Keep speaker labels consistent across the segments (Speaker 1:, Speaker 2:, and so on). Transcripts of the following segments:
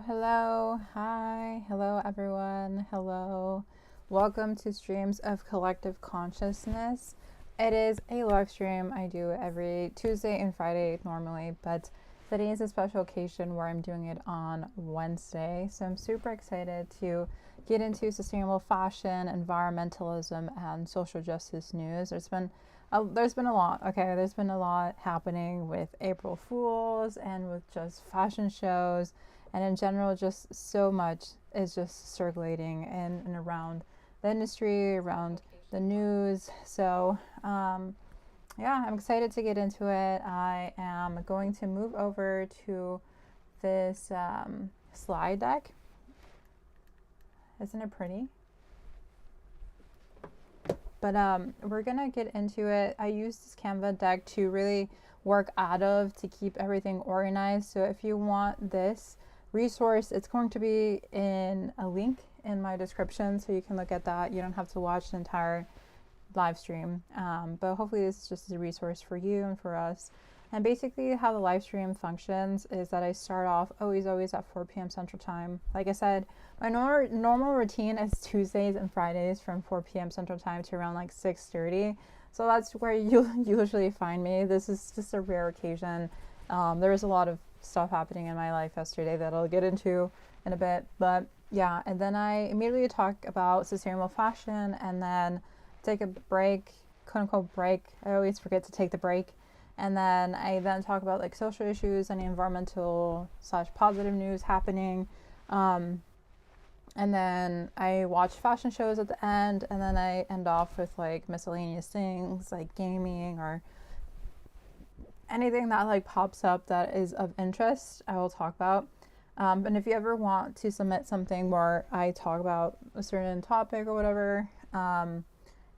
Speaker 1: Hello, hi, hello everyone, hello. Welcome to Streams of Collective Consciousness. It is a live stream I do every Tuesday and Friday normally, but today is a special occasion where I'm doing it on Wednesday. So I'm super excited to get into sustainable fashion, environmentalism, and social justice news. There's been a lot. Okay, there's been a lot happening with April Fools and with just fashion shows, and in general, just so much is just circulating in and around the industry, around the news. So, yeah, I'm excited to get into it. I am going to move over to this slide deck. Isn't it pretty? But we're gonna get into it. I use this Canva deck to really work out of to keep everything organized. So if you want this resource, it's going to be in a link in my description, so you can look at that. You don't have to watch the entire live stream, but hopefully this is just a resource for you and for us. And basically how the live stream functions is that I start off always at 4 p.m. Central Time. Like I said, my normal routine is Tuesdays and Fridays from 4 p.m. Central Time to around like 6:30. So that's where you usually find me. This is just a rare occasion. There was a lot of stuff happening in my life yesterday that I'll get into in a bit. But yeah, and then I immediately talk about sustainable fashion and then take a break, quote unquote break. I always forget to take the break. And then I talk about like social issues, any environmental / positive news happening. And then I watch fashion shows at the end, and then I end off with like miscellaneous things like gaming or anything that like pops up that is of interest, I will talk about. And if you ever want to submit something where I talk about a certain topic or whatever,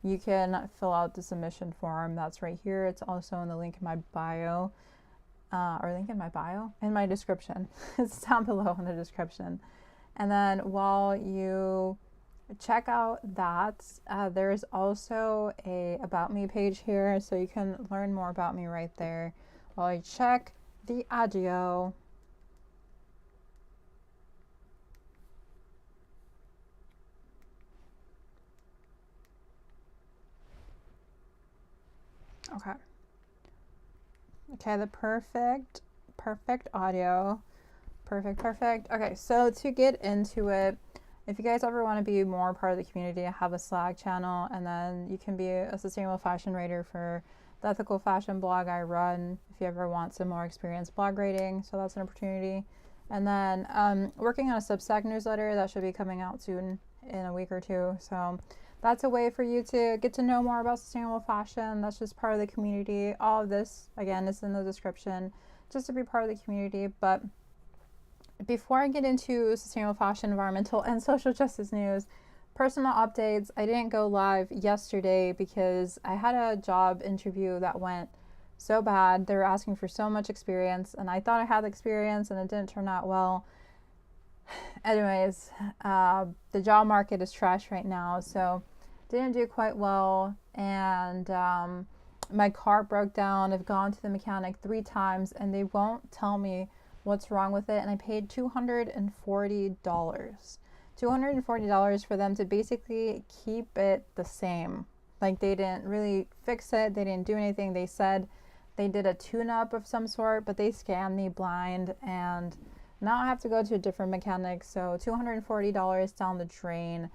Speaker 1: you can fill out the submission form. That's right here. It's also in the link in my bio, in my description. It's down below in the description. And then while you check out that, there's also a About Me page here, so you can learn more about me right there while you check the audio. Okay, the perfect audio. Perfect. Okay, so to get into it, if you guys ever want to be more part of the community, I have a Slack channel, and then you can be a sustainable fashion writer for the ethical fashion blog I run if you ever want some more experience blog writing. So that's an opportunity. And then working on a Substack newsletter that should be coming out soon in a week or two. So that's a way for you to get to know more about sustainable fashion. That's just part of the community. All of this, again, is in the description just to be part of the community. But before I get into sustainable fashion, environmental, and social justice news, personal updates. I didn't go live yesterday because I had a job interview that went so bad. They were asking for so much experience, and I thought I had the experience, and it didn't turn out well. Anyways, the job market is trash right now, so didn't do quite well. And my car broke down. I've gone to the mechanic 3 times, and they won't tell me what's wrong with it. And I paid $240 for them to basically keep it the same. Like, they didn't really fix it. They didn't do anything. They said they did a tune-up of some sort, but they scammed me blind, and now I have to go to a different mechanic. So $240 down the drain,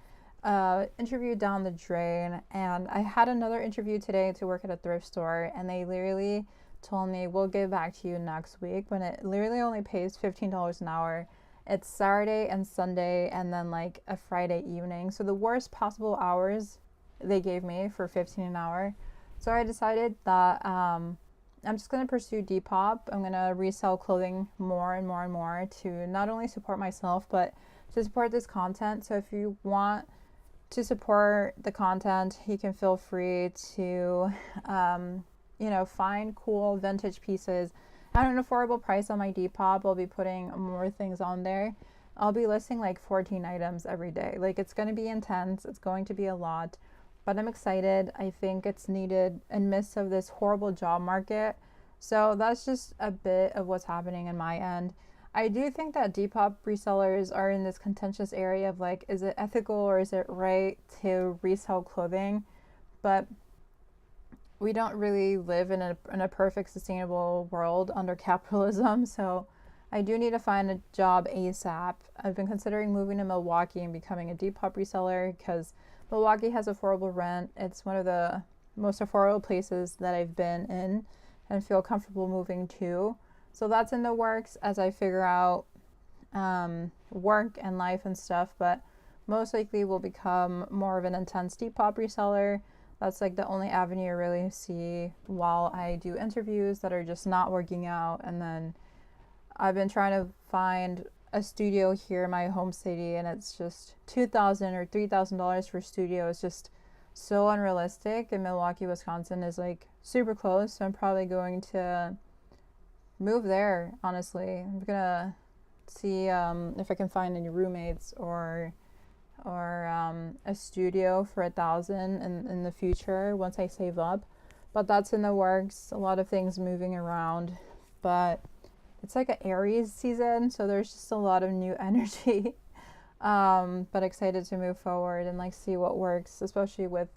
Speaker 1: interview down the drain. And I had another interview today to work at a thrift store, and they literally told me, we'll get back to you next week, when it literally only pays $15 an hour. It's Saturday and Sunday, and then like a Friday evening. So the worst possible hours they gave me for $15 an hour. So I decided that I'm just going to pursue Depop. I'm going to resell clothing more and more to not only support myself, but to support this content. So if you want to support the content, you can feel free to find cool vintage pieces at an affordable price on my Depop. I'll be putting more things on there. I'll be listing like 14 items every day. Like, it's going to be intense. It's going to be a lot, but I'm excited. I think it's needed in midst of this horrible job market. So that's just a bit of what's happening in my end. I do think that Depop resellers are in this contentious area of like, is it ethical or is it right to resell clothing? But we don't really live in a perfect sustainable world under capitalism, so I do need to find a job ASAP. I've been considering moving to Milwaukee and becoming a Depop reseller because Milwaukee has affordable rent. It's one of the most affordable places that I've been in and feel comfortable moving to. So that's in the works as I figure out work and life and stuff, but most likely will become more of an intense Depop reseller. That's like the only avenue I really see while I do interviews that are just not working out. And then I've been trying to find a studio here in my home city, and it's just $2,000 or $3,000 for a studio. It's just so unrealistic. And Milwaukee, Wisconsin is like super close, so I'm probably going to move there. Honestly, I'm gonna see if I can find any roommates or a studio for $1,000 in the future once I save up. But that's in the works. A lot of things moving around, but it's like an Aries season, so there's just a lot of new energy. But excited to move forward and like see what works, especially with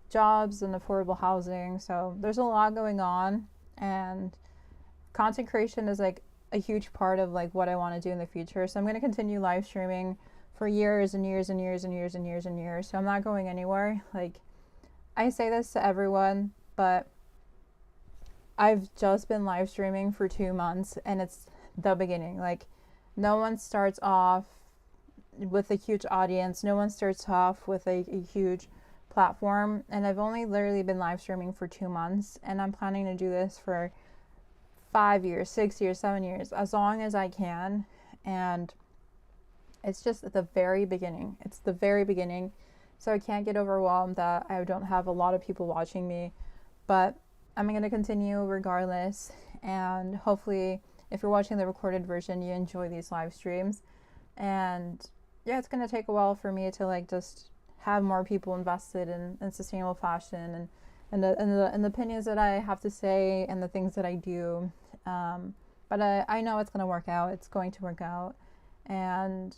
Speaker 1: jobs and affordable housing. So there's a lot going on, and content creation is like a huge part of like what I want to do in the future. So I'm going to continue live streaming for years and years and years and years and years and years. So I'm not going anywhere. Like, I say this to everyone, but I've just been live streaming for 2 months and it's the beginning. Like, no one starts off with a huge audience. No one starts off with a huge platform. And I've only literally been live streaming for 2 months, and I'm planning to do this for 5 years, 6 years, 7 years, as long as I can. And it's just at the very beginning. It's the very beginning. So I can't get overwhelmed that I don't have a lot of people watching me. But I'm going to continue regardless. And hopefully, if you're watching the recorded version, you enjoy these live streams. And yeah, it's going to take a while for me to like just have more people invested in sustainable fashion and the opinions that I have to say and the things that I do. But I know it's going to work out. It's going to work out. And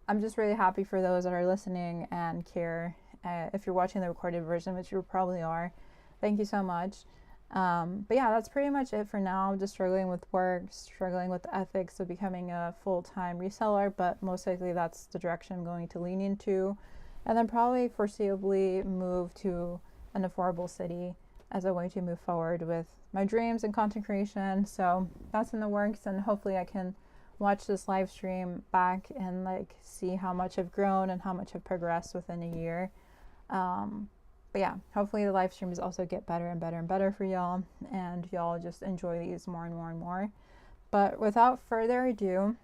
Speaker 1: I'm just really happy for those that are listening and care. If you're watching the recorded version, which you probably are, thank you so much. But yeah, that's pretty much it for now. Just struggling with work, struggling with the ethics of becoming a full-time reseller, but most likely that's the direction I'm going to lean into. And then probably foreseeably move to an affordable city as a way to move forward with my dreams and content creation. So that's in the works, and hopefully I can watch this live stream back and like see how much I've grown and how much I've progressed within a year. But yeah, hopefully the live streams also get better and better and better for y'all, and y'all just enjoy these more and more and more. But without further ado,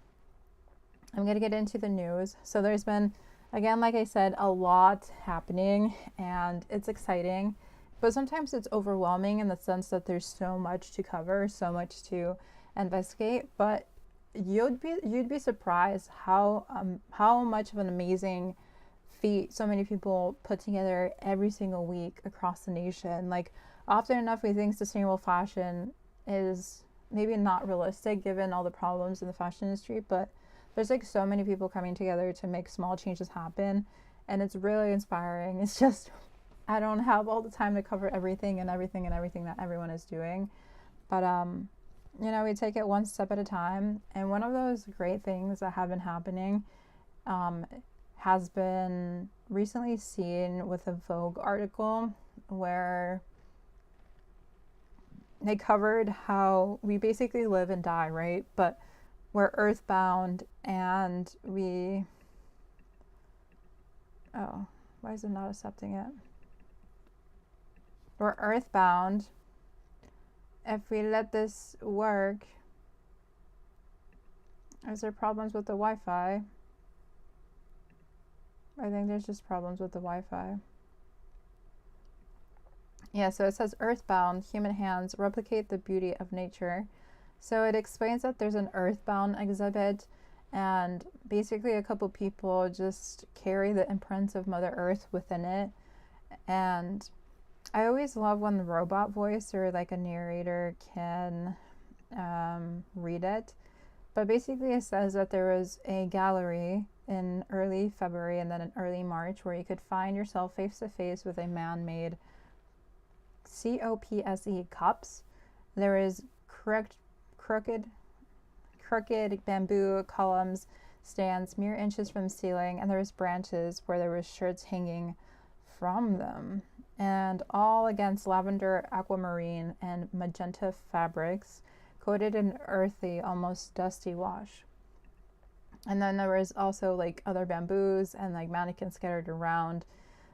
Speaker 1: I'm going to get into the news. So there's been, again, like I said, a lot happening, and it's exciting, but sometimes it's overwhelming in the sense that there's so much to cover, so much to investigate. But you'd be surprised how much of an amazing feat so many people put together every single week across the nation. Like, often enough we think sustainable fashion is maybe not realistic given all the problems in the fashion industry, but there's like so many people coming together to make small changes happen, and it's really inspiring. It's just, I don't have all the time to cover everything that everyone is doing, but you know, we take it one step at a time. And one of those great things that have been happening has been recently seen with a Vogue article where they covered how we basically live and die, right? But we're earthbound, and why is it not accepting it? We're earthbound. If we let this work, is there problems with the Wi-Fi? I think there's just problems with the Wi-Fi. Yeah, so it says Earthbound, human hands replicate the beauty of nature. So it explains that there's an Earthbound exhibit, and basically a couple people just carry the imprints of Mother Earth within it. And I always love when the robot voice or like a narrator can read it. But basically it says that there was a gallery in early February and then in early March where you could find yourself face to face with a man-made COPSE cups. There is crooked bamboo columns, stands mere inches from the ceiling, and there was branches where there was shirts hanging from them, and all against lavender, aquamarine, and magenta fabrics coated in earthy, almost dusty wash. And then there was also like other bamboos and like mannequins scattered around.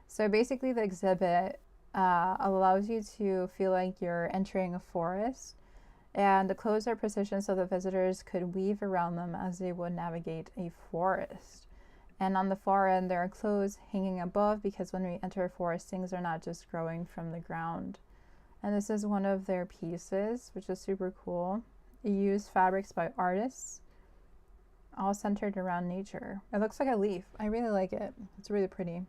Speaker 1: So basically the exhibit allows you to feel like you're entering a forest, and the clothes are positioned so the visitors could weave around them as they would navigate a forest. And on the far end there are clothes hanging above, because when we enter a forest, things are not just growing from the ground. And this is one of their pieces, which is super cool. It used fabrics by artists, all centered around nature. It looks like a leaf. I really like it. It's really pretty.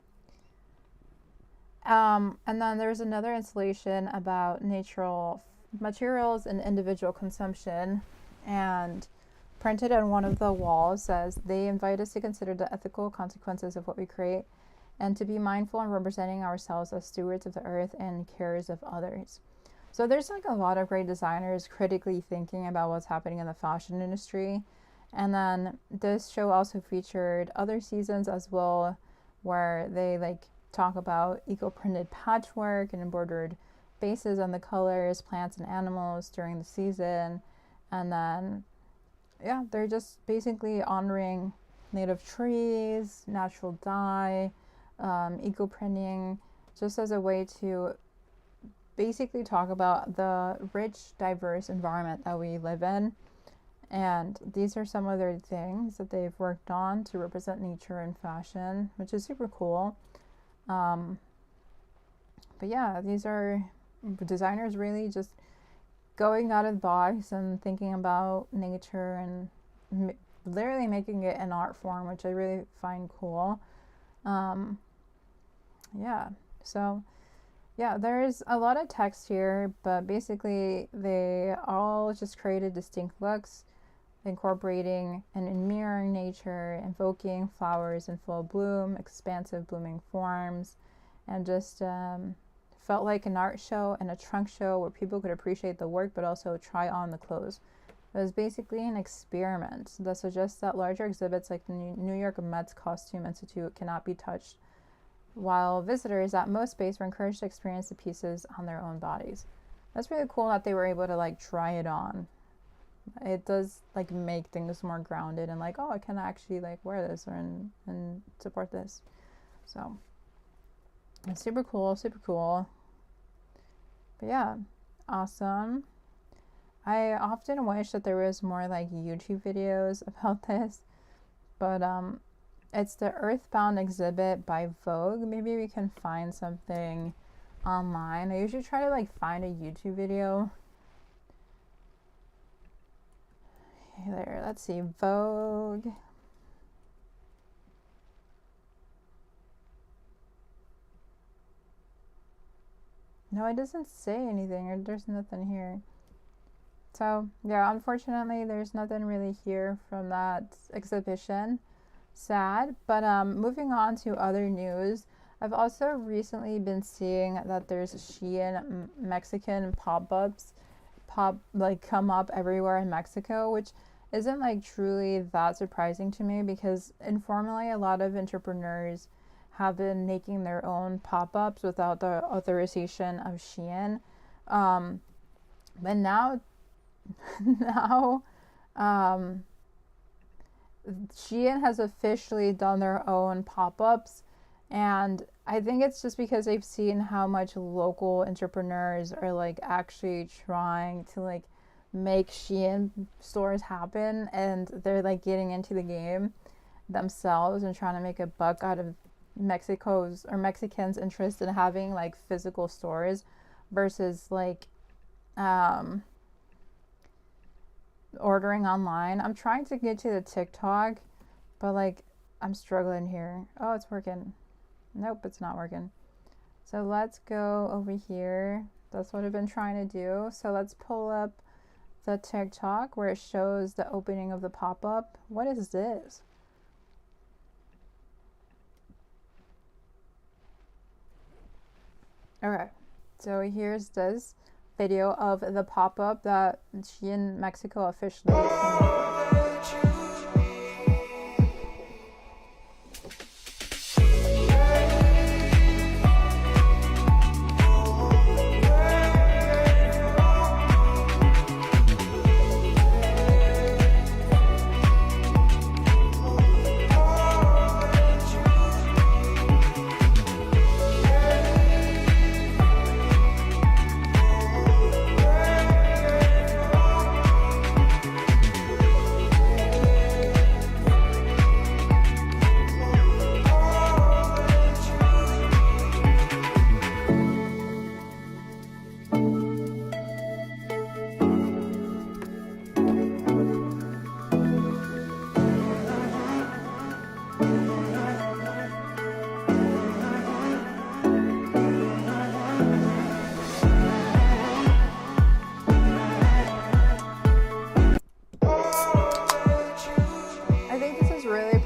Speaker 1: And then there's another installation about natural materials and individual consumption, and printed on one of the walls says they invite us to consider the ethical consequences of what we create and to be mindful in representing ourselves as stewards of the earth and carers of others. So there's like a lot of great designers critically thinking about what's happening in the fashion industry. And then this show also featured other seasons as well, where they like talk about eco-printed patchwork and embroidered bases on the colors, plants and animals during the season. And then yeah, they're just basically honoring native trees, natural dye, eco-printing, just as a way to basically talk about the rich, diverse environment that we live in. And these are some of their things that they've worked on to represent nature in fashion, which is super cool. But yeah, these are designers really just going out of the box and thinking about nature and literally making it an art form, which I really find cool. Yeah, so yeah, there's a lot of text here, but basically they all just created distinct looks, incorporating and mirroring nature, invoking flowers in full bloom, expansive blooming forms, and just felt like an art show and a trunk show where people could appreciate the work but also try on the clothes. It was basically an experiment that suggests that larger exhibits like the New York Met's Costume Institute cannot be touched, while visitors at most space were encouraged to experience the pieces on their own bodies. That's really cool that they were able to like try it on. It does like make things more grounded and like, oh, I can actually like wear this and support this. So it's super cool, super cool. But yeah, awesome. I often wish that there was more like YouTube videos about this, but it's the Earthbound exhibit by Vogue. Maybe we can find something online. I usually try to like find a YouTube video. There, let's see, Vogue. No, it doesn't say anything, or there's nothing here. So yeah, unfortunately there's nothing really here from that exhibition. Sad. But moving on to other news, I've also recently been seeing that there's Shein Mexican pop-ups come up everywhere in Mexico, which isn't like truly that surprising to me, because informally a lot of entrepreneurs have been making their own pop-ups without the authorization of Shein. But now Shein has officially done their own pop-ups, and I think it's just because they've seen how much local entrepreneurs are like actually trying to like make Shein stores happen, and they're like getting into the game themselves and trying to make a buck out of Mexico's or Mexicans' interest in having like physical stores versus like ordering online. I'm trying to get to the TikTok, but like I'm struggling here. Oh, it's working. Nope, it's not working. So let's go over here. That's what I've been trying to do. So let's pull up the TikTok where it shows the opening of the pop-up. What is this? Okay, so here's this video of the pop-up that Shein Mexico officially came up with.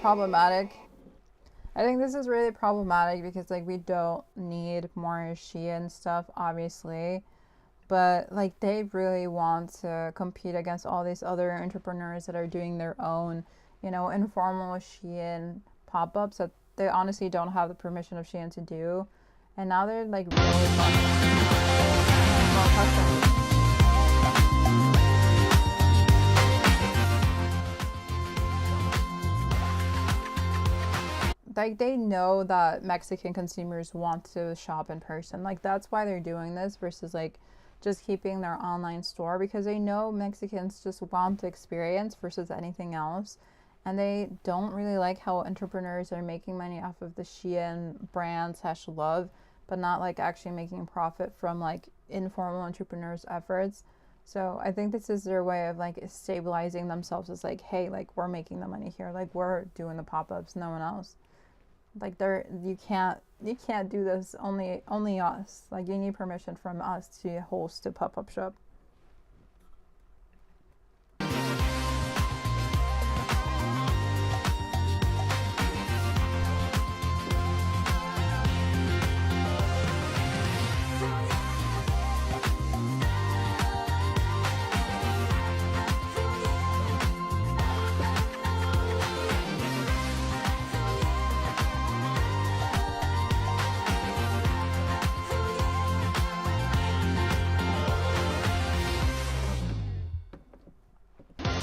Speaker 1: Problematic. I think this is really problematic because like we don't need more Shein stuff, obviously, but like they really want to compete against all these other entrepreneurs that are doing their own, you know, informal Shein pop-ups that they honestly don't have the permission of Shein to do, and now they're like really like they know that Mexican consumers want to shop in person. Like that's why they're doing this versus like just keeping their online store, because they know Mexicans just want the experience versus anything else. And they don't really like how entrepreneurs are making money off of the Shein brand / love, but not like actually making profit from like informal entrepreneurs' efforts. So I think this is their way of like stabilizing themselves as like, hey, like we're making the money here, like we're doing the pop-ups, no one else. Like you can't do this, only us. Like you need permission from us to host a pop-up shop.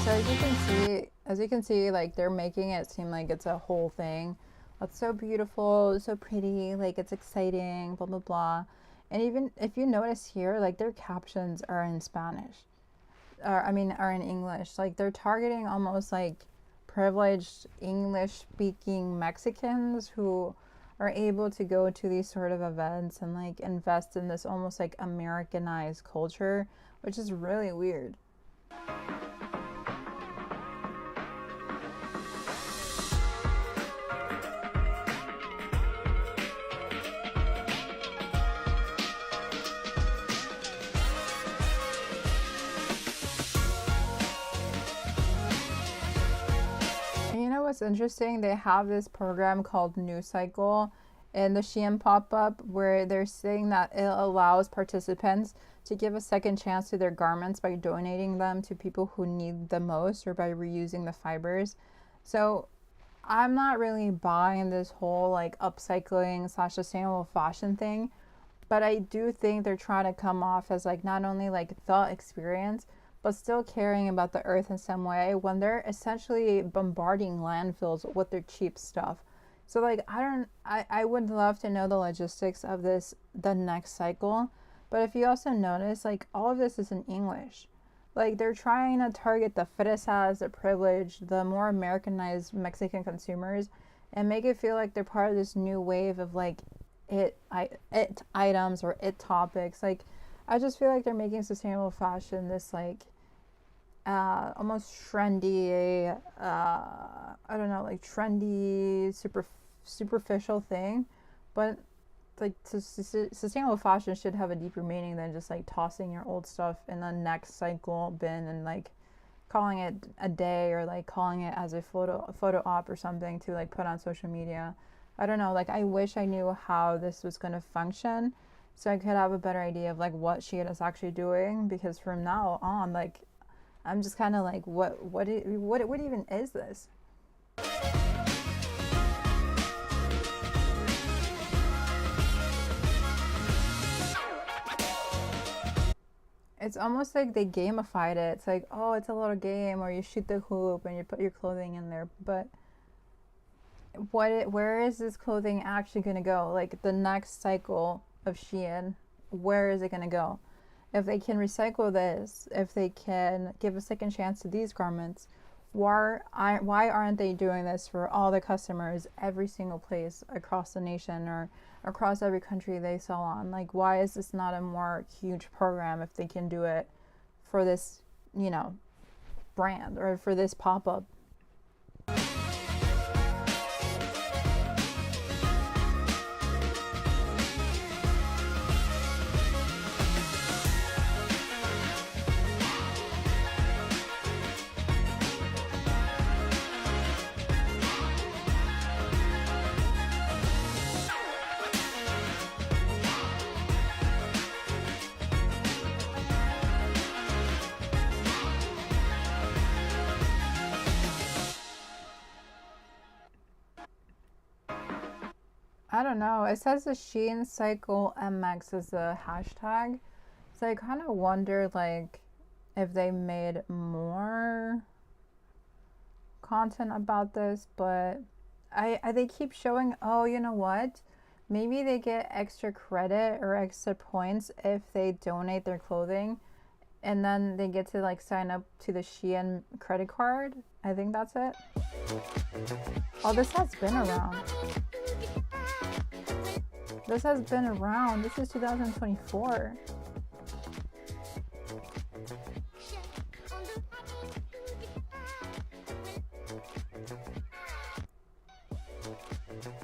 Speaker 1: So as you can see, like they're making it seem like it's a whole thing. It's so beautiful, so pretty, like it's exciting, blah blah blah. And even if you notice here, like their captions are in Spanish, are in English. Like they're targeting almost like privileged English-speaking Mexicans who are able to go to these sort of events and like invest in this almost like Americanized culture, which is really weird. What's interesting, they have this program called New Cycle in the Shein pop-up where they're saying that it allows participants to give a second chance to their garments by donating them to people who need the most or by reusing the fibers. So I'm not really buying this whole like upcycling / sustainable fashion thing, but I do think they're trying to come off as like not only like the experience, but still caring about the earth in some way when they're essentially bombarding landfills with their cheap stuff. So like I would love to know the logistics of the next cycle. But if you also notice, like all of this is in English. Like they're trying to target the fresas, the privileged, the more Americanized Mexican consumers, and make it feel like they're part of this new wave of like it items or it topics. Like I just feel like they're making sustainable fashion this like almost trendy, I don't know, like trendy, superficial thing. But like sustainable fashion should have a deeper meaning than just like tossing your old stuff in the next cycle bin and like calling it a day, or like calling it as a photo op or something to like put on social media. I don't know, like I wish I knew how this was going to function so I could have a better idea of like what Shein is actually doing, because from now on, like I'm just kind of like, what even is this? It's almost like they gamified it. It's like, oh, it's a little game, or you shoot the hoop and you put your clothing in there. But where is this clothing actually going to go? Like the next cycle of Shein, where is it going to go? If they can recycle this, if they can give a second chance to these garments, why aren't they doing this for all the customers, every single place across the nation or across every country they sell on? Like, why is this not a more huge program if they can do it for this, you know, brand or for this pop-up? I don't know. It says the Shein Cycle MX is a hashtag. So I kind of wonder, like, if they made more content about this, but they keep showing, oh, you know what? Maybe they get extra credit or extra points if they donate their clothing, and then they get to like sign up to the Shein credit card. I think that's it. Oh, this has been around. This has been around. This is 2024.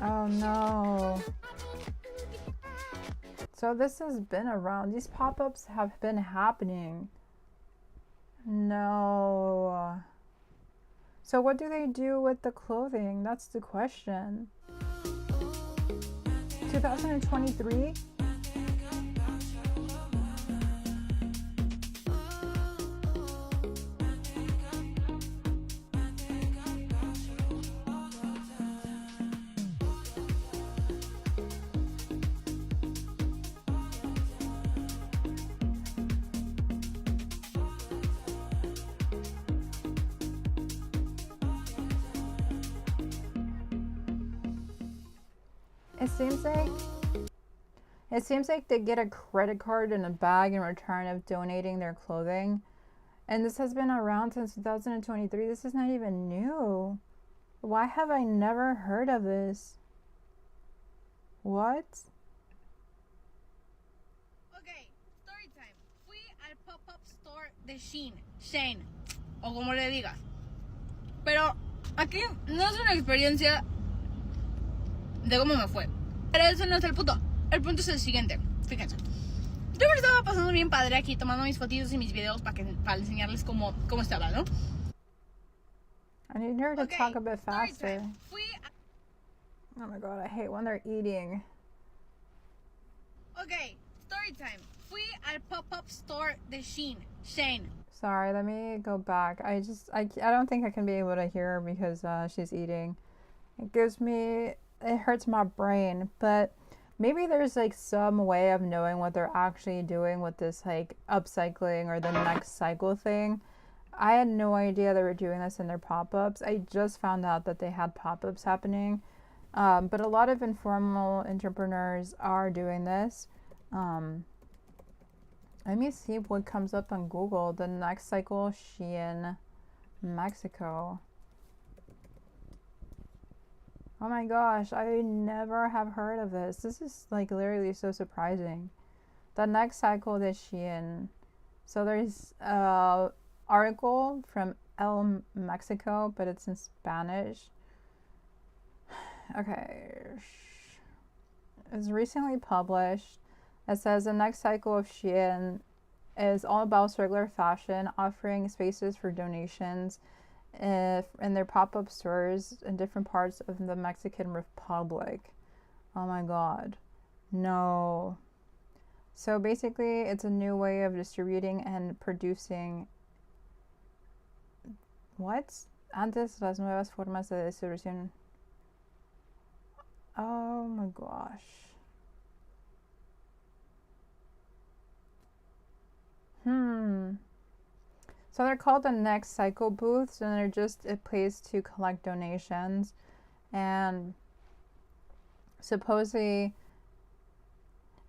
Speaker 1: Oh no. So this has been around. These pop-ups have been happening. No. So what do they do with the clothing? That's the question. 2023? It seems like they get a credit card and a bag in return of donating their clothing. And this has been around since 2023. This is not even new. Why have I never heard of this? What?
Speaker 2: Okay, story time. Fui al pop-up store de Shein, o como le digas. Pero aquí no es una experiencia de cómo me fue. Pero eso no es el punto. El punto es el siguiente. Fíjense. Yo me estaba pasando bien padre aquí, tomando mis fotitos y mis videos para enseñarles cómo estaba, ¿no?
Speaker 1: I need her to talk a bit faster. Oh my god, I hate when they're eating.
Speaker 2: Okay, story time. Fui al pop-up store de Shein.
Speaker 1: Sorry, let me go back. I don't think I can be able to hear her because she's eating. It hurts my brain, but maybe there's like some way of knowing what they're actually doing with this like upcycling or the next cycle thing. I had no idea they were doing this in their pop-ups. I just found out that they had pop-ups happening. But a lot of informal entrepreneurs are doing this. Let me see what comes up on Google. The next cycle, Shein, Mexico. Oh my gosh, I never have heard of this. This is like literally so surprising. The next cycle is Shein. So there's an article from El Mexico, but it's in Spanish. Okay. is recently published. It says the next cycle of Shein is all about circular fashion, offering spaces for donations in their pop-up stores in different parts of the Mexican Republic. Oh my god. No. So basically, it's a new way of distributing and producing. What? Antes las nuevas formas de distribución. Oh my gosh. So they're called the Next Cycle booths, and they're just a place to collect donations. And supposedly,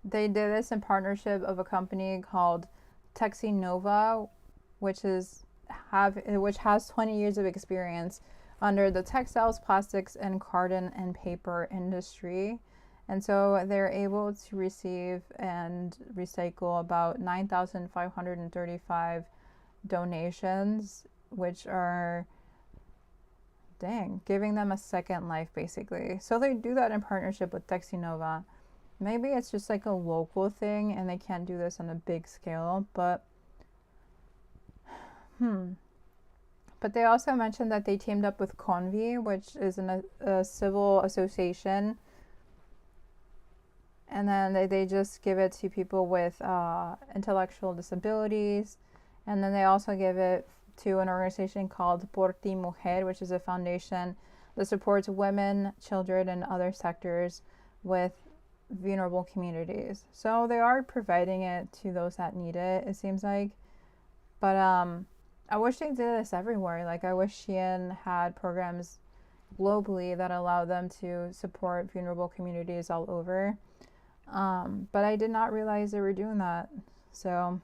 Speaker 1: they did this in partnership of a company called Texi Nova, which has 20 years of experience under the textiles, plastics, and carton and paper industry. And so they're able to receive and recycle about 9,535 donations, which are, dang, giving them a second life basically. So they do that in partnership with Texi Nova. Maybe it's just like a local thing and they can't do this on a big scale, but But they also mentioned that they teamed up with Convi, which is a civil association, and then they just give it to people with intellectual disabilities, and then they also give it to an organization called Por Ti Mujer, which is a foundation that supports women, children, and other sectors with vulnerable communities. So they are providing it to those that need it, it seems like. But I wish they did this everywhere. Like, I wish Shein had programs globally that allow them to support vulnerable communities all over. But I did not realize they were doing that. So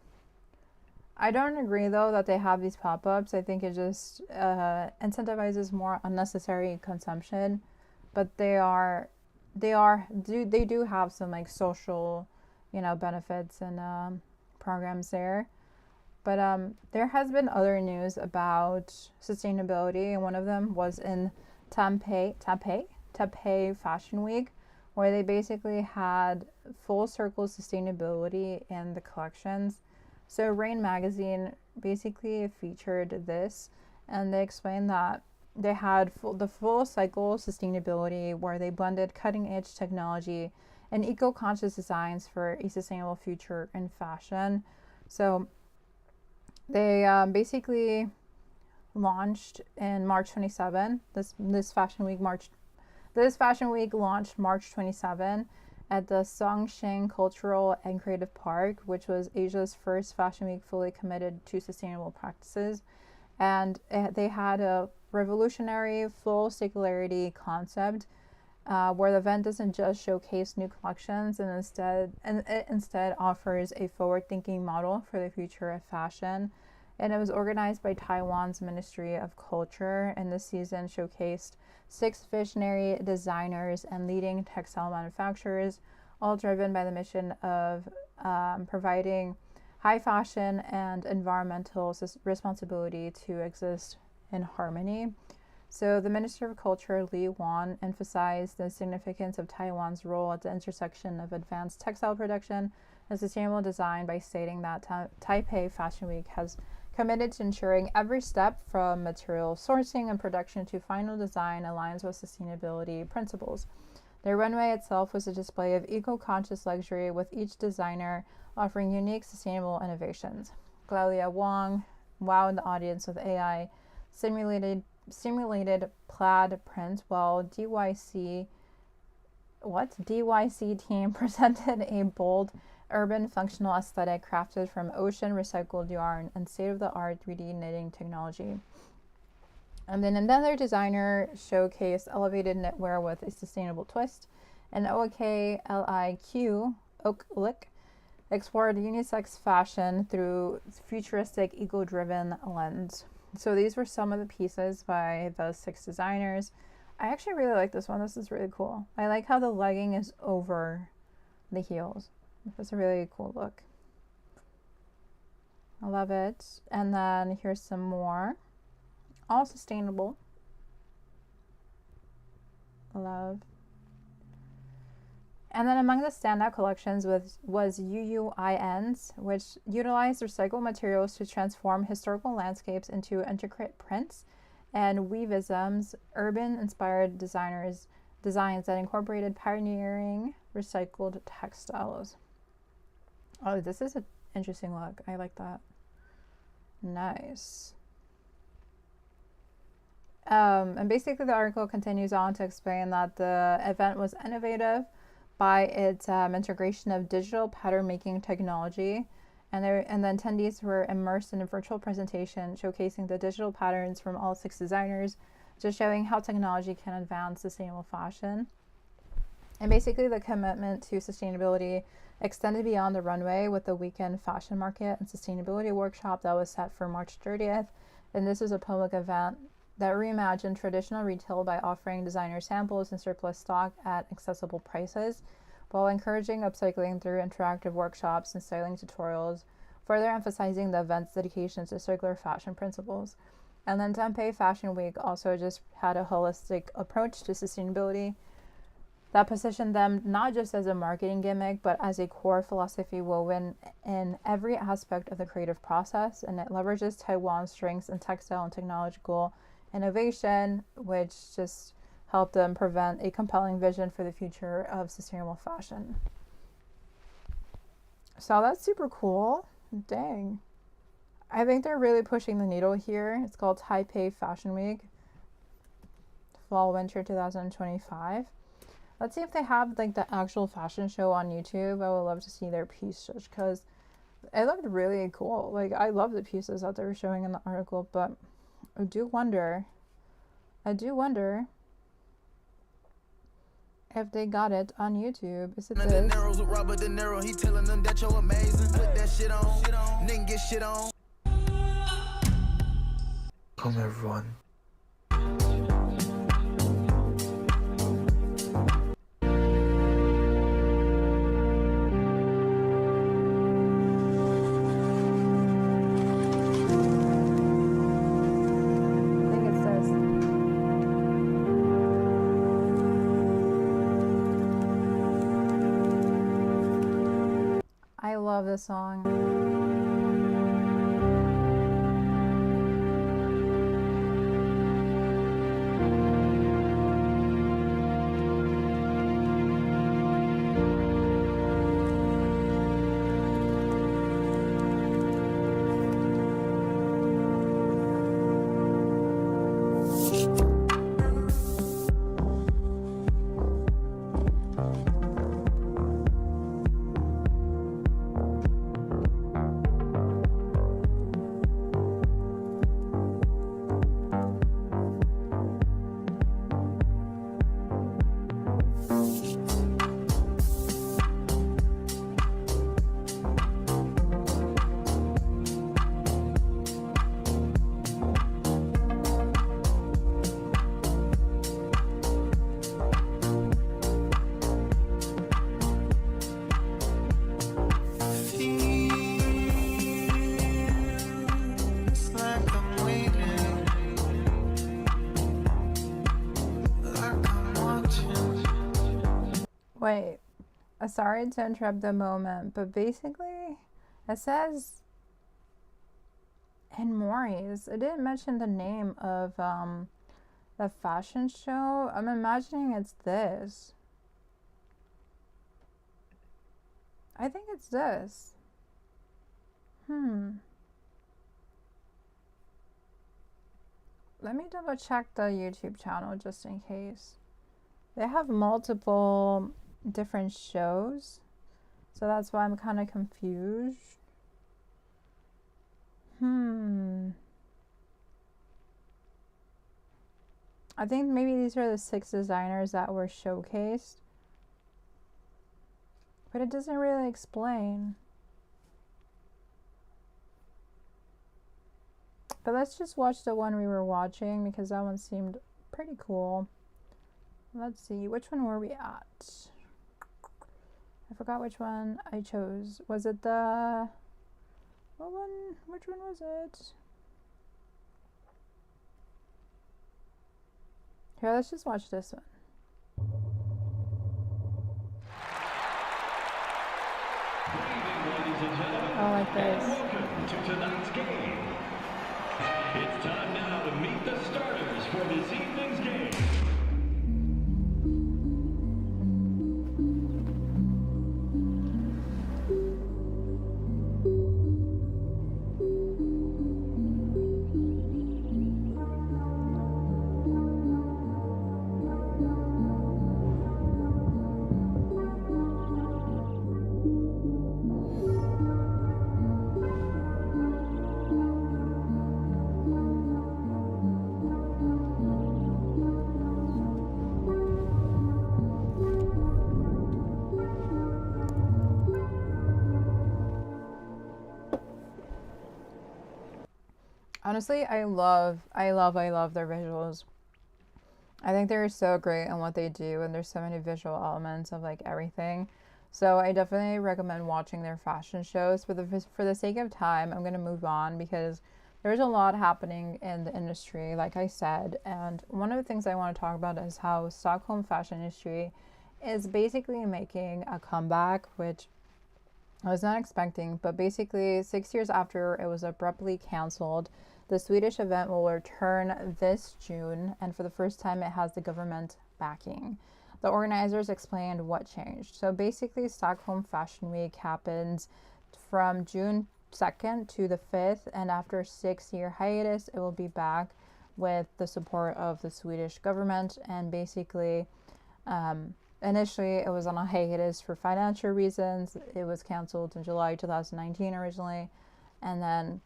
Speaker 1: I don't agree though that they have these pop-ups. I think it just incentivizes more unnecessary consumption. But they do have some like social, benefits and programs there. But there has been other news about sustainability, and one of them was in Taipei Fashion Week, where they basically had full circle sustainability in the collections. So Rain magazine basically featured this, and they explained that they had the full cycle sustainability, where they blended cutting edge technology and eco-conscious designs for a sustainable future in fashion. So they basically launched in March 27. This fashion week launched March 27 at the Songshan Cultural and Creative Park, which was Asia's first fashion week fully committed to sustainable practices. And they had a revolutionary full circularity concept, where the event doesn't just showcase new collections, and it instead offers a forward-thinking model for the future of fashion. And it was organized by Taiwan's Ministry of Culture, and this season showcased 6 visionary designers and leading textile manufacturers, all driven by the mission of providing high fashion and environmental responsibility to exist in harmony. So the Minister of Culture, Li Wan, emphasized the significance of Taiwan's role at the intersection of advanced textile production and sustainable design by stating that Taipei Fashion Week has committed to ensuring every step from material sourcing and production to final design aligns with sustainability principles. The runway itself was a display of eco-conscious luxury, with each designer offering unique sustainable innovations. Claudia Wong wowed the audience with AI simulated plaid print, while DYC team presented a bold urban functional aesthetic crafted from ocean recycled yarn and state-of-the-art 3D knitting technology. And then another designer showcased elevated knitwear with a sustainable twist, and OKLIQ explored unisex fashion through futuristic, eco-driven lens. So these were some of the pieces by the 6 designers. I actually really like this one. This is really cool. I like how the legging is over the heels. It's a really cool look. I love it. And then here's some more. All sustainable. Love. And then among the standout collections was UUINs, which utilized recycled materials to transform historical landscapes into intricate prints, and Weavisms, urban-inspired designs that incorporated pioneering recycled textiles. Oh, this is an interesting look. I like that. Nice. And basically the article continues on to explain that the event was innovative by its integration of digital pattern making technology, and the attendees were immersed in a virtual presentation showcasing the digital patterns from all 6 designers, just showing how technology can advance sustainable fashion. And basically the commitment to sustainability extended beyond the runway with the weekend fashion market and sustainability workshop that was set for March 30th. And this is a public event that reimagined traditional retail by offering designer samples and surplus stock at accessible prices, while encouraging upcycling through interactive workshops and styling tutorials, further emphasizing the event's dedication to circular fashion principles. And then Taipei Fashion Week also just had a holistic approach to sustainability that positioned them not just as a marketing gimmick, but as a core philosophy woven in every aspect of the creative process. And it leverages Taiwan's strengths in textile and technological innovation, which just helped them present a compelling vision for the future of sustainable fashion. So that's super cool. Dang. I think they're really pushing the needle here. It's called Taipei Fashion Week Fall Winter 2025. Let's see if they have like the actual fashion show on YouTube. I would love to see their piece just because it looked really cool. Like, I love the pieces that they were showing in the article, but I do wonder if they got it on YouTube. Is it this? He telling them that you're amazing. Put that shit on, then get shit on. Come everyone. I love this song. Wait, sorry to interrupt the moment, but basically it says in Maury's, it didn't mention the name of the fashion show. I'm imagining it's this. I think it's this. Let me double check the YouTube channel just in case. They have multiple different shows, so that's why I'm kind of confused. I think maybe these are the 6 designers that were showcased, but it doesn't really explain. But let's just watch the one we were watching because that one seemed pretty cool. Let's see, which one were we at? I forgot which one I chose. Was it the... what one? Which one was it? Here, let's just watch this one. Oh, like this.
Speaker 3: And welcome to tonight's game. It's time now to meet the starters for this evening's game.
Speaker 1: Honestly, I love their visuals. I think they're so great on what they do, and there's so many visual elements of like everything. So I definitely recommend watching their fashion shows. For the sake of time, I'm gonna move on because there's a lot happening in the industry, like I said. And one of the things I want to talk about is how Stockholm fashion industry is basically making a comeback, which I was not expecting. But basically, 6 years after it was abruptly canceled, the Swedish event will return this June, and for the first time, it has the government backing. The organizers explained what changed. So basically, Stockholm Fashion Week happens from June 2nd to the 5th, and after a 6-year hiatus, it will be back with the support of the Swedish government. And basically, initially, it was on a hiatus for financial reasons. It was canceled in July 2019 originally, and then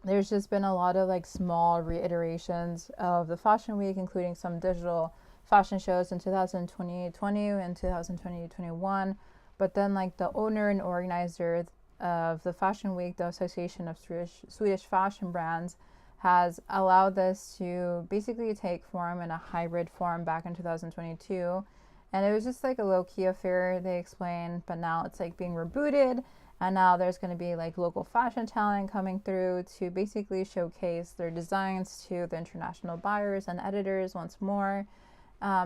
Speaker 1: there's just been a lot of like small reiterations of the fashion week, including some digital fashion shows in 2020 and 2021. But then like the owner and organizer of the fashion week, the Association of Swedish Fashion Brands, has allowed this to basically take form in a hybrid form back in 2022. And it was just like a low-key affair, they explained, but now it's like being rebooted. And now there's going to be like local fashion talent coming through to basically showcase their designs to the international buyers and editors once more.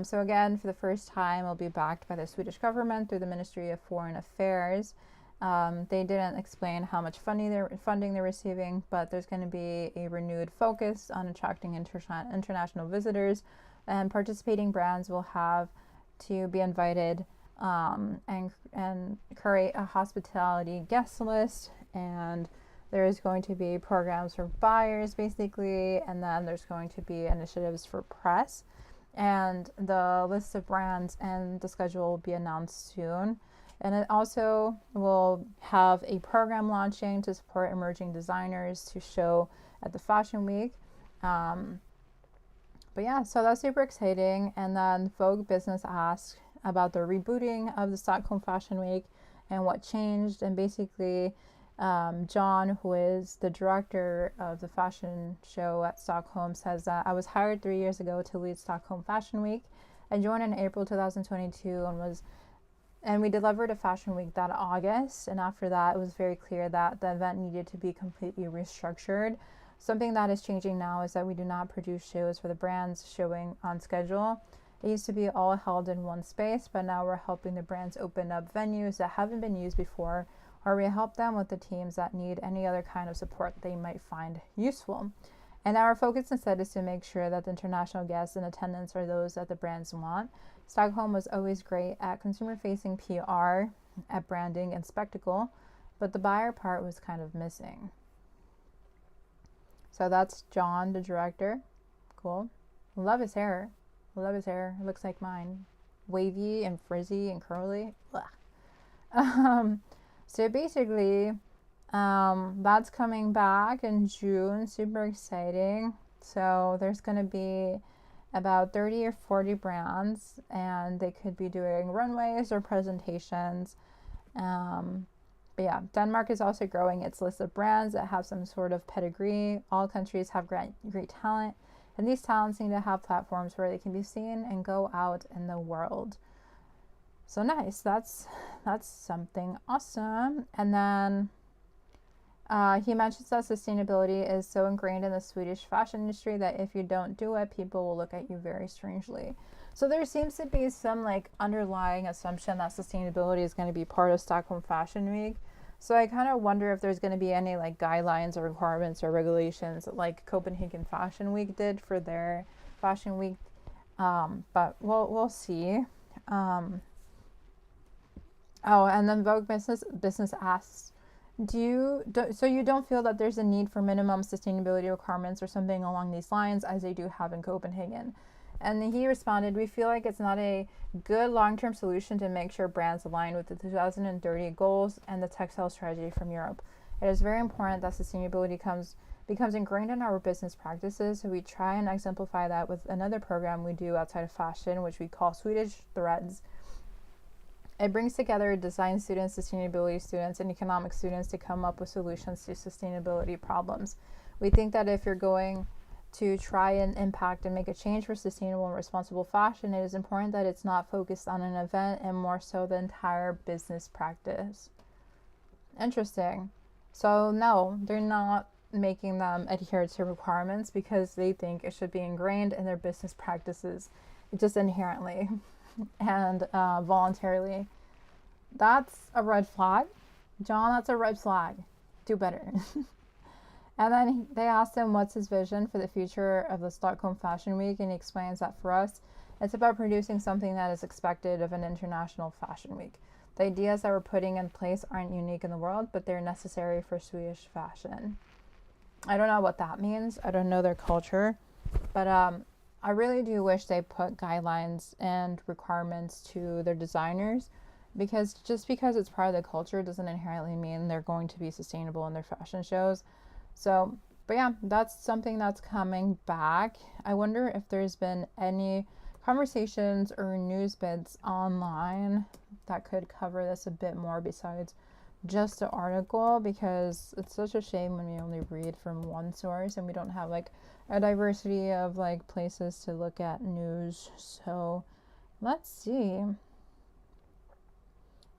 Speaker 1: So again, for the first time, it'll be backed by the Swedish government through the Ministry of Foreign Affairs. They didn't explain how much funding they're receiving, but there's going to be a renewed focus on attracting international visitors, and participating brands will have to be invited and create a hospitality guest list, and there's going to be programs for buyers basically, and then there's going to be initiatives for press, and the list of brands and the schedule will be announced soon. And it also will have a program launching to support emerging designers to show at the Fashion Week. But yeah, so that's super exciting. And then Vogue Business asked about the rebooting of the Stockholm Fashion Week and what changed. And basically, John, who is the director of the fashion show at Stockholm, says that I was hired 3 years ago to lead Stockholm Fashion Week. I joined in April 2022 and we delivered a fashion week that August. And after that, it was very clear that the event needed to be completely restructured. Something that is changing now is that we do not produce shows for the brands showing on schedule. It used to be all held in one space, but now we're helping the brands open up venues that haven't been used before, or we help them with the teams that need any other kind of support they might find useful. And our focus instead is to make sure that the international guests in attendance are those that the brands want. Stockholm was always great at consumer-facing PR, at branding and spectacle, but the buyer part was kind of missing. So that's John, the director. Cool. Love his hair. Love his hair. It looks like mine. Wavy and frizzy and curly. So basically, that's coming back in June. Super exciting. So there's going to be about 30 or 40 brands, and they could be doing runways or presentations. But yeah, Denmark is also growing its list of brands that have some sort of pedigree. All countries have great talent, and these talents need to have platforms where they can be seen and go out in the world. So nice. That's something awesome. And then he mentions that sustainability is so ingrained in the Swedish fashion industry that if you don't do it, people will look at you very strangely. So there seems to be some like underlying assumption that sustainability is going to be part of Stockholm Fashion Week. So I kind of wonder if there's going to be any like guidelines or requirements or regulations like Copenhagen Fashion Week did for their Fashion Week. But we'll see. Oh, and then Vogue Business asks, so you don't feel that there's a need for minimum sustainability requirements or something along these lines as they do have in Copenhagen? And he responded, we feel like it's not a good long-term solution to make sure brands align with the 2030 goals and the textile strategy from Europe. It is very important that sustainability becomes ingrained in our business practices, so we try and exemplify that with another program we do outside of fashion, which we call Swedish Threads. It brings together design students, sustainability students, and economics students to come up with solutions to sustainability problems. We think that if you're going to try and impact and make a change for sustainable and responsible fashion, it is important that it's not focused on an event and more so the entire business practice. Interesting. So no, they're not making them adhere to requirements because they think it should be ingrained in their business practices just inherently and voluntarily. That's a red flag. John, that's a red flag. Do better. And then they asked him what's his vision for the future of the Stockholm Fashion Week, and he explains that for us, it's about producing something that is expected of an international fashion week. The ideas that we're putting in place aren't unique in the world, but they're necessary for Swedish fashion. I don't know what that means. I don't know their culture, but I really do wish they put guidelines and requirements to their designers, because just because it's part of the culture doesn't inherently mean they're going to be sustainable in their fashion shows. So, but yeah, that's something that's coming back. I wonder if there's been any conversations or news bits online that could cover this a bit more besides just the article, because it's such a shame when we only read from one source and we don't have like a diversity of like places to look at news. So let's see.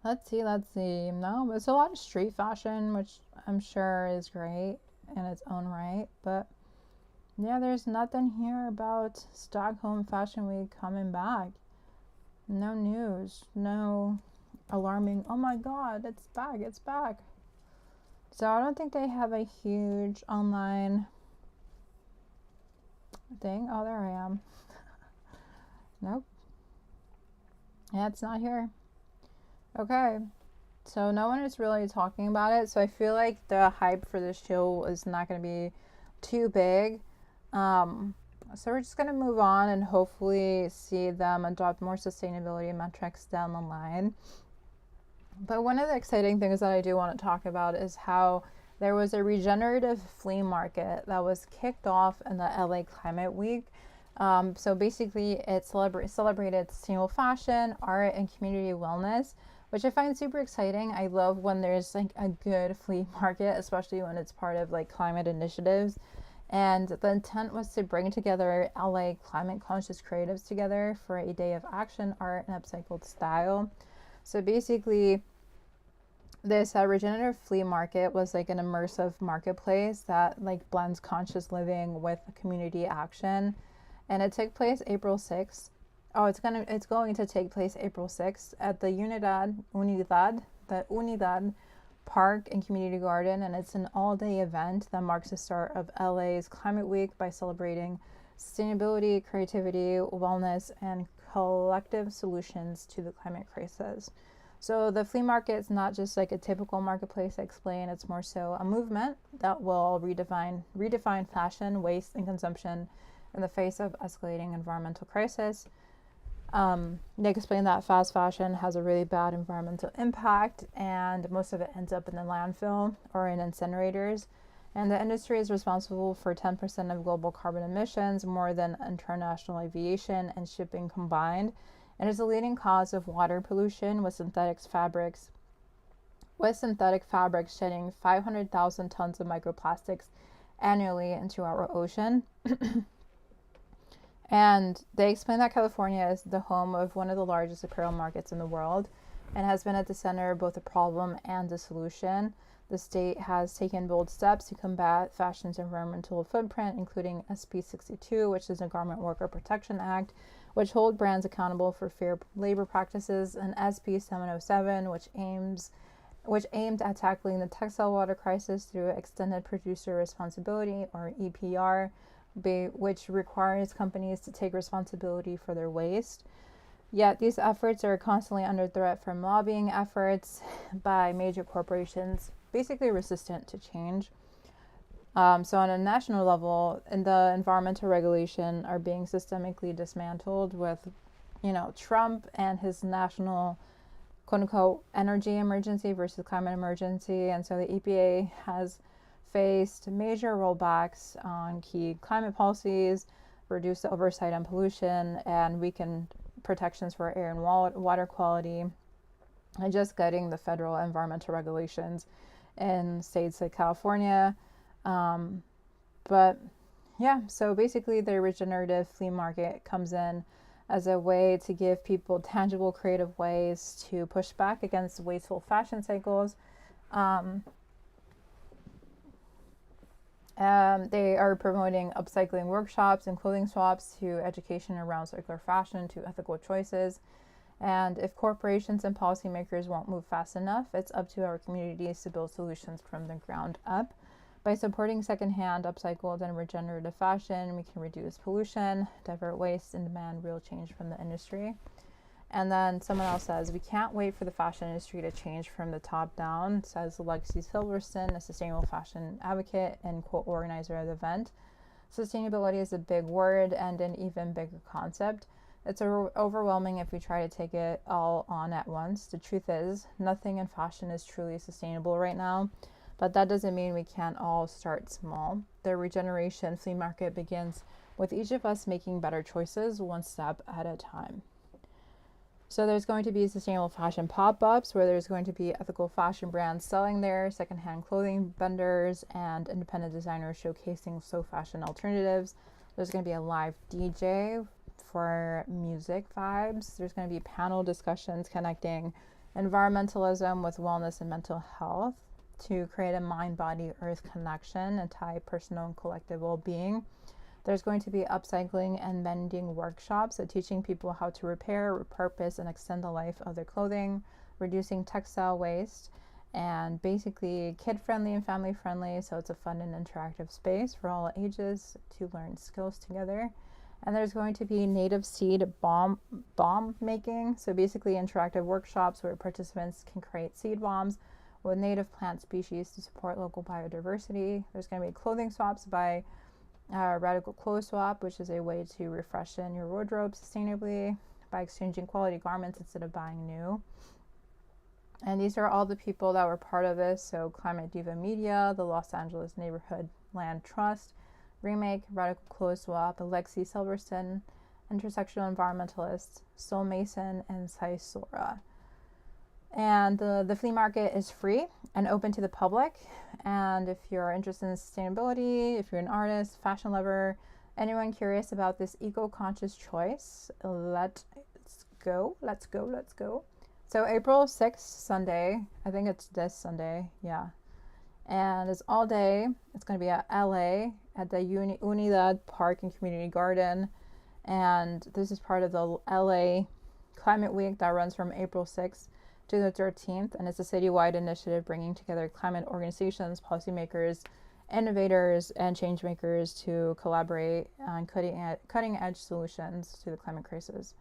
Speaker 1: No, it's a lot of street fashion, which I'm sure is great in its own right, but yeah, there's nothing here about Stockholm Fashion Week coming back. No news, no alarming, oh my god, it's back. So I don't think they have a huge online thing. Oh, there I am. Nope. Yeah, it's not here. Okay. So no one is really talking about it. So I feel like the hype for this show is not going to be too big. So we're just going to move on and hopefully see them adopt more sustainability metrics down the line. But one of the exciting things that I do want to talk about is how there was a regenerative flea market that was kicked off in the LA Climate Week. So basically it celebrated sustainable fashion, art, and community wellness, which I find super exciting. I love when there's like a good flea market, especially when it's part of like climate initiatives. And the intent was to bring together LA climate conscious creatives together for a day of action, art, and upcycled style. So basically, this regenerative flea market was like an immersive marketplace that like blends conscious living with community action, and it took place April 6th. Oh, it's going to take place April 6th at the Unidad Park and Community Garden, and it's an all-day event that marks the start of LA's Climate Week by celebrating sustainability, creativity, wellness, and collective solutions to the climate crisis. So the flea market is not just like a typical marketplace, I explain. It's more so a movement that will redefine fashion, waste, and consumption in the face of escalating environmental crisis. They explain that fast fashion has a really bad environmental impact, and most of it ends up in the landfill or in incinerators. And the industry is responsible for 10% of global carbon emissions, more than international aviation and shipping combined. And is a leading cause of water pollution, with synthetic fabrics shedding 500,000 tons of microplastics annually into our ocean. And they explain that California is the home of one of the largest apparel markets in the world and has been at the center of both the problem and the solution. The state has taken bold steps to combat fashion's environmental footprint, including SB 62, which is a Garment Worker Protection Act, which hold brands accountable for fair labor practices, and SB 707, which aims which aimed at tackling the textile water crisis through extended producer responsibility, or EPR, which requires companies to take responsibility for their waste. Yet these efforts are constantly under threat from lobbying efforts by major corporations, basically resistant to change. So on a national level, the environmental regulation are being systemically dismantled with, Trump and his national quote-unquote energy emergency versus climate emergency. And so the EPA has faced major rollbacks on key climate policies, reduced oversight on pollution, and weakened protections for air and water quality, and just gutting the federal environmental regulations in states like California. But yeah, so basically the regenerative flea market comes in as a way to give people tangible, creative ways to push back against wasteful fashion cycles. They are promoting upcycling workshops and clothing swaps, to education around circular fashion, to ethical choices. And if corporations and policymakers won't move fast enough, it's up to our communities to build solutions from the ground up. By supporting secondhand, upcycled, and regenerative fashion, we can reduce pollution, divert waste, and demand real change from the industry. And then someone else says, we can't wait for the fashion industry to change from the top down, says Lexi Silverston, a sustainable fashion advocate and quote organizer of the event. Sustainability is a big word and an even bigger concept. It's overwhelming if we try to take it all on at once. The truth is, nothing in fashion is truly sustainable right now, but that doesn't mean we can't all start small. The regeneration flea market begins with each of us making better choices, one step at a time. So there's going to be sustainable fashion pop-ups where there's going to be ethical fashion brands selling there, secondhand clothing vendors, and independent designers showcasing slow fashion alternatives. There's going to be a live DJ for music vibes. There's going to be panel discussions connecting environmentalism with wellness and mental health to create a mind-body-earth connection and tie personal and collective well-being. There's going to be upcycling and mending workshops, so teaching people how to repair, repurpose, and extend the life of their clothing, reducing textile waste, and basically kid-friendly and family-friendly, so it's a fun and interactive space for all ages to learn skills together. And there's going to be native seed bomb making, so basically interactive workshops where participants can create seed bombs with native plant species to support local biodiversity. There's going to be clothing swaps by Radical Clothes Swap, which is a way to refreshen your wardrobe sustainably by exchanging quality garments instead of buying new. And these are all the people that were part of this. So Climate Diva Media, the Los Angeles Neighborhood Land Trust, Remake, Radical Clothes Swap, Alexi Silverston, Intersectional Environmentalist, Soul Mason, and Saisora. And the flea market is free and open to the public. And if you're interested in sustainability, if you're an artist, fashion lover, anyone curious about this eco-conscious choice, let's go. So April 6th, Sunday, I think it's this Sunday, yeah. And it's all day. It's going to be at LA at the Unidad Park and Community Garden. And this is part of the LA Climate Week that runs from April 6th to the 13th, and it's a citywide initiative bringing together climate organizations, policymakers, innovators, and change makers to collaborate on cutting edge solutions to the climate crisis.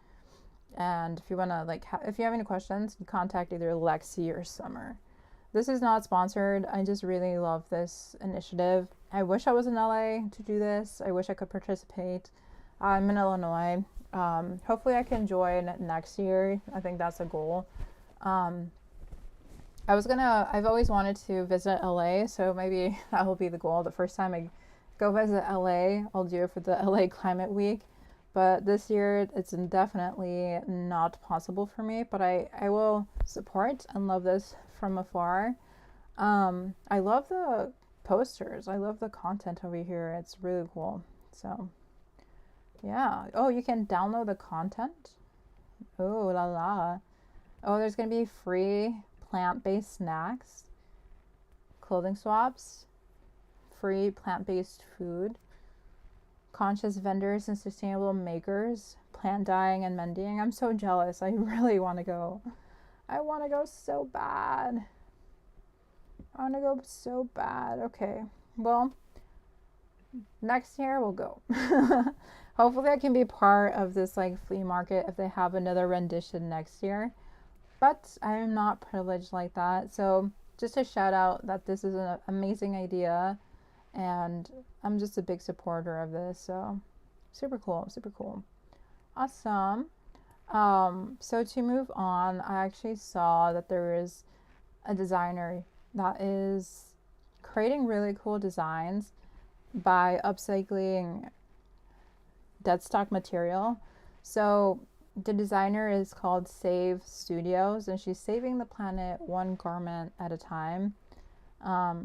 Speaker 1: And if you want to if you have any questions, you contact either Lexi or Summer. This is not sponsored. I just really love this initiative. I wish I was in LA to do this. I wish I could participate. I'm in Illinois. Hopefully I can join next year. I think that's a goal. I've always wanted to visit LA, so maybe that will be the goal. The first time I go visit LA, I'll do it for the LA Climate Week. But this year, it's definitely not possible for me, but I will support and love this from afar. I love the posters. I love the content over here. It's really cool. So, yeah. Oh, you can download the content? Oh, la la. Oh, there's going to be free plant-based snacks, clothing swaps, free plant-based food, conscious vendors and sustainable makers, plant dyeing and mending. I'm so jealous. I really want to go. I want to go so bad. I want to go so bad. Okay. Well, next year we'll go. Hopefully I can be part of this like flea market if they have another rendition next year. But I am not privileged like that. So just a shout out that this is an amazing idea, and I'm just a big supporter of this. So super cool, super cool. Awesome. So to move on, I actually saw that there is a designer that is creating really cool designs by upcycling dead stock material. So the designer is called SAVESTUDIOS, and she's saving the planet one garment at a time. I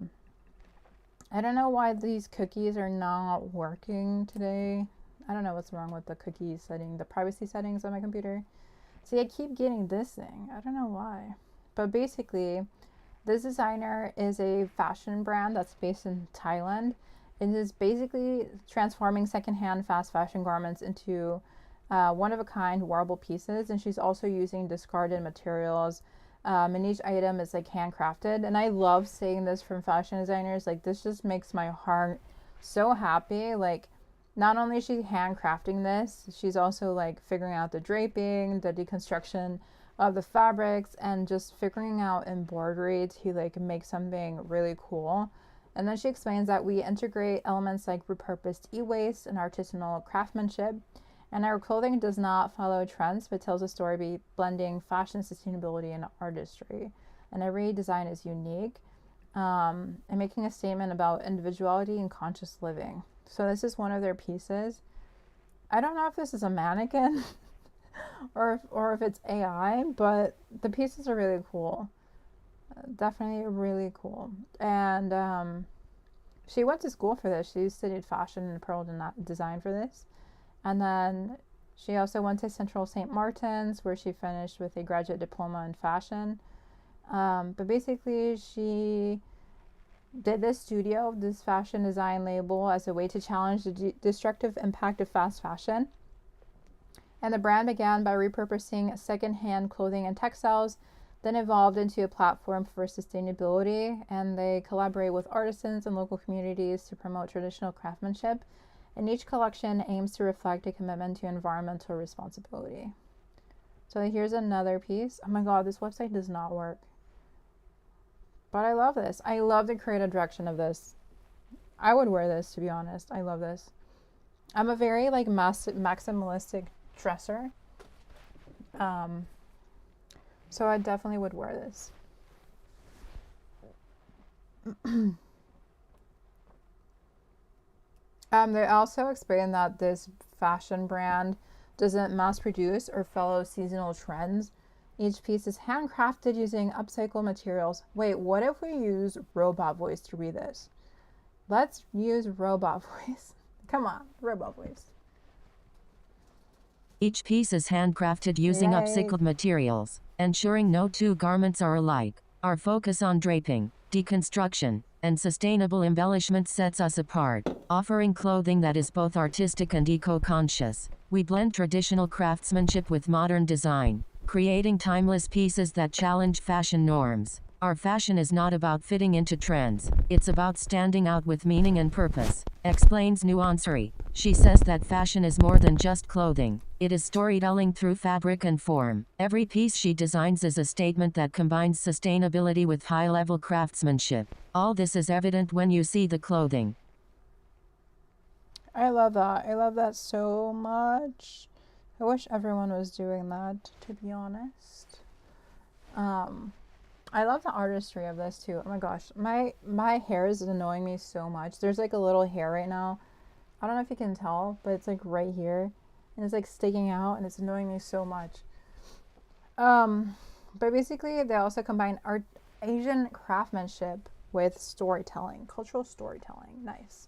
Speaker 1: don't know why these cookies are not working today. I don't know what's wrong with the cookie setting, the privacy settings on my computer. See, I keep getting this thing. I don't know why. But basically, this designer is a fashion brand that's based in Thailand. It is basically transforming secondhand fast fashion garments into one-of-a-kind wearable pieces. And she's also using discarded materials. And each item is like handcrafted. And I love seeing this from fashion designers. Like, this just makes my heart so happy. Like, not only is she handcrafting this, she's also like figuring out the draping, the deconstruction of the fabrics, and just figuring out embroidery to like make something really cool. And then she explains that we integrate elements like repurposed e-waste and artisanal craftsmanship, and our clothing does not follow trends but tells a story by blending fashion, sustainability, and artistry. And every design is unique, and making a statement about individuality and conscious living. So this is one of their pieces. I don't know if this is a mannequin or if it's AI, but the pieces are really cool. Definitely really cool. And she went to school for this. She studied fashion and apparel design for this. And then she also went to Central St. Martin's, where she finished with a graduate diploma in fashion. But basically, she did this fashion design label as a way to challenge the destructive impact of fast fashion. And the brand began by repurposing secondhand clothing and textiles, then evolved into a platform for sustainability. And they collaborate with artisans and local communities to promote traditional craftsmanship. And each collection aims to reflect a commitment to environmental responsibility. So here's another piece. Oh my god, this website does not work. But I love this. I love the creative direction of this. I would wear this, to be honest. I love this. I'm a very like maximalistic dresser. So I definitely would wear this. They also explain that this fashion brand doesn't mass produce or follow seasonal trends. Each piece is handcrafted using upcycled materials. Wait, what if we use robot voice to read this? Let's use robot voice. Come on, robot voice.
Speaker 4: Each piece is handcrafted using upcycled materials, ensuring no two garments are alike. Our focus on draping, deconstruction, and sustainable embellishment sets us apart, offering clothing that is both artistic and eco-conscious. We blend traditional craftsmanship with modern design, creating timeless pieces that challenge fashion norms. Our fashion is not about fitting into trends, it's about standing out with meaning and purpose, explains Nuancery. She says that fashion is more than just clothing, it is storytelling through fabric and form. Every piece she designs is a statement that combines sustainability with high-level craftsmanship. All this is evident when you see the clothing.
Speaker 1: I love that. I love that so much. I wish everyone was doing that, to be honest. I love the artistry of this too. Oh my gosh, my hair is annoying me so much. There's like a little hair right now. I don't know if you can tell, but it's like right here, and it's like sticking out, and it's annoying me so much. But basically, they also combine Asian craftsmanship with storytelling, cultural storytelling. Nice.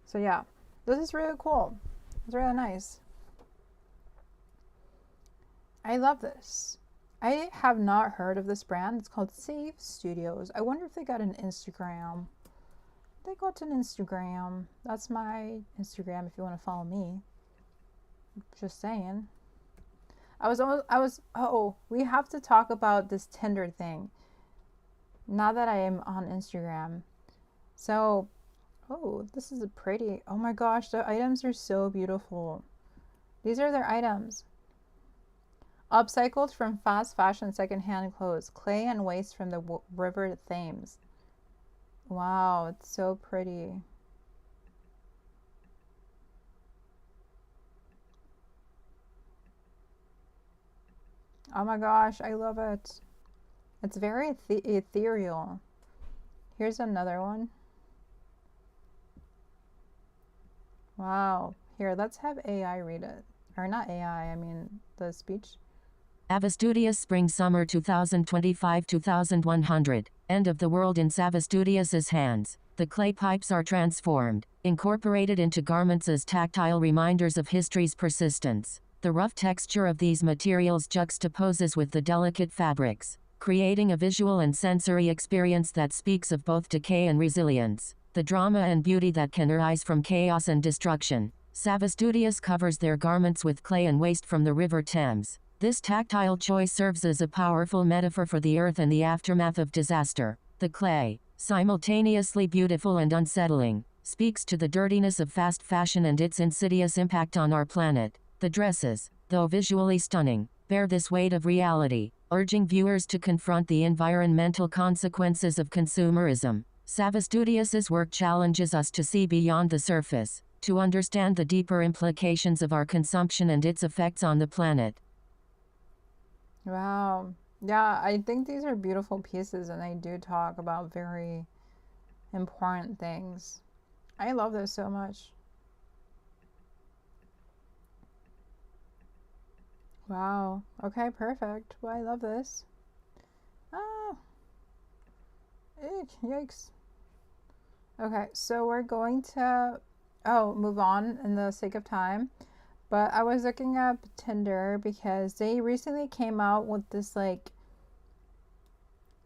Speaker 1: So yeah, this is really cool. It's really nice. I love this. I have not heard of this brand. It's called SAVESTUDIOS. I wonder if they got an Instagram. They got an Instagram. That's my Instagram if you want to follow me. Just saying. Oh, we have to talk about this Tinder thing. Now that I am on Instagram. So, oh, this is a pretty. Oh my gosh, the items are so beautiful. These are their items. Upcycled from fast fashion secondhand clothes, clay and waste from the river Thames. Wow, it's so pretty. Oh my gosh, I love it. It's very ethereal. Here's another one. Wow. Here, let's have AI read it. Or not AI, I mean the speech.
Speaker 4: SAVESTUDIOS Spring Summer 2025-2100. End of the world in SAVESTUDIOS' hands. The clay pipes are transformed, incorporated into garments as tactile reminders of history's persistence. The rough texture of these materials juxtaposes with the delicate fabrics, creating a visual and sensory experience that speaks of both decay and resilience. The drama and beauty that can arise from chaos and destruction. SAVESTUDIOS covers their garments with clay and waste from the River Thames. This tactile choice serves as a powerful metaphor for the earth and the aftermath of disaster. The clay, simultaneously beautiful and unsettling, speaks to the dirtiness of fast fashion and its insidious impact on our planet. The dresses, though visually stunning, bear this weight of reality, urging viewers to confront the environmental consequences of consumerism. SAVESTUDIOS' work challenges us to see beyond the surface, to understand the deeper implications of our consumption and its effects on the planet.
Speaker 1: Wow. Yeah, I think these are beautiful pieces and they do talk about very important things. I love this so much. Wow. Okay, perfect. Well, I love this. Oh. Eek, yikes. Okay, so we're going to move on in the sake of time. But I was looking up Tinder because they recently came out with this like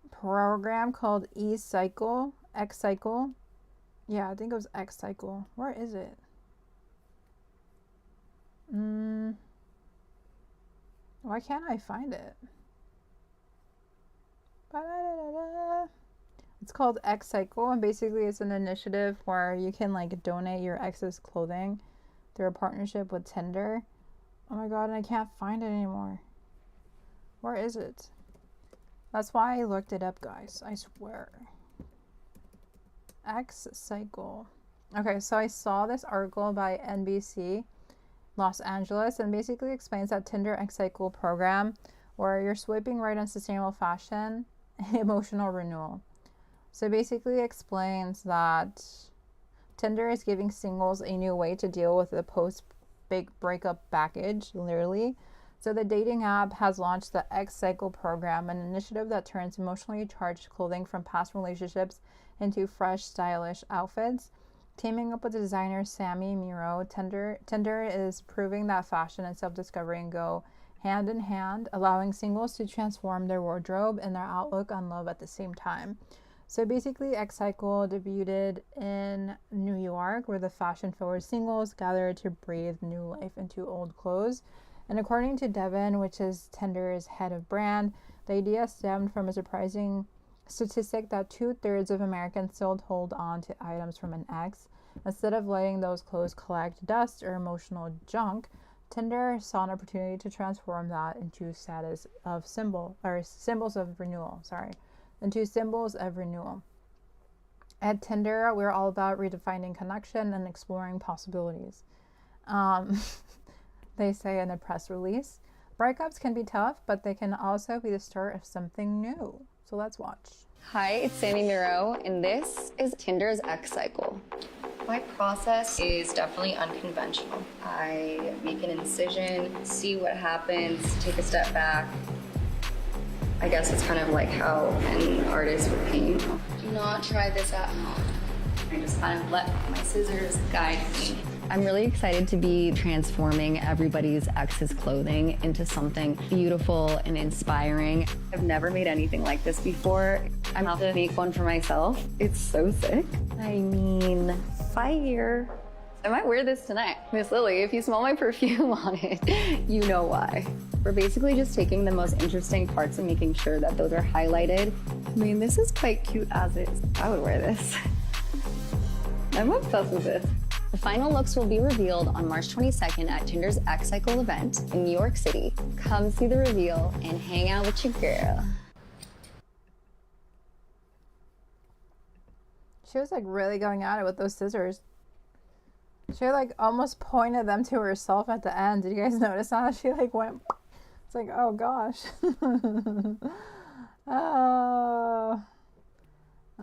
Speaker 1: program called X-Cycle. Yeah, I think it was X-Cycle. Where is it? Why can't I find it? It's called X-Cycle, and basically it's an initiative where you can like donate your ex's clothing through a partnership with Tinder. Oh my god, and I can't find it anymore. Where is it? That's why I looked it up, guys. I swear. X-Cycle. Okay, so I saw this article by NBC Los Angeles, and basically explains that Tinder X-Cycle program where you're swiping right on sustainable fashion, emotional renewal. So basically explains that Tinder is giving singles a new way to deal with the post-big breakup baggage, literally. So the dating app has launched the X-Cycle program, an initiative that turns emotionally charged clothing from past relationships into fresh, stylish outfits. Teaming up with designer Sammy Miro, Tinder is proving that fashion and self-discovery go hand in hand, allowing singles to transform their wardrobe and their outlook on love at the same time. So basically, X-Cycle debuted in New York, where the fashion-forward singles gathered to breathe new life into old clothes. And according to Devin, which is Tinder's head of brand, the idea stemmed from a surprising statistic that 2/3 of Americans still hold on to items from an ex. Instead of letting those clothes collect dust or emotional junk, Tinder saw an opportunity to transform that into symbols of renewal. Into symbols of renewal. At Tinder, we're all about redefining connection and exploring possibilities. They say in a press release. Breakups can be tough, but they can also be the start of something new. So let's watch.
Speaker 5: Hi, it's Sammy Miro, and this is Tinder's X-Cycle. My process is definitely unconventional. I make an incision, see what happens, take a step back. I guess it's kind of like how an artist would paint. Do not try this at home. I just kind of let my scissors guide me. I'm really excited to be transforming everybody's ex's clothing into something beautiful and inspiring. I've never made anything like this before. I'm gonna make one for myself. It's so sick. I mean, fire. I might wear this tonight. Miss Lily, if you smell my perfume on it, you know why. We're basically just taking the most interesting parts and making sure that those are highlighted. I mean, this is quite cute as is. I would wear this. I'm obsessed with this. The final looks will be revealed on March 22nd at Tinder's X Cycle event in New York City. Come see the reveal and hang out with your girl.
Speaker 1: She was like really going at it with those scissors. She like almost pointed them to herself at the end. Did you guys notice that? She like went, it's like, oh gosh. Oh.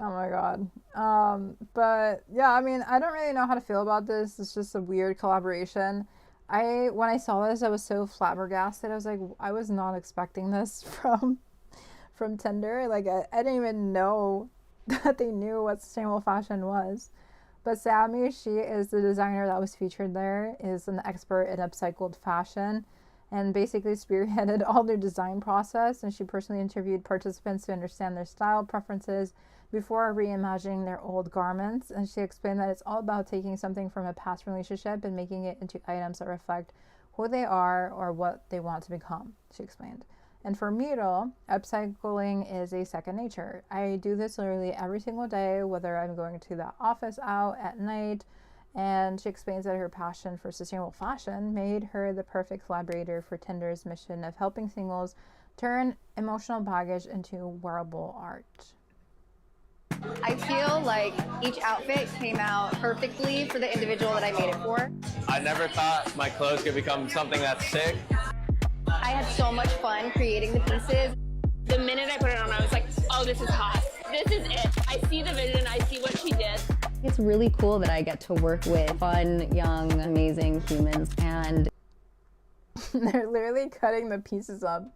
Speaker 1: Oh my god. But yeah, I mean, I don't really know how to feel about this. It's just a weird collaboration. When I saw this, I was so flabbergasted. I was like, I was not expecting this from Tinder. Like I didn't even know that they knew what sustainable fashion was. But Sammy, she is the designer that was featured there, is an expert in upcycled fashion and basically spearheaded all their design process. And she personally interviewed participants to understand their style preferences before reimagining their old garments. And she explained that it's all about taking something from a past relationship and making it into items that reflect who they are or what they want to become, she explained. And for Miro, upcycling is a second nature. I do this literally every single day, whether I'm going to the office, out at night. And she explains that her passion for sustainable fashion made her the perfect collaborator for Tinder's mission of helping singles turn emotional baggage into wearable art.
Speaker 5: I feel like each outfit came out perfectly for the individual that I made it for.
Speaker 6: I never thought my clothes could become something that's sick.
Speaker 5: I had so much fun creating the pieces.
Speaker 7: The minute I put it on, I was like, oh, this is hot. This is it. I see the vision. I see what she did.
Speaker 5: It's really cool that I get to work with fun, young, amazing humans. And
Speaker 1: they're literally cutting the pieces up.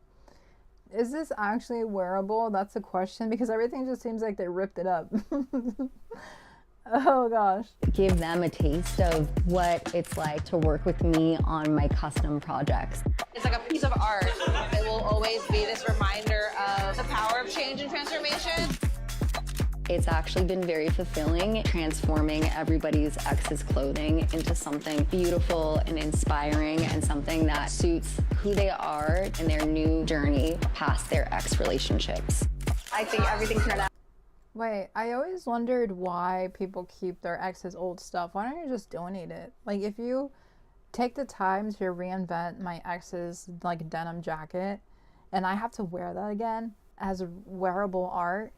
Speaker 1: Is this actually wearable? That's the question, because everything just seems like they ripped it up. Oh gosh.
Speaker 5: Give them a taste of what it's like to work with me on my custom projects.
Speaker 7: It's like a piece of art. It will always be this reminder of the power of change and transformation.
Speaker 5: It's actually been very fulfilling, transforming everybody's ex's clothing into something beautiful and inspiring and something that suits who they are in their new journey past their ex relationships. I think everything turned out.
Speaker 1: Wait, I always wondered why people keep their ex's old stuff. Why don't you just donate it? Like, if you take the time to reinvent my ex's like denim jacket and I have to wear that again as wearable art,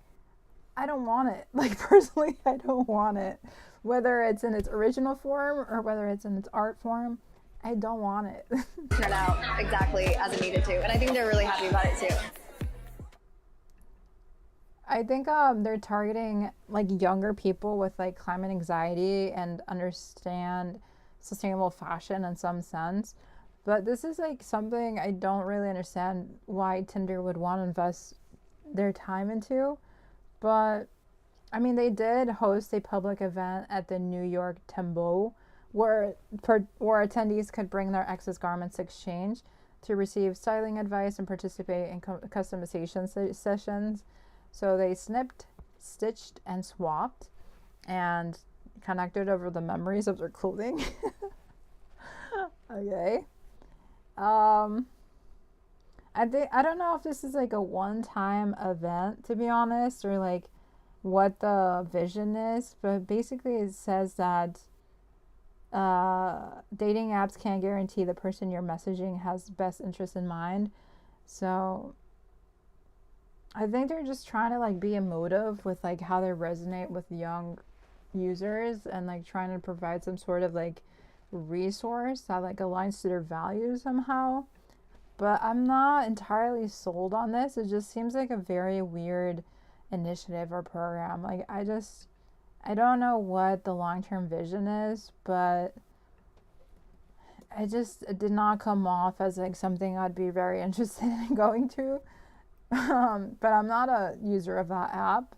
Speaker 1: I don't want it. Like, personally, I don't want it. Whether it's in its original form or whether it's in its art form, I don't want it.
Speaker 5: Turned out exactly as it needed to, and I think they're really happy about it too.
Speaker 1: I think they're targeting like younger people with like climate anxiety and understand sustainable fashion in some sense. But this is like something I don't really understand why Tinder would want to invest their time into. But I mean, they did host a public event at the New York Tembo where attendees could bring their ex's garments to exchange to receive styling advice and participate in customization sessions. So they snipped, stitched, and swapped and connected over the memories of their clothing. Okay. I don't know if this is like a one-time event, to be honest, or like what the vision is, but basically it says that dating apps can't guarantee the person you're messaging has best interest in mind. So I think they're just trying to like be emotive with like how they resonate with young users and like trying to provide some sort of like resource that like aligns to their values somehow. But I'm not entirely sold on this. It just seems like a very weird initiative or program. Like I don't know what the long-term vision is, but it did not come off as like something I'd be very interested in going to. But I'm not a user of that app,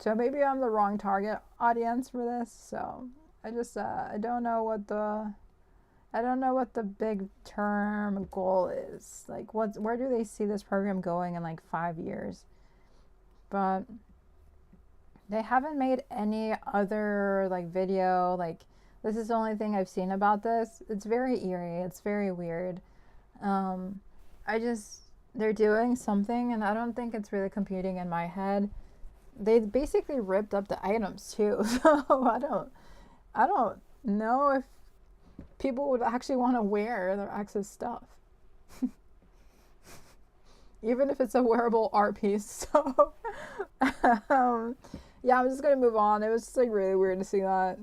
Speaker 1: so maybe I'm the wrong target audience for this. So I don't know what the big term goal is. Like, where do they see this program going in like 5 years? But they haven't made any other like video like This is the only thing I've seen about this. It's very eerie. It's very weird. They're doing something, and I don't think it's really computing in my head. They basically ripped up the items too, so I don't know if people would actually want to wear their ex's stuff. Even if it's a wearable art piece. So yeah, I'm just gonna move on. It was just like really weird to see that.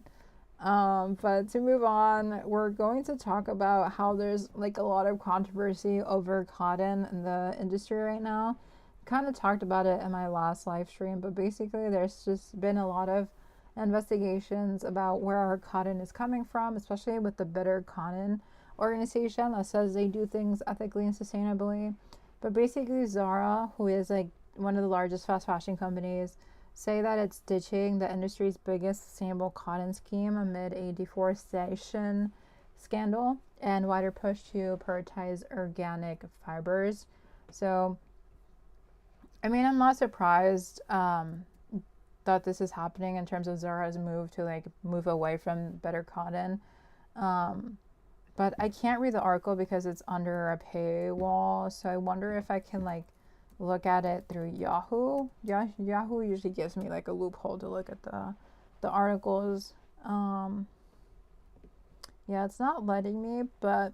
Speaker 1: But to move on, we're going to talk about how there's like a lot of controversy over cotton in the industry right now. Kind of talked about it in my last live stream, but basically there's just been a lot of investigations about where our cotton is coming from, especially with the Better Cotton organization that says they do things ethically and sustainably. But basically Zara, who is like one of the largest fast fashion companies, say that it's ditching the industry's biggest sustainable cotton scheme amid a deforestation scandal and wider push to prioritize organic fibers. So, I mean, I'm not surprised that this is happening in terms of Zara's move to like move away from Better Cotton. But I can't read the article because it's under a paywall. So I wonder if I can like look at it through Yahoo. Yahoo usually gives me like a loophole to look at the articles. Yeah, it's not letting me, but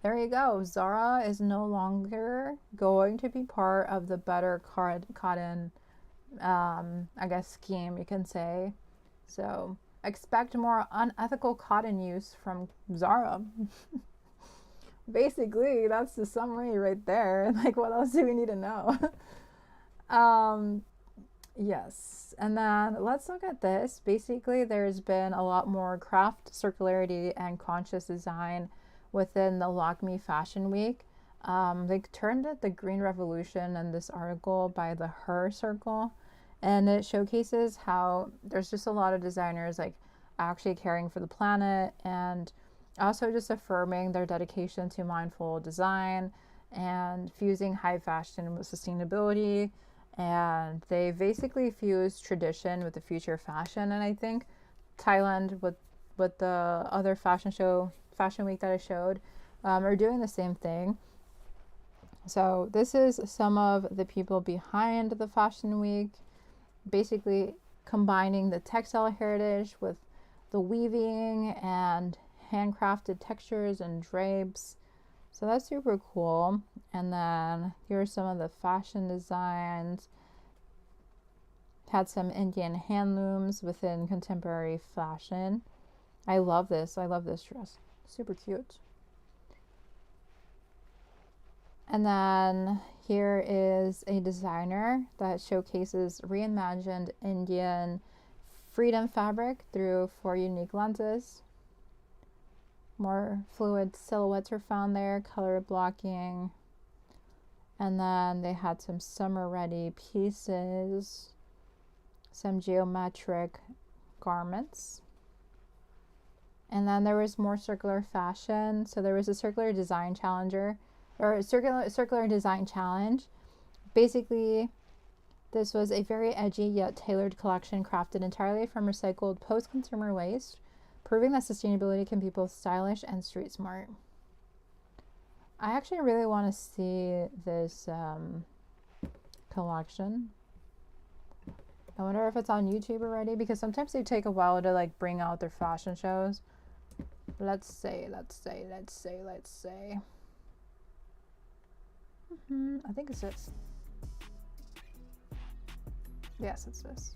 Speaker 1: there you go. Zara is no longer going to be part of the Better Cotton, I guess, scheme, you can say. So expect more unethical cotton use from Zara. Basically, that's the summary right there. Like, what else do we need to know? Yes. And then let's look at this. Basically, there's been a lot more craft, circularity, and conscious design within the Taipei Fashion Week. They termed it the Green Revolution in this article by the Her Circle. And it showcases how there's just a lot of designers like actually caring for the planet and also just affirming their dedication to mindful design and fusing high fashion with sustainability. And they basically fuse tradition with the future of fashion. And I think Thailand with the other fashion week that I showed are doing the same thing. So this is some of the people behind the fashion week, basically combining the textile heritage with the weaving and handcrafted textures and drapes. So that's super cool. And then here are some of the fashion designs. Had some Indian hand looms within contemporary fashion. I love this. I love this dress. Super cute. And then here is a designer that showcases reimagined Indian freedom fabric through 4 unique lenses. More fluid silhouettes are found there, color blocking. And then they had some summer ready pieces, some geometric garments. And then there was more circular fashion. So there was a circular design circular design challenge. Basically, this was a very edgy yet tailored collection crafted entirely from recycled post-consumer waste, proving that sustainability can be both stylish and street smart. I actually really want to see this collection. I wonder if it's on YouTube already, because sometimes they take a while to like bring out their fashion shows. Let's say. I think it's this. Yes, it's this.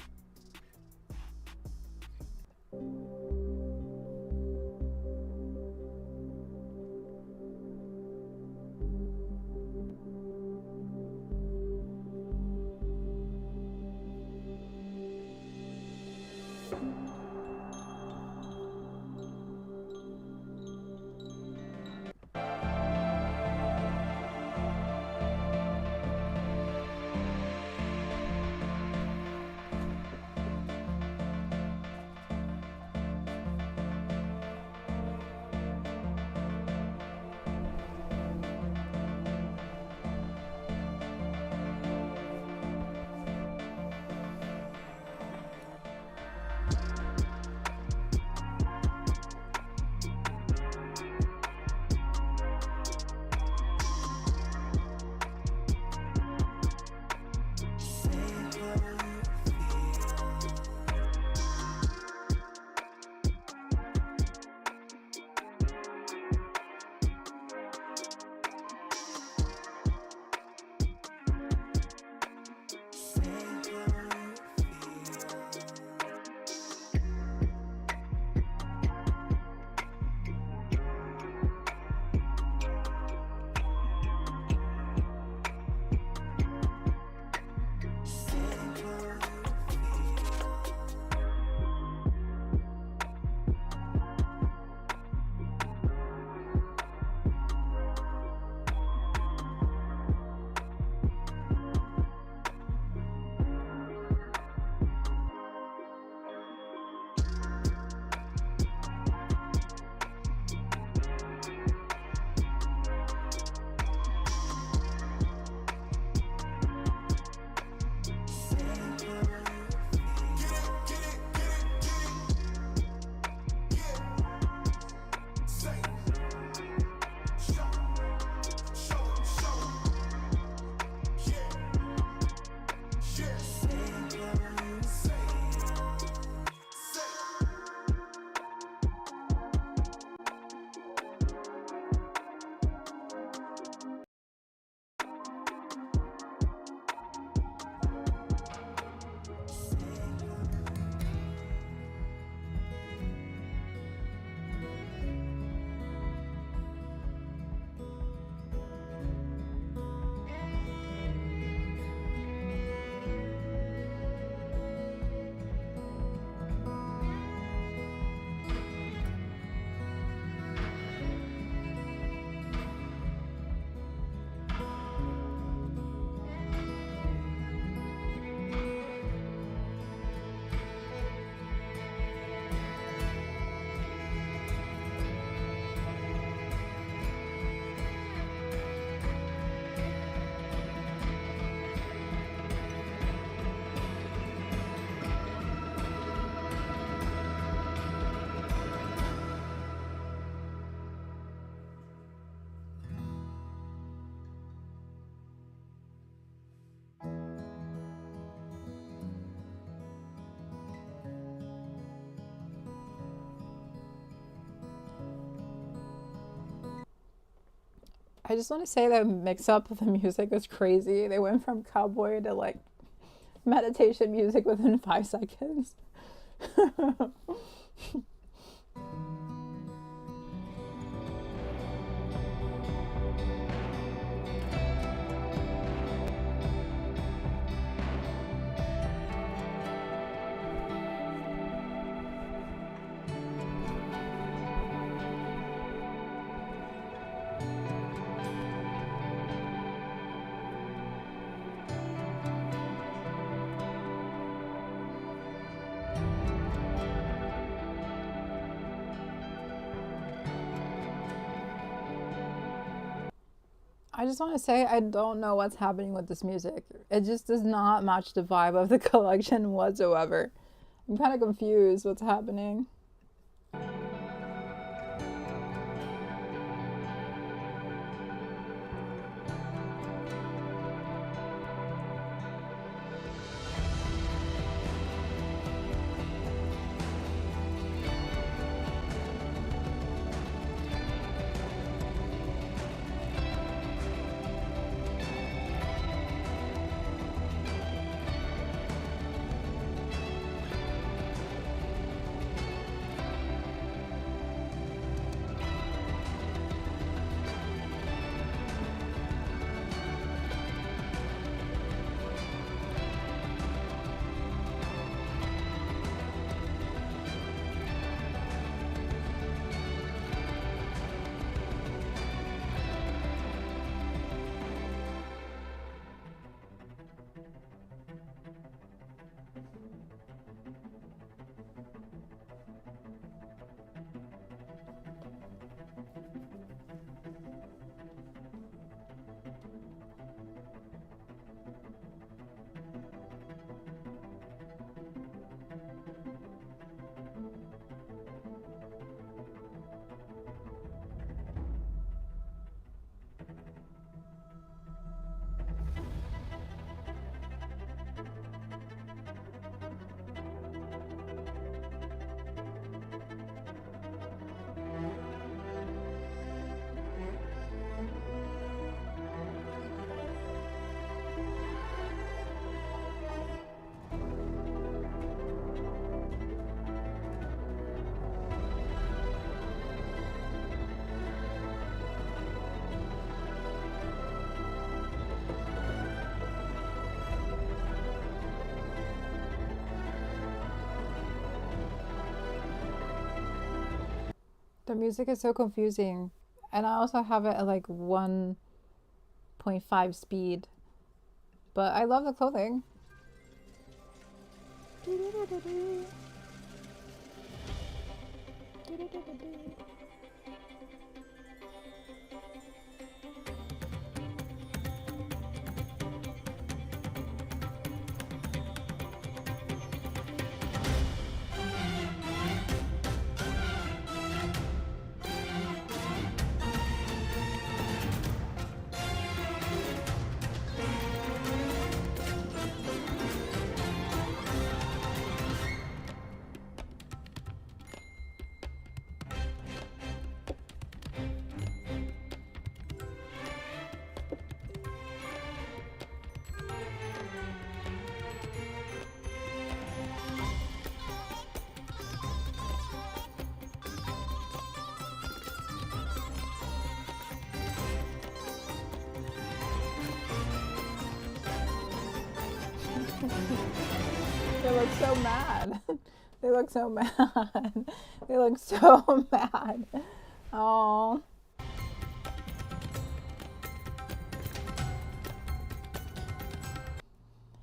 Speaker 1: I just want to say the mix up of the music was crazy. They went from cowboy to like meditation music within 5 seconds. I just want to say I don't know what's happening with this music. It just does not match the vibe of the collection whatsoever. I'm kind of confused what's happening. The music is so confusing. And I also have it at like 1.5 speed. But I love the clothing. They look so mad. They look so mad. They look so mad. Oh.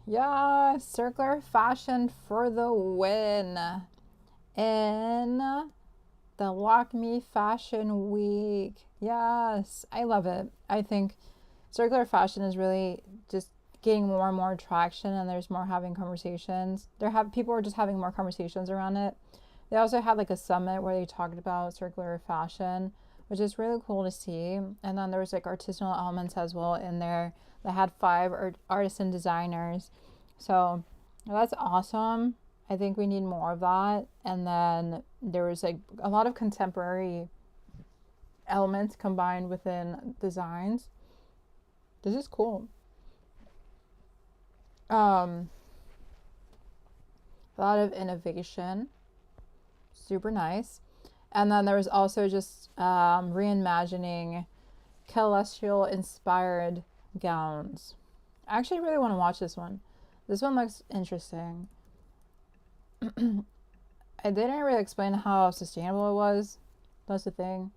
Speaker 1: Yeah, circular fashion for the win. In the Walk Me Fashion Week. Yes, I love it. I think circular fashion is really just getting more and more traction, and there's more having conversations. People are just having more conversations around it. They also had like a summit where they talked about circular fashion, which is really cool to see. And then there was like artisanal elements as well in there. They had 5 artisan designers. So that's awesome. I think we need more of that. And then there was like a lot of contemporary elements combined within designs. This is cool. A lot of innovation. Super nice. And then there was also just reimagining celestial inspired gowns. I actually really want to watch this one. This one looks interesting. I didn't really explain how sustainable it was. That's the thing.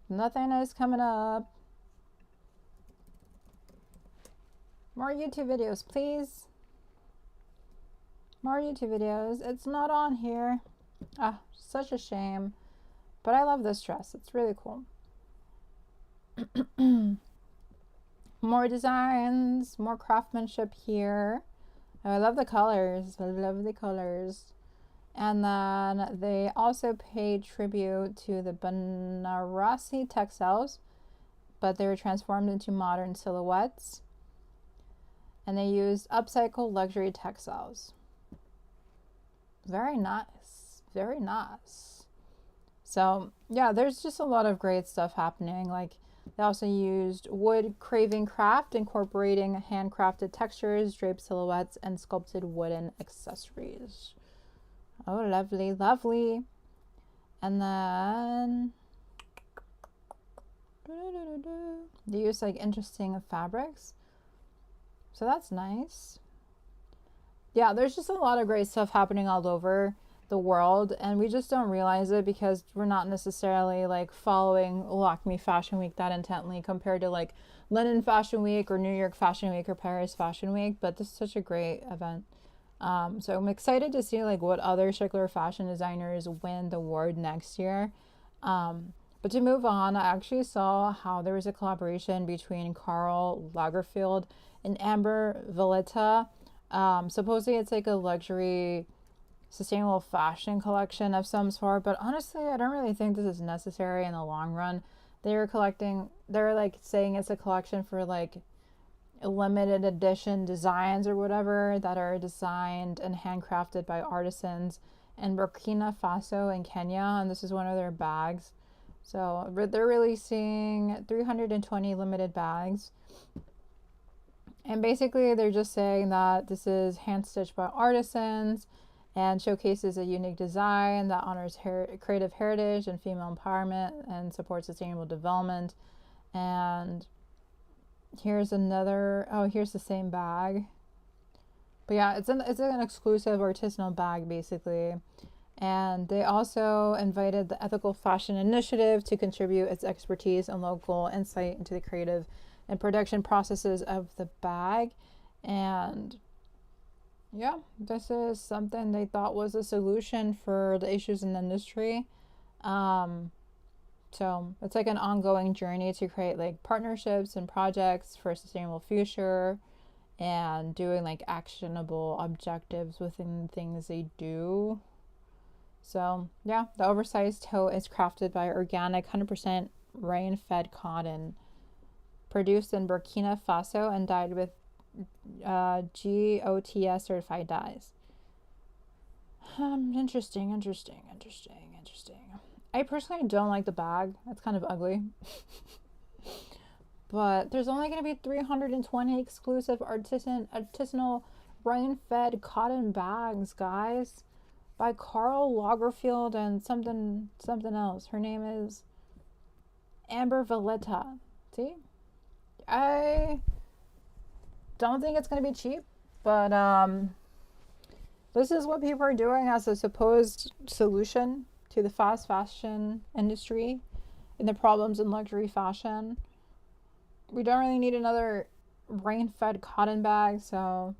Speaker 1: Nothing is coming up. More YouTube videos, please. More YouTube videos. It's not on here. Ah, such a shame. But I love this dress. It's really cool. More designs, more craftsmanship here. Oh, I love the colors. I love the colors. And then they also paid tribute to the Banarasi textiles, but they were transformed into modern silhouettes. And they used upcycled luxury textiles. Very nice. Very nice. So, yeah, there's just a lot of great stuff happening. Like, they also used wood carving craft, incorporating handcrafted textures, draped silhouettes, and sculpted wooden accessories. Oh, lovely, lovely. And then they use like interesting fabrics. So that's nice. Yeah, there's just a lot of great stuff happening all over the world, and we just don't realize it because we're not necessarily like following Lakme Fashion Week that intently compared to like London Fashion Week or New York Fashion Week or Paris Fashion Week. But this is such a great event. So I'm excited to see like what other circular fashion designers win the award next year. But to move on, I actually saw how there was a collaboration between Karl Lagerfeld and Amber Valletta. Supposedly it's like a luxury sustainable fashion collection of some sort, but honestly I don't really think this is necessary in the long run. They're like saying it's a collection for like limited edition designs or whatever that are designed and handcrafted by artisans in Burkina Faso and Kenya, and this is one of their bags. So they're releasing 320 limited bags, and basically they're just saying that this is hand stitched by artisans and showcases a unique design that honors creative heritage and female empowerment and supports sustainable development. And here's another, oh, here's the same bag. But yeah, it's an exclusive artisanal bag basically. And they also invited the Ethical Fashion Initiative to contribute its expertise and local insight into the creative and production processes of the bag. And yeah, this is something they thought was a solution for the issues in the industry. So it's like an ongoing journey to create like partnerships and projects for a sustainable future and doing like actionable objectives within things they do. So yeah, the oversized tote is crafted by organic 100% rain-fed cotton, produced in Burkina Faso and dyed with GOTS certified dyes. Interesting. I personally don't like the bag. It's kind of ugly. But there's only going to be 320 exclusive artisanal rain-fed cotton bags, guys, by Karl Lagerfeld and something else. Her name is Amber Valletta. See? I don't think it's going to be cheap, but this is what people are doing as a supposed solution to the fast fashion industry and the problems in luxury fashion. We don't really need another rain-fed cotton bag, so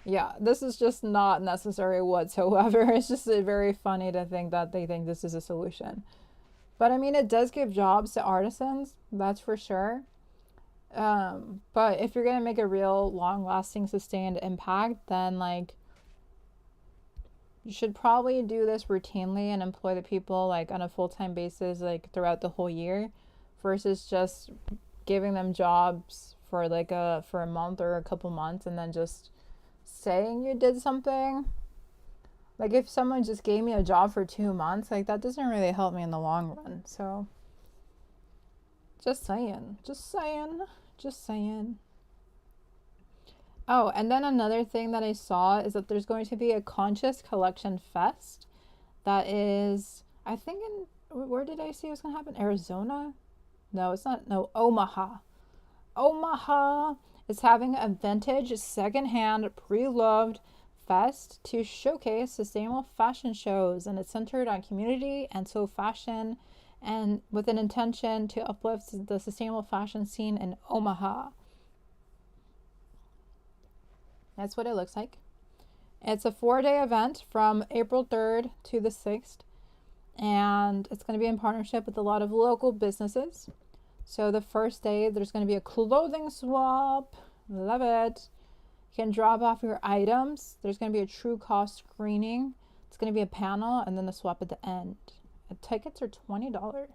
Speaker 1: yeah, this is just not necessary whatsoever. It's just very funny to think that they think this is a solution. But I mean, it does give jobs to artisans, that's for sure. But if you're gonna make a real long-lasting sustained impact, then like you should probably do this routinely and employ the people like on a full-time basis like throughout the whole year, versus just giving them jobs for like for a month or a couple months and then just saying you did something. Like if someone just gave me a job for 2 months, like that doesn't really help me in the long run. So just saying, just saying, just saying. Oh, and then another thing that I saw is that there's going to be a Conscious Collection Fest that is, I think where did I see it was going to happen? Arizona? No, it's not. No, Omaha. Omaha is having a vintage, secondhand, pre-loved fest to showcase sustainable fashion shows, and it's centered on community and slow fashion, and with an intention to uplift the sustainable fashion scene in Omaha. That's what it looks like. It's a 4-day event from April 3rd to the 6th, and it's going to be in partnership with a lot of local businesses. So the first day, there's going to be a clothing swap. Love it. You can drop off your items. There's going to be a true cost screening. It's going to be a panel and then the swap at the end. The tickets are $20.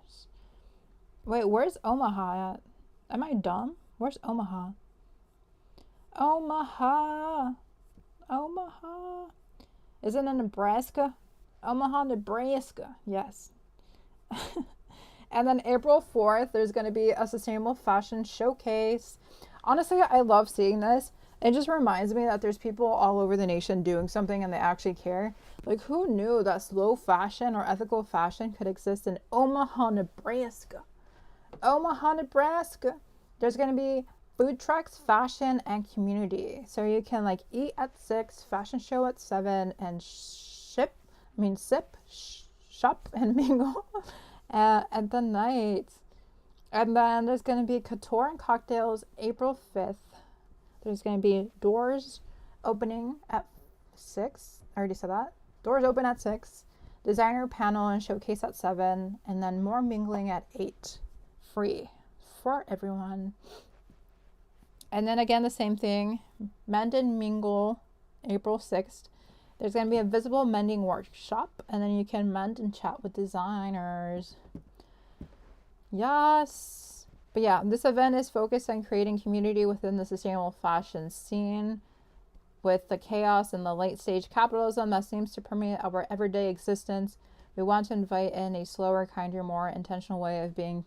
Speaker 1: Wait, where's Omaha at? Am I dumb? Where's Omaha? Omaha. Omaha. Is it in Nebraska? Omaha, Nebraska. Yes. And then April 4th, there's going to be a sustainable fashion showcase. Honestly, I love seeing this. It just reminds me that there's people all over the nation doing something and they actually care. Like, who knew that slow fashion or ethical fashion could exist in Omaha, Nebraska? Omaha, Nebraska. There's going to be food trucks, fashion, and community. So you can like eat at 6, fashion show at 7, and shop, and mingle at the night. And then there's going to be couture and cocktails April 5th. There's going to be doors opening at 6. I already said that. Doors open at 6. Designer panel and showcase at 7. And then more mingling at 8. Free for everyone. And then again, the same thing. Mend and mingle April 6th. There's going to be a visible mending workshop. And then you can mend and chat with designers. Yes. But yeah, this event is focused on creating community within the sustainable fashion scene. With the chaos and the late stage capitalism that seems to permeate our everyday existence, we want to invite in a slower, kinder, more intentional way of being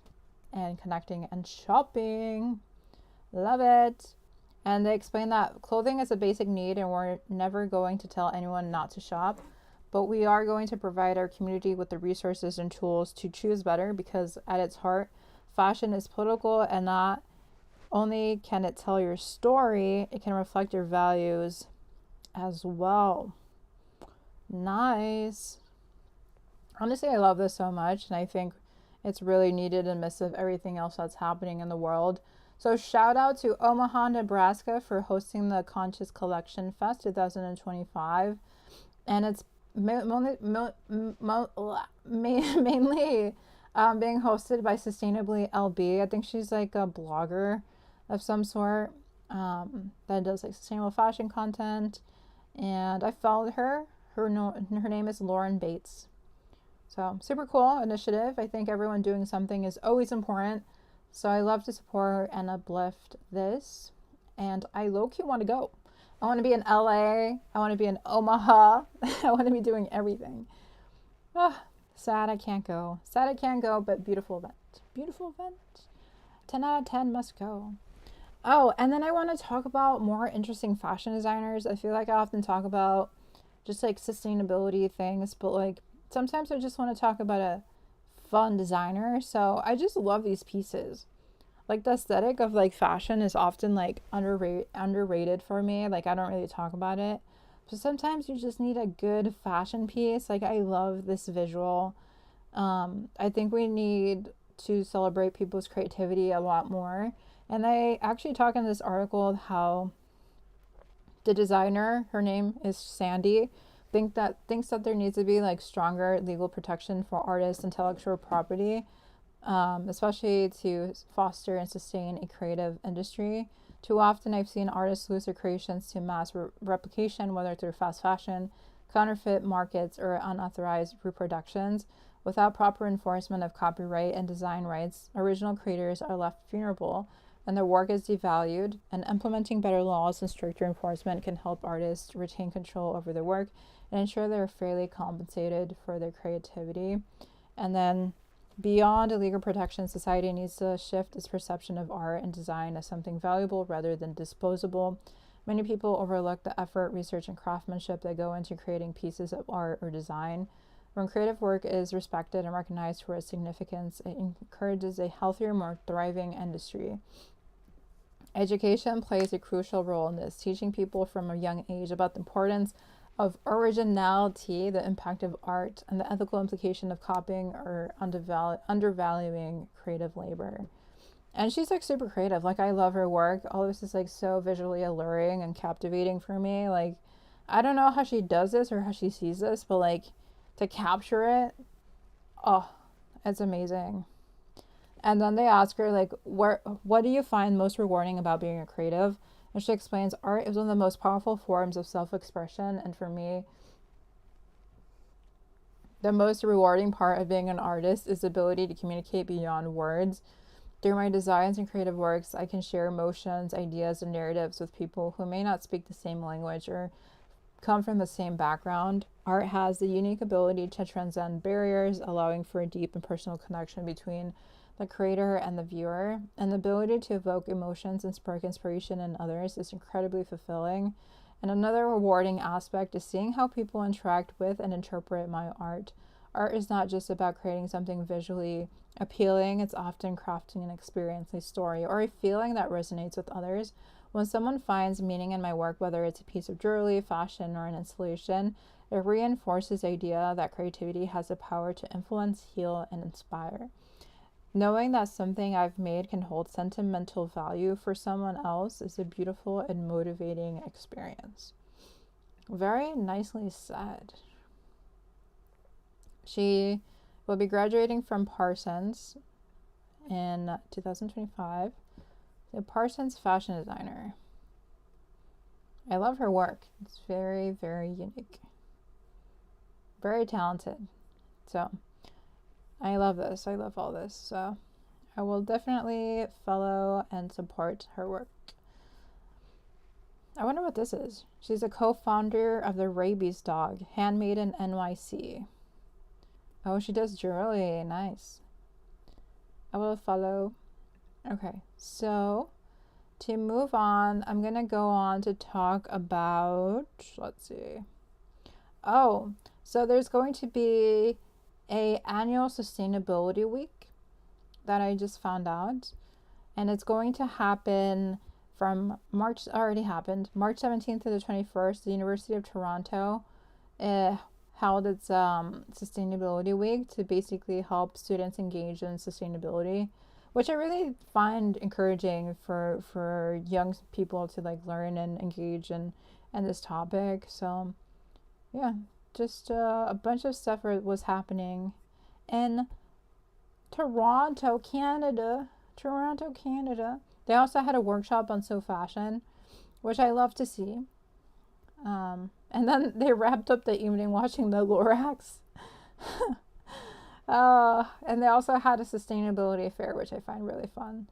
Speaker 1: and connecting and shopping. Love it. And they explain that clothing is a basic need and we're never going to tell anyone not to shop. But we are going to provide our community with the resources and tools to choose better, because at its heart, fashion is political, and not only can it tell your story, it can reflect your values as well. Nice. Honestly, I love this so much, and I think it's really needed in the midst of everything else that's happening in the world. So shout out to Omaha, Nebraska for hosting the Conscious Collection Fest 2025. And it's mainly being hosted by Sustainably LB. I think she's like a blogger of some sort that does like sustainable fashion content. And I followed her. Her name is Lauren Bates. So super cool initiative. I think everyone doing something is always important. So I love to support and uplift this. And I low-key want to go. I want to be in LA. I want to be in Omaha. I want to be doing everything. Sad I can't go. Sad I can't go, but beautiful event. Beautiful event. 10 out of 10 must go. Oh, and then I want to talk about more interesting fashion designers. I feel like I often talk about just like sustainability things, but like sometimes I just want to talk about a fun designer. So I just love these pieces. Like the aesthetic of like fashion is often like underrated for me. Like I don't really talk about it. But sometimes you just need a good fashion piece. Like I love this visual. I think we need to celebrate people's creativity a lot more. And I actually talk in this article how the designer, her name is Sandy, thinks that there needs to be like stronger legal protection for artists' intellectual property, especially to foster and sustain a creative industry. Too often I've seen artists lose their creations to mass replication, whether through fast fashion, counterfeit markets, or unauthorized reproductions. Without proper enforcement of copyright and design rights, original creators are left vulnerable and their work is devalued, and implementing better laws and stricter enforcement can help artists retain control over their work and ensure they're fairly compensated for their creativity. And then beyond illegal protection, society needs to shift its perception of art and design as something valuable rather than disposable. Many people overlook the effort, research, and craftsmanship that go into creating pieces of art or design. When creative work is respected and recognized for its significance, it encourages a healthier, more thriving industry. Education plays a crucial role in this, teaching people from a young age about the importance of originality, the impact of art, and the ethical implication of copying or undervaluing creative labor. And she's like super creative. Like, I love her work. All this is like so visually alluring and captivating for me. Like, I don't know how she does this or how she sees this, but like to capture it, oh, it's amazing. And then they ask her like, what do you find most rewarding about being a creative? And she explains, art is one of the most powerful forms of self-expression. And for me, the most rewarding part of being an artist is the ability to communicate beyond words. Through my designs and creative works, I can share emotions, ideas, and narratives with people who may not speak the same language or come from the same background. Art has the unique ability to transcend barriers, allowing for a deep and personal connection between the creator and the viewer. And the ability to evoke emotions and spark inspiration in others is incredibly fulfilling. And another rewarding aspect is seeing how people interact with and interpret my art. Art is not just about creating something visually appealing, it's often crafting an experience, a story, or a feeling that resonates with others. When someone finds meaning in my work, whether it's a piece of jewelry, fashion, or an installation, it reinforces the idea that creativity has the power to influence, heal, and inspire. Knowing that something I've made can hold sentimental value for someone else is a beautiful and motivating experience. Very nicely said. She will be graduating from Parsons in 2025. A Parsons fashion designer. I love her work. It's very, very unique. Very talented. So I love this. I love all this. So I will definitely follow and support her work. I wonder what this is. She's a co-founder of the Rabies Dog, handmade in NYC. Oh, she does jewelry. Nice. I will follow. Okay, so to move on, I'm going to go on to talk about, let's see. Oh, so there's going to be a annual sustainability week that I just found out. And it's going to happen from March 17th to the 21st. The University of Toronto held its sustainability week to basically help students engage in sustainability, which I really find encouraging for young people to like learn and engage in this topic. So yeah, just a bunch of stuff was happening in Toronto, Canada. They also had a workshop on So Fashion, which I love to see. And then they wrapped up the evening watching the Lorax. And they also had a sustainability fair, which I find really fun.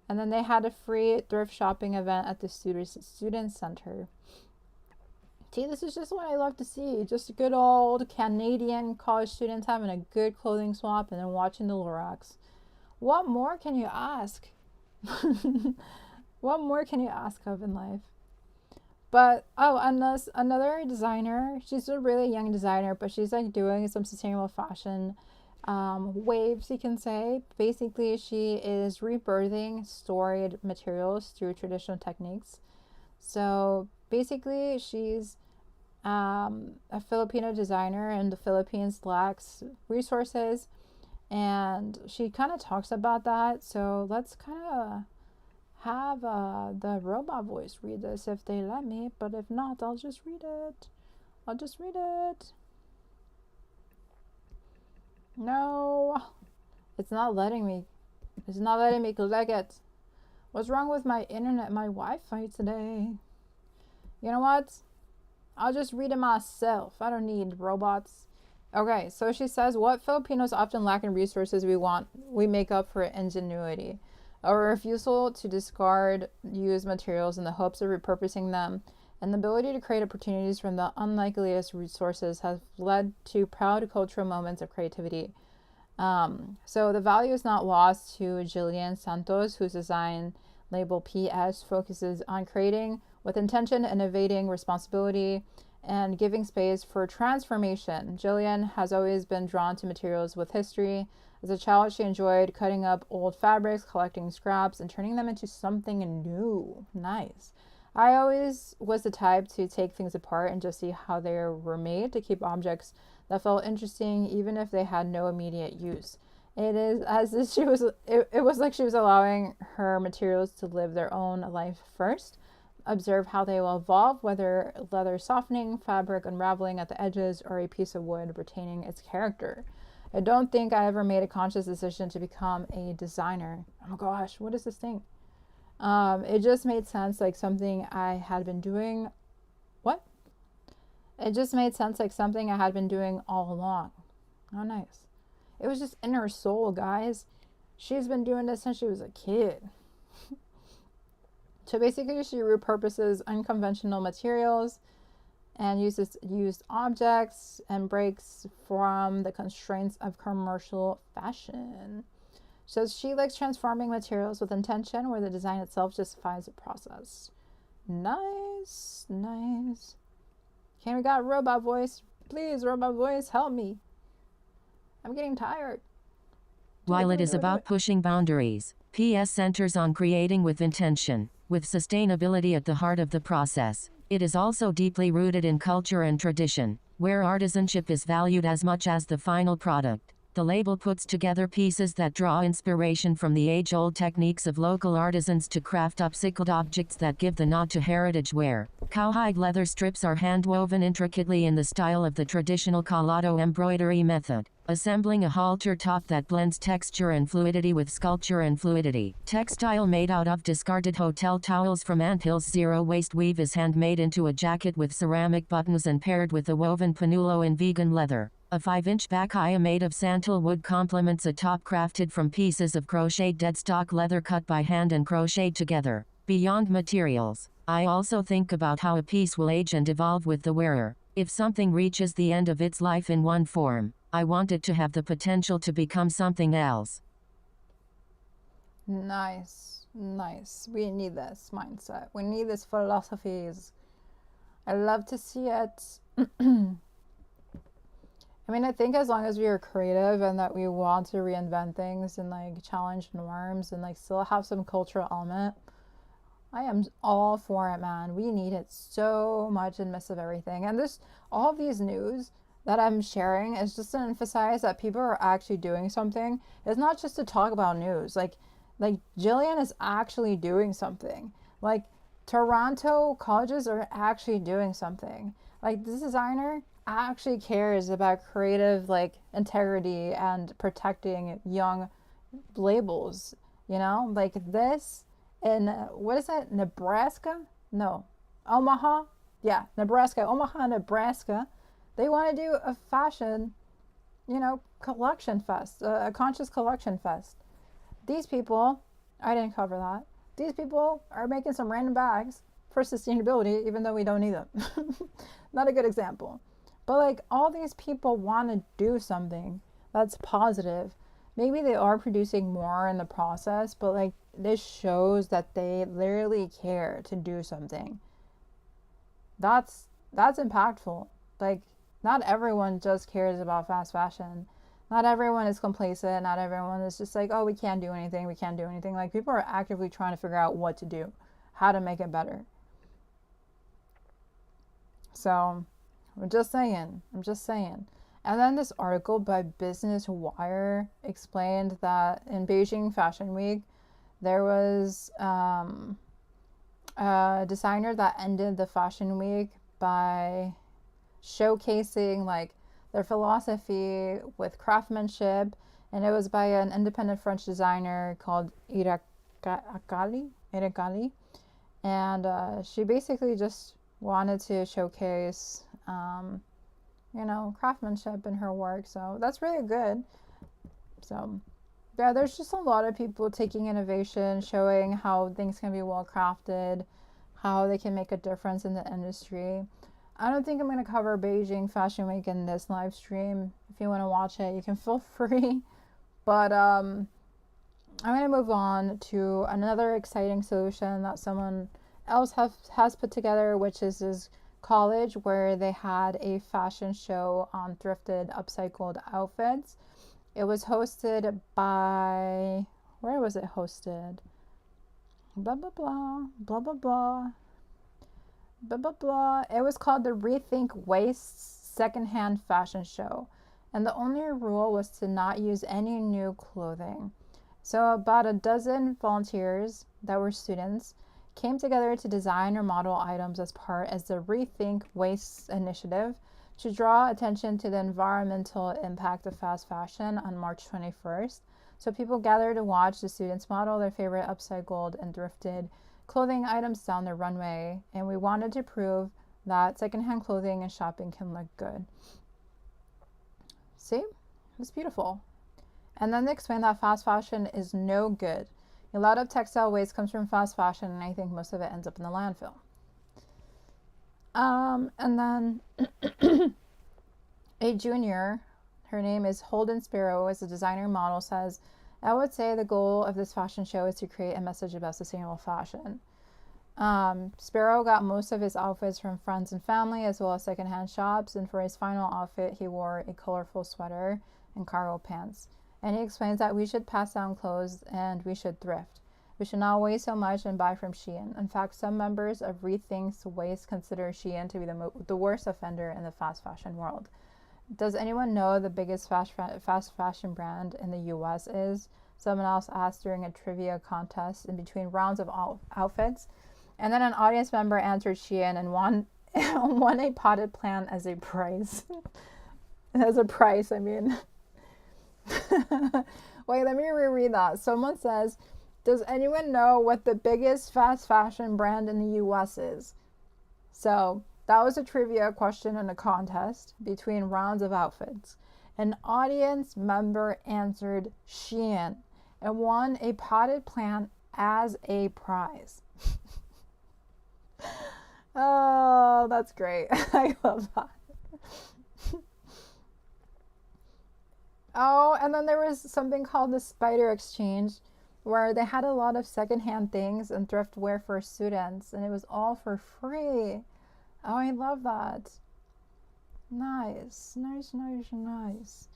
Speaker 1: And then they had a free thrift shopping event at the student center. See, this is just what I love to see. Just good old Canadian college students having a good clothing swap and then watching the Lorax. What more can you ask? What more can you ask of in life? But, another designer, she's a really young designer, but she's like doing some sustainable fashion waves, you can say. Basically, she is rebirthing storied materials through traditional techniques. So basically, she's a Filipino designer, and the Philippines lacks resources, and she kind of talks about that. So let's kind of have the robot voice read this if they let me, but if not, I'll just read it. No, it's not letting me. It's not letting me click it. What's wrong with my internet, my Wi-Fi today? You know what? I'll just read it myself. I don't need robots. Okay, so she says, what Filipinos often lack in resources we make up for ingenuity. A refusal to discard used materials in the hopes of repurposing them and the ability to create opportunities from the unlikeliest resources has led to proud cultural moments of creativity. So the value is not lost to Jillian Santos, whose design label PS focuses on creating with intention, innovating responsibility, and giving space for transformation. Jillian has always been drawn to materials with history. As a child, she enjoyed cutting up old fabrics, collecting scraps, and turning them into something new. Nice. I always was the type to take things apart and just see how they were made, to keep objects that felt interesting even if they had no immediate use. It is as if it was like she was allowing her materials to live their own life first. Observe how they will evolve, whether leather softening, fabric unraveling at the edges, or a piece of wood retaining its character. I don't think I ever made a conscious decision to become a designer. Oh my gosh, what is this thing? It just made sense, like something I had been doing. What? It just made sense, like something I had been doing all along. Oh, nice. It was just in her soul, guys. She's been doing this since she was a kid. So basically, she repurposes unconventional materials and uses used objects and breaks from the constraints of commercial fashion. So she likes transforming materials with intention, where the design itself justifies the process. Nice, nice. Okay, we got robot voice. Please, robot voice, help me. I'm getting tired.
Speaker 4: While it is about pushing boundaries, PS centers on creating with intention, with sustainability at the heart of the process. It is also deeply rooted in culture and tradition, where artisanship is valued as much as the final product. The label puts together pieces that draw inspiration from the age-old techniques of local artisans to craft upcycled objects that give the nod to heritage wear. Cowhide leather strips are hand-woven intricately in the style of the traditional collado embroidery method, assembling a halter top that blends texture and fluidity with sculpture and fluidity. Textile made out of discarded hotel towels from Anthill's zero-waste weave is handmade into a jacket with ceramic buttons and paired with a woven panulo in vegan leather. A 5-inch bakaya made of santal wood complements a top crafted from pieces of crocheted deadstock leather cut by hand and crocheted together. Beyond materials, I also think about how a piece will age and evolve with the wearer. If something reaches the end of its life in one form, I want it to have the potential to become something else.
Speaker 1: Nice, nice. We need this mindset. We need these philosophies. I love to see it. I mean, I think as long as we are creative and that we want to reinvent things and like challenge norms and like still have some cultural element, I am all for it, man. We need it so much in the midst of everything. And this, all of these news that I'm sharing is just to emphasize that people are actually doing something. It's not just to talk about news. Like Jillian is actually doing something. Like Toronto colleges are actually doing something. Like this designer actually cares about creative like integrity and protecting young labels, you know, like this in what is that, Nebraska? No, Omaha. Yeah, Nebraska, Omaha, Nebraska. They want to do a fashion, you know, collection fest, a conscious collection fest. These people, I didn't cover that. These people are making some random bags for sustainability, even though we don't need them. Not a good example. But like all these people want to do something that's positive. Maybe they are producing more in the process, but like this shows that they literally care to do something. That's impactful. Like not everyone just cares about fast fashion. Not everyone is complacent. Not everyone is just like, oh, we can't do anything. We can't do anything. Like people are actively trying to figure out what to do, how to make it better. So I'm just saying. And then this article by Business Wire explained that in Beijing Fashion Week, there was a designer that ended the fashion week by showcasing like their philosophy with craftsmanship, and it was by an independent French designer called Irakali, and she basically just wanted to showcase you know, craftsmanship in her work. So that's really good. So yeah, there's just a lot of people taking innovation, showing how things can be well crafted, how they can make a difference in the industry. I don't think I'm going to cover Beijing Fashion Week in this live stream. If you want to watch it, you can feel free. But I'm going to move on to another exciting solution that someone else has put together, which is this college where they had a fashion show on thrifted, upcycled outfits. It was hosted by, where was it hosted? Blah, blah, blah, blah, blah, blah. Blah, blah, blah. It was called the Rethink Waste Secondhand Fashion Show. And the only rule was to not use any new clothing. So about a dozen volunteers that were students came together to design or model items as the Rethink Waste initiative to draw attention to the environmental impact of fast fashion on March 21st. So people gathered to watch the students model their favorite upcycled and thrifted clothing items down the runway, and we wanted to prove that secondhand clothing and shopping can look good. See? It's beautiful. And then they explained that fast fashion is no good. A lot of textile waste comes from fast fashion, and I think most of it ends up in the landfill. And then a junior, her name is Holden Sparrow, as a designer model, says, I would say the goal of this fashion show is to create a message about sustainable fashion. Sparrow got most of his outfits from friends and family as well as secondhand shops, and for his final outfit he wore a colorful sweater and cargo pants. And he explains that we should pass down clothes and we should thrift. We should not waste so much and buy from Shein. In fact, some members of Rethink's Waste consider Shein to be the worst offender in the fast fashion world. Does anyone know the biggest fast fashion brand in the US is? Someone else asked during a trivia contest in between rounds of outfits. And then an audience member answered Shein and won a potted plant as a prize. As a prize, I mean. Wait, let me reread that. Someone says, does anyone know what the biggest fast fashion brand in the US is? So that was a trivia question in a contest between rounds of outfits. An audience member answered Shein and won a potted plant as a prize. Oh, that's great. I love that. Oh, and then there was something called the Spider Exchange, where they had a lot of secondhand things and thrift wear for students, and it was all for free. Oh, I love that. Nice, nice, nice, nice.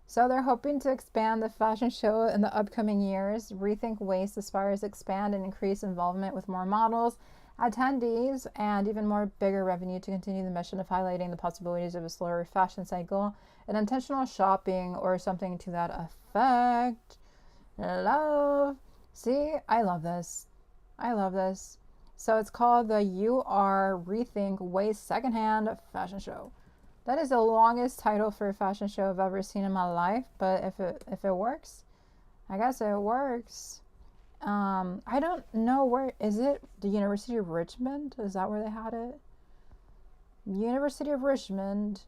Speaker 1: So they're hoping to expand the fashion show in the upcoming years. Rethink Waste aspires to expand and increase involvement with more models, attendees, and even more bigger revenue to continue the mission of highlighting the possibilities of a slower fashion cycle and intentional shopping or something to that effect. Love. See, I love this. I love this. So it's called the UR Rethink Waste Secondhand Fashion Show. That is the longest title for a fashion show I've ever seen in my life, but if it works, I guess it works. I don't know where is it. The University of Richmond? Is that where they had it? University of Richmond.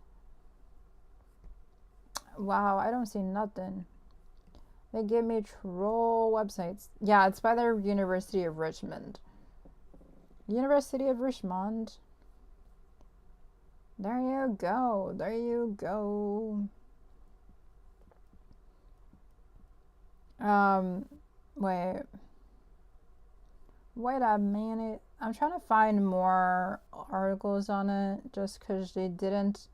Speaker 1: Wow, I don't see nothing. They give me troll websites. Yeah, it's by the University of Richmond. University of Richmond. There you go. There you go. Wait. Wait a minute. I'm trying to find more articles on it just because they didn't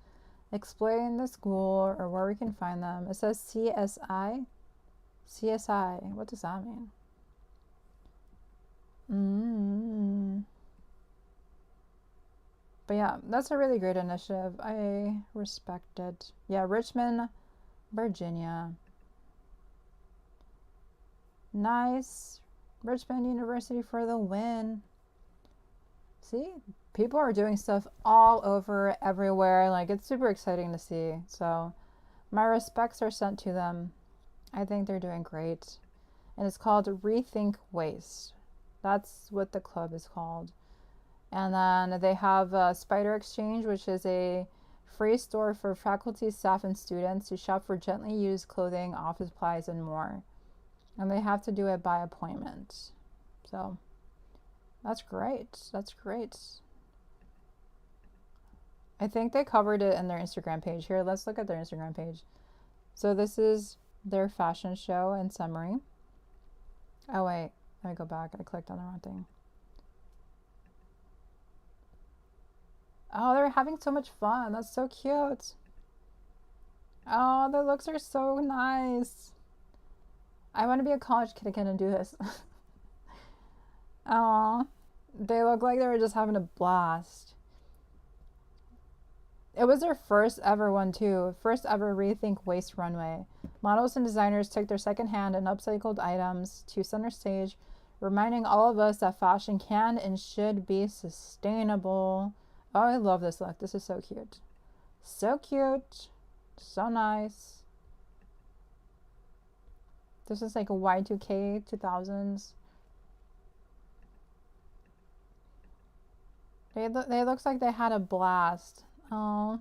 Speaker 1: explain the school or where we can find them. It says CSI. CSI. What does that mean? But yeah, that's a really great initiative. I respect it. Yeah, Richmond, Virginia. Nice. Richmond University for the win. See? People are doing stuff all over, everywhere. Like, it's super exciting to see. So, my respects are sent to them. I think they're doing great. And it's called Rethink Waste. That's what the club is called. And then they have a Spider Exchange, which is a free store for faculty, staff, and students to shop for gently used clothing, office supplies, and more. And they have to do it by appointment. So, That's great. That's great. I think they covered it in their Instagram page. Here, let's look at their Instagram page. So this is their fashion show in summary. Oh wait, let me go back. I clicked on the wrong thing. Oh, they're having so much fun. That's so cute. Oh, the looks are so nice. I want to be a college kid again and do this. Oh, they look like they were just having a blast. It was their first ever one too. First ever Rethink Waste runway. Models and designers took their secondhand and upcycled items to center stage, reminding all of us that fashion can and should be sustainable. Oh, I love this look. This is so cute. So cute. So nice. This is like a Y2K 2000s. They looks like they had a blast. Oh,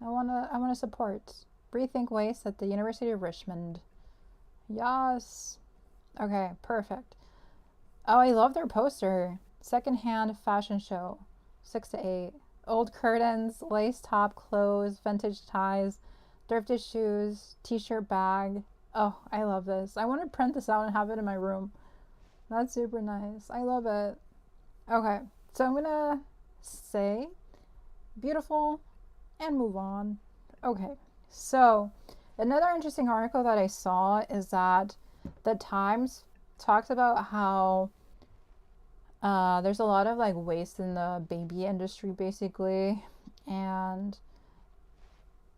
Speaker 1: I wanna support Rethink Waste at the University of Richmond. Yes. Okay, perfect. Oh, I love their poster. Secondhand fashion show, 6 to 8. Old curtains, lace top clothes, vintage ties, thrifted shoes, t-shirt bag. Oh, I love this. I want to print this out and have it in my room. That's super nice. I love it. Okay, so I'm gonna say beautiful and move on. Okay, so another interesting article that I saw is that the Times talks about how there's a lot of like waste in the baby industry basically, and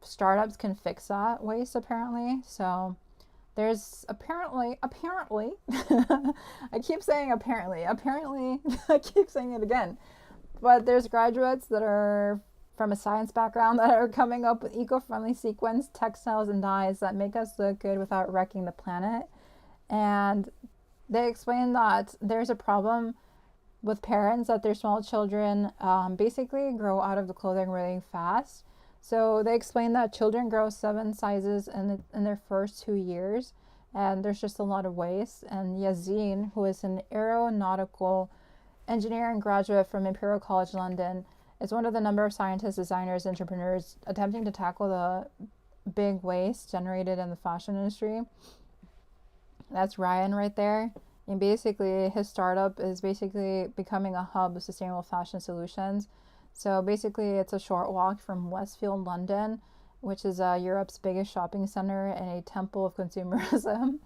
Speaker 1: startups can fix that waste apparently. So there's apparently I keep saying apparently I keep saying it again, but there's graduates that are from a science background that are coming up with eco-friendly sequins, textiles, and dyes that make us look good without wrecking the planet. And they explain that there's a problem with parents that their small children basically grow out of the clothing really fast. So they explain that children grow 7 sizes in their first 2 years, and there's just a lot of waste. And Yazin, who is an aeronautical engineering graduate from Imperial College London, is one of the number of scientists, designers, entrepreneurs attempting to tackle the big waste generated in the fashion industry. That's Ryan right there. And basically his startup is basically becoming a hub of sustainable fashion solutions. So basically it's a short walk from Westfield, London, which is Europe's biggest shopping center and a temple of consumerism.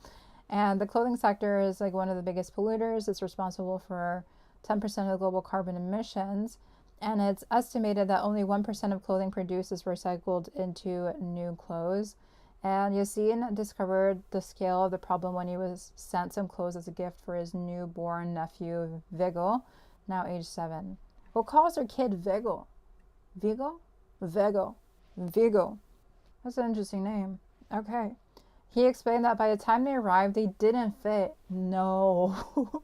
Speaker 1: And the clothing sector is like one of the biggest polluters. It's responsible for 10% of the global carbon emissions. And it's estimated that only 1% of clothing produced is recycled into new clothes. And Yassine discovered the scale of the problem when he was sent some clothes as a gift for his newborn nephew, Viggo, now age 7. Who calls her kid Viggo? Viggo? Viggo. Viggo. That's an interesting name. Okay. He explained that by the time they arrived, they didn't fit. No.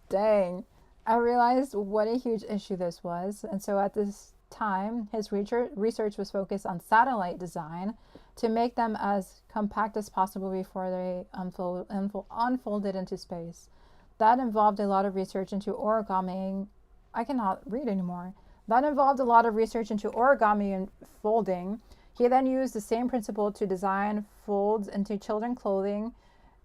Speaker 1: Dang. I realized what a huge issue this was. And so at this time, his research was focused on satellite design to make them as compact as possible before they unfolded into space. That involved a lot of research into origami. I cannot read anymore. That involved a lot of research into origami and folding. He then used the same principle to design folds into children's clothing,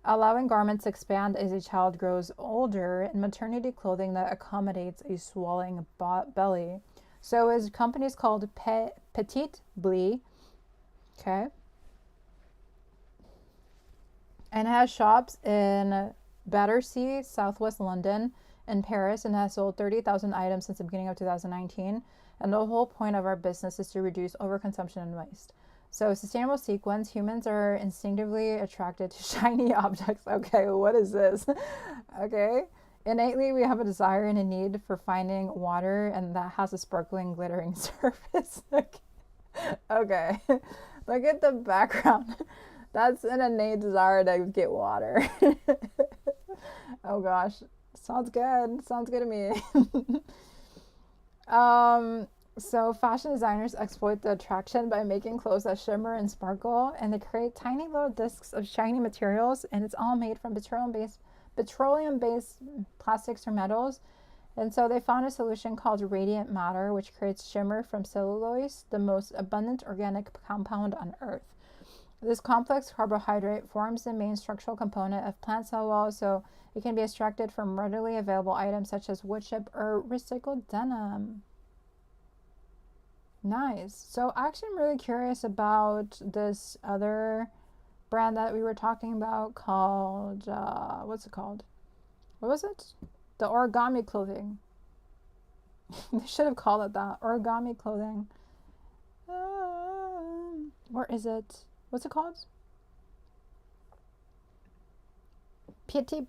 Speaker 1: allowing garments to expand as a child grows older, and maternity clothing that accommodates a swelling belly. So his company is called Petite Flea. Okay. And it has shops in Battersea, southwest London, and Paris, and has sold 30,000 items since the beginning of 2019. And the whole point of our business is to reduce overconsumption and waste. So sustainable sequins, humans are instinctively attracted to shiny objects. Okay, what is this? Okay. Innately, we have a desire and a need for finding water, and that has a sparkling, glittering surface. Okay. Look at the background. That's an innate desire to get water. Oh gosh. Sounds good. Sounds good to me. So fashion designers exploit the attraction by making clothes that shimmer and sparkle, and they create tiny little discs of shiny materials, and it's all made from petroleum-based plastics or metals. And so they found a solution called radiant matter, which creates shimmer from cellulose, the most abundant organic compound on Earth. This complex carbohydrate forms the main structural component of plant cell walls, so it can be extracted from readily available items such as wood chip or recycled denim. Nice. So actually I'm really curious about this other brand that we were talking about called, what's it called? What was it? The origami clothing. They should have called it that. Origami clothing. Where is it? What's it called? Petite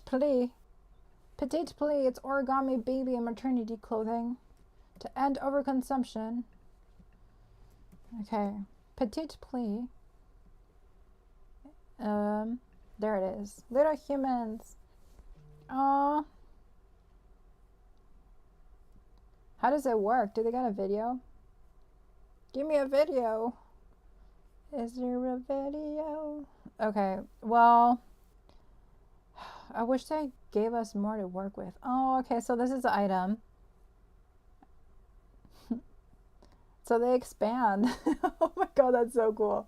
Speaker 1: Plea. Petite Plea. It's origami baby and maternity clothing to end overconsumption. Okay. Petite Plea. There it is. Little humans. Aww. How does it work? Do they got a video? Give me a video. Is there a video? Okay, well, I wish they gave us more to work with. Oh, okay, so this is the item. So they expand. Oh my god, that's so cool.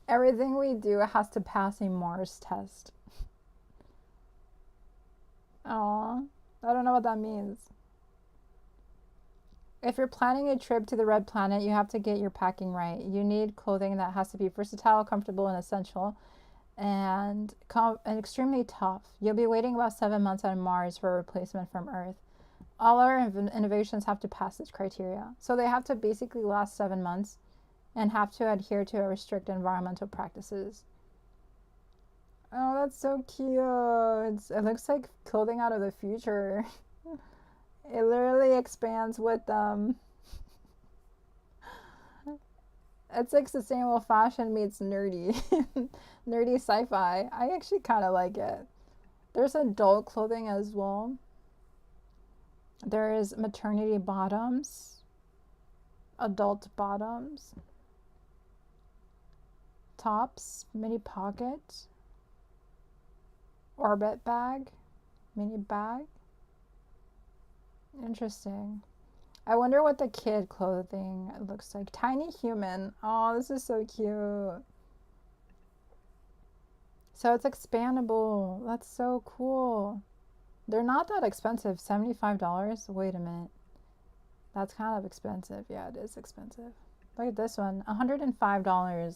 Speaker 1: Everything we do has to pass a Mars test. Aw, I don't know what that means. If you're planning a trip to the Red Planet, you have to get your packing right. You need clothing that has to be versatile, comfortable, and essential, and extremely tough. You'll be waiting about 7 months on Mars for a replacement from Earth. All our innovations have to pass this criteria. So they have to basically last 7 months and have to adhere to strict environmental practices. Oh, that's so cute. It looks like clothing out of the future. It literally expands with it's like sustainable fashion meets nerdy. Nerdy sci-fi. I actually kind of like it. There's adult clothing as well. There is maternity bottoms, adult bottoms, tops, mini pocket, orbit bag, mini bag. Interesting. I wonder what the kid clothing looks like. Tiny human. Oh, this is so cute. So it's expandable. That's so cool. They're not that expensive. $75. Wait a minute. That's kind of expensive. Yeah, it is expensive. Look at this one. $105.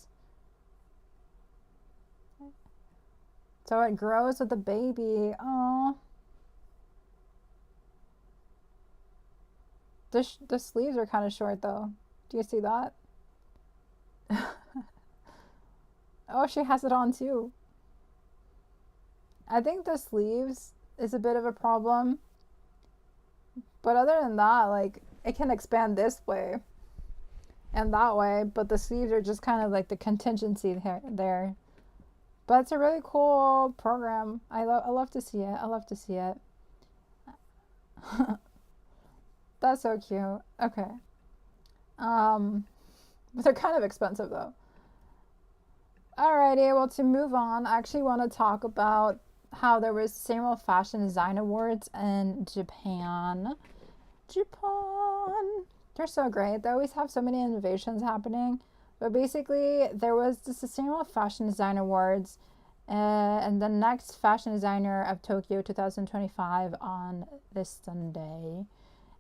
Speaker 1: So it grows with the baby. Oh. The sleeves are kind of short though. Do you see that? Oh, she has it on too. I think the sleeves is a bit of a problem. But other than that, like, it can expand this way and that way, but the sleeves are just kind of like the contingency there. But it's a really cool program. I love to see it. I love to see it. That's so cute. Okay. But they're kind of expensive though. Alrighty, well, to move on, I actually want to talk about how there was Sustainable Fashion Design Awards in Japan. They're so great. They always have so many innovations happening. But basically, there was the Sustainable Fashion Design Awards and the next Fashion Designer of Tokyo 2025 on this Sunday.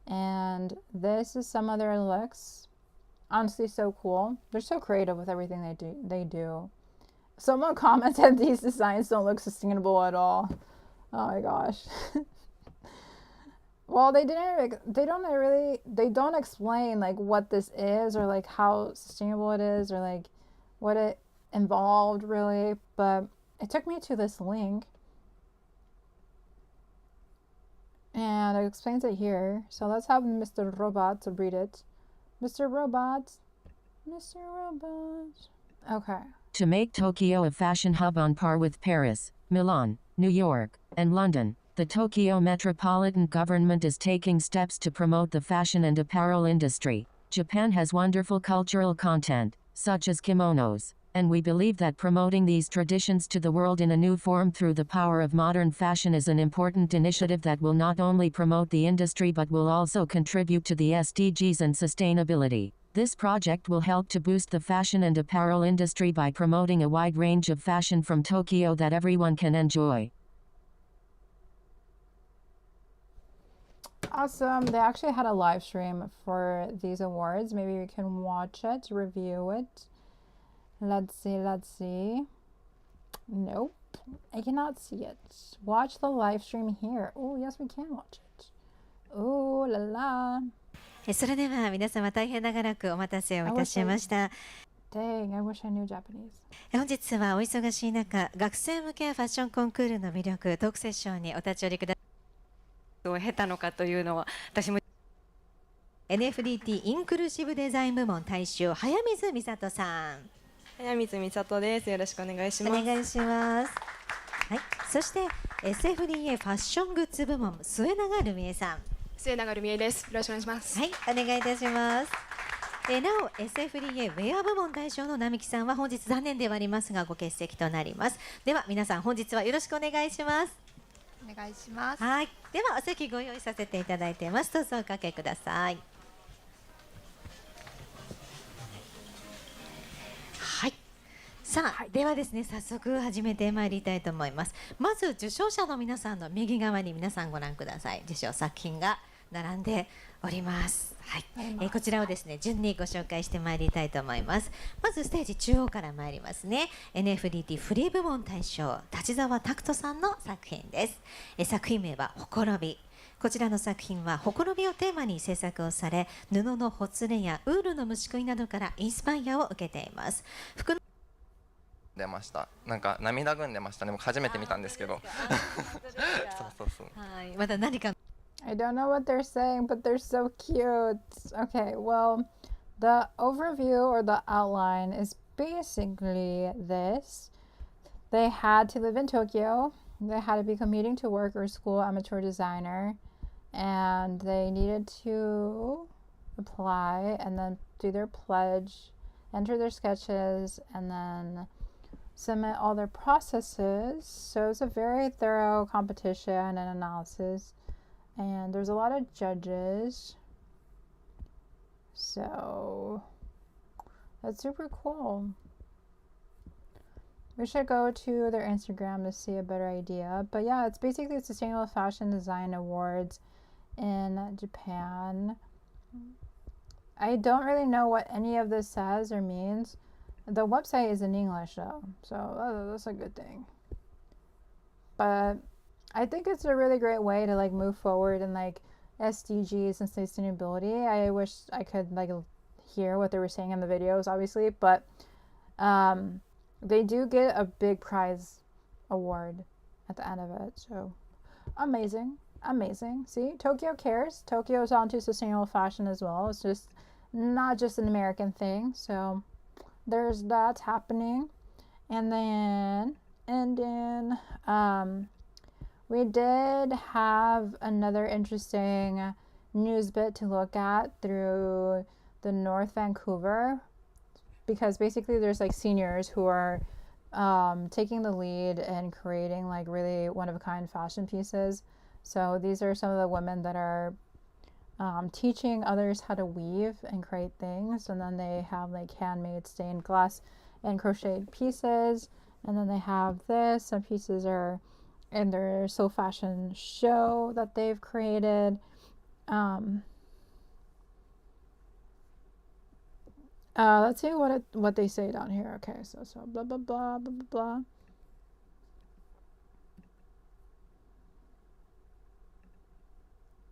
Speaker 1: And this is some of their looks. Honestly, so cool. They're so creative with everything they do. Someone commented these designs don't look sustainable at all. Oh my gosh. Well, they don't explain like what this is or like how sustainable it is or like what it involved really, but it took me to this link and it explains it here. So let's have Mr. Robot to read it. Mr. Robot. Okay.
Speaker 4: To make Tokyo a fashion hub on par with Paris, Milan, New York, and London, the Tokyo Metropolitan Government is taking steps to promote the fashion and apparel industry. Japan has wonderful cultural content, such as kimonos, And we believe that promoting these traditions to the world in a new form through the power of modern fashion is an important initiative that will not only promote the industry but will also contribute to the SDGs and sustainability. This project will help to boost the fashion and apparel industry by promoting a wide range of fashion from Tokyo that everyone can enjoy.
Speaker 1: Awesome. They actually had a live stream for these awards. Maybe we can watch it, review it. Let's see. Nope. I cannot see it. Watch the live stream here. Oh, yes, we can watch it. Oh, la la.
Speaker 8: それでは皆様大変長らくお待たせをいたしました。
Speaker 1: Dang, I wish I knew Japanese.
Speaker 8: 本日はお忙しい中、学生向けファッションコンクールの魅力トークセッションにお立ち寄りください。を経たのかというのは私も NFDT インクルーシブデザイン部門大賞早水美里さん。
Speaker 9: 早水美里です。よろしくお願いします。
Speaker 8: お願いします。はい。そして SFDA ファッショングッズ部門末永ルミエさん。
Speaker 9: 末永ルミエです。よろしくお願いします。
Speaker 8: はい、お願いいたします。なお SFDA ウェア部門大賞の並木さんは本日残念ではありますがご欠席となります。では皆さん本日はよろしくお願いします。
Speaker 2: お願いします。
Speaker 8: はい。ではお席ご用意させていただいています。どうぞおかけください。はい。さあ、ではですね、早速始めてまいりたいと思います。まず受賞者の皆さんの右側に皆さんご覧ください。受賞作品が並んでおります。はい。こちらをですね、順にご紹介してまいりたいと思います。まずステージ中央から参りますね。NFDT フリー部門大賞立澤拓人さんの作品です。作品名はほころび。こちらの作品はほころびをテーマに制作をされ、布のほつれやウールの虫食いなどからインスパイアを受けています。服の
Speaker 10: 出ました。なんか涙ぐんでましたね。僕初めて見たんですけど。そう。
Speaker 8: はい。また何か
Speaker 1: I don't know what they're saying, but they're so cute. Okay, well, the overview or the outline is basically this. They had to live in Tokyo. They had to be commuting to work or school, amateur designer, and they needed to apply and then do their pledge, enter their sketches, and then submit all their processes. So it's a very thorough competition and analysis. And there's a lot of judges, so that's super cool. We should go to their Instagram to see a better idea. But yeah, it's basically Sustainable Fashion Design Awards in Japan. I don't really know what any of this says or means. The website is in English though, so that's a good thing. But I think it's a really great way to like move forward in like SDGs and sustainability. I wish I could like hear what they were saying in the videos, obviously, but they do get a big prize award at the end of it. So amazing. See, Tokyo cares. Tokyo's onto sustainable fashion as well. It's just not just an American thing. So there's that happening. And then we did have another interesting news bit to look at through the North Vancouver, because basically there's like seniors who are taking the lead and creating like really one-of-a-kind fashion pieces. So these are some of the women that are teaching others how to weave and create things, and then they have like handmade stained glass and crocheted pieces, and then they have this. Some pieces are in their So Fashion show that they've created. Let's see what they say down here. Okay, so blah blah blah blah blah blah.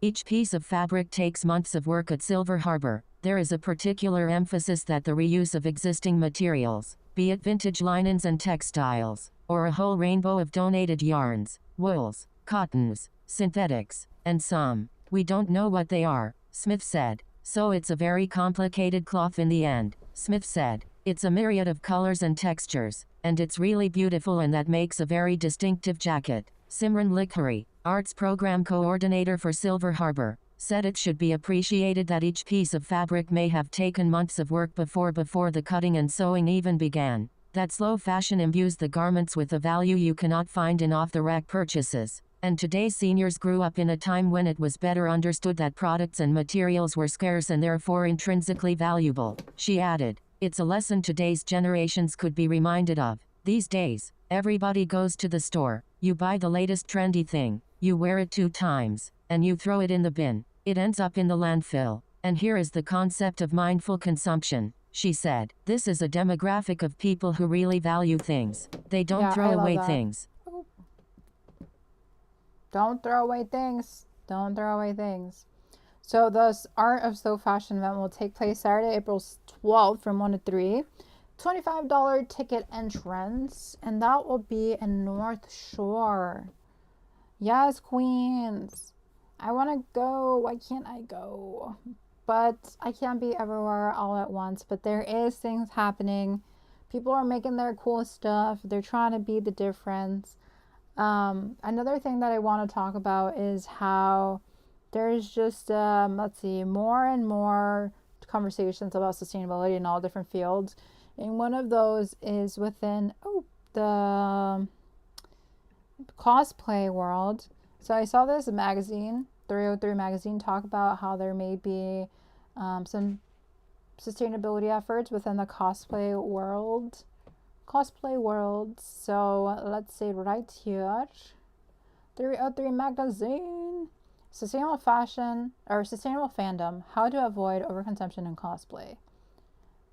Speaker 4: Each piece of fabric takes months of work at Silver Harbor. There is a particular emphasis that the reuse of existing materials, be it vintage linens and textiles, or a whole rainbow of donated yarns, wools, cottons, synthetics, and some, we don't know what they are, Smith said. So it's a very complicated cloth in the end, Smith said. It's a myriad of colors and textures, and it's really beautiful, and that makes a very distinctive jacket. Simran Likhari, Arts Program Coordinator for Silver Harbor, said it should be appreciated that each piece of fabric may have taken months of work before the cutting and sewing even began. that slow fashion imbues the garments with a value you cannot find in off-the-rack purchases. And today's seniors grew up in a time when it was better understood that products and materials were scarce and therefore intrinsically valuable. She added, "It's a lesson today's generations could be reminded of. These days, everybody goes to the store, you buy the latest trendy thing, you wear it 2 times, and you throw it in the bin. It ends up in the landfill. And here is the concept of mindful consumption," she said. "This is a demographic of people who really value things. They don't throw away things."
Speaker 1: Don't throw away things. Don't throw away things. So the Art of Slow Fashion event will take place Saturday, April 12th from 1 to 3. $25 ticket entrance. And that will be in North Shore. Yes, Queens. I want to go. Why can't I go? But I can't be everywhere all at once. But there is things happening. People are making their cool stuff. They're trying to be the difference. Another thing that I want to talk about is how there's just more and more conversations about sustainability in all different fields, and one of those is within the cosplay world. So I saw this magazine, 303 magazine, talk about how there may be some sustainability efforts within the cosplay world. So let's say right here, 303 magazine, sustainable fashion or sustainable fandom, how to avoid overconsumption in cosplay.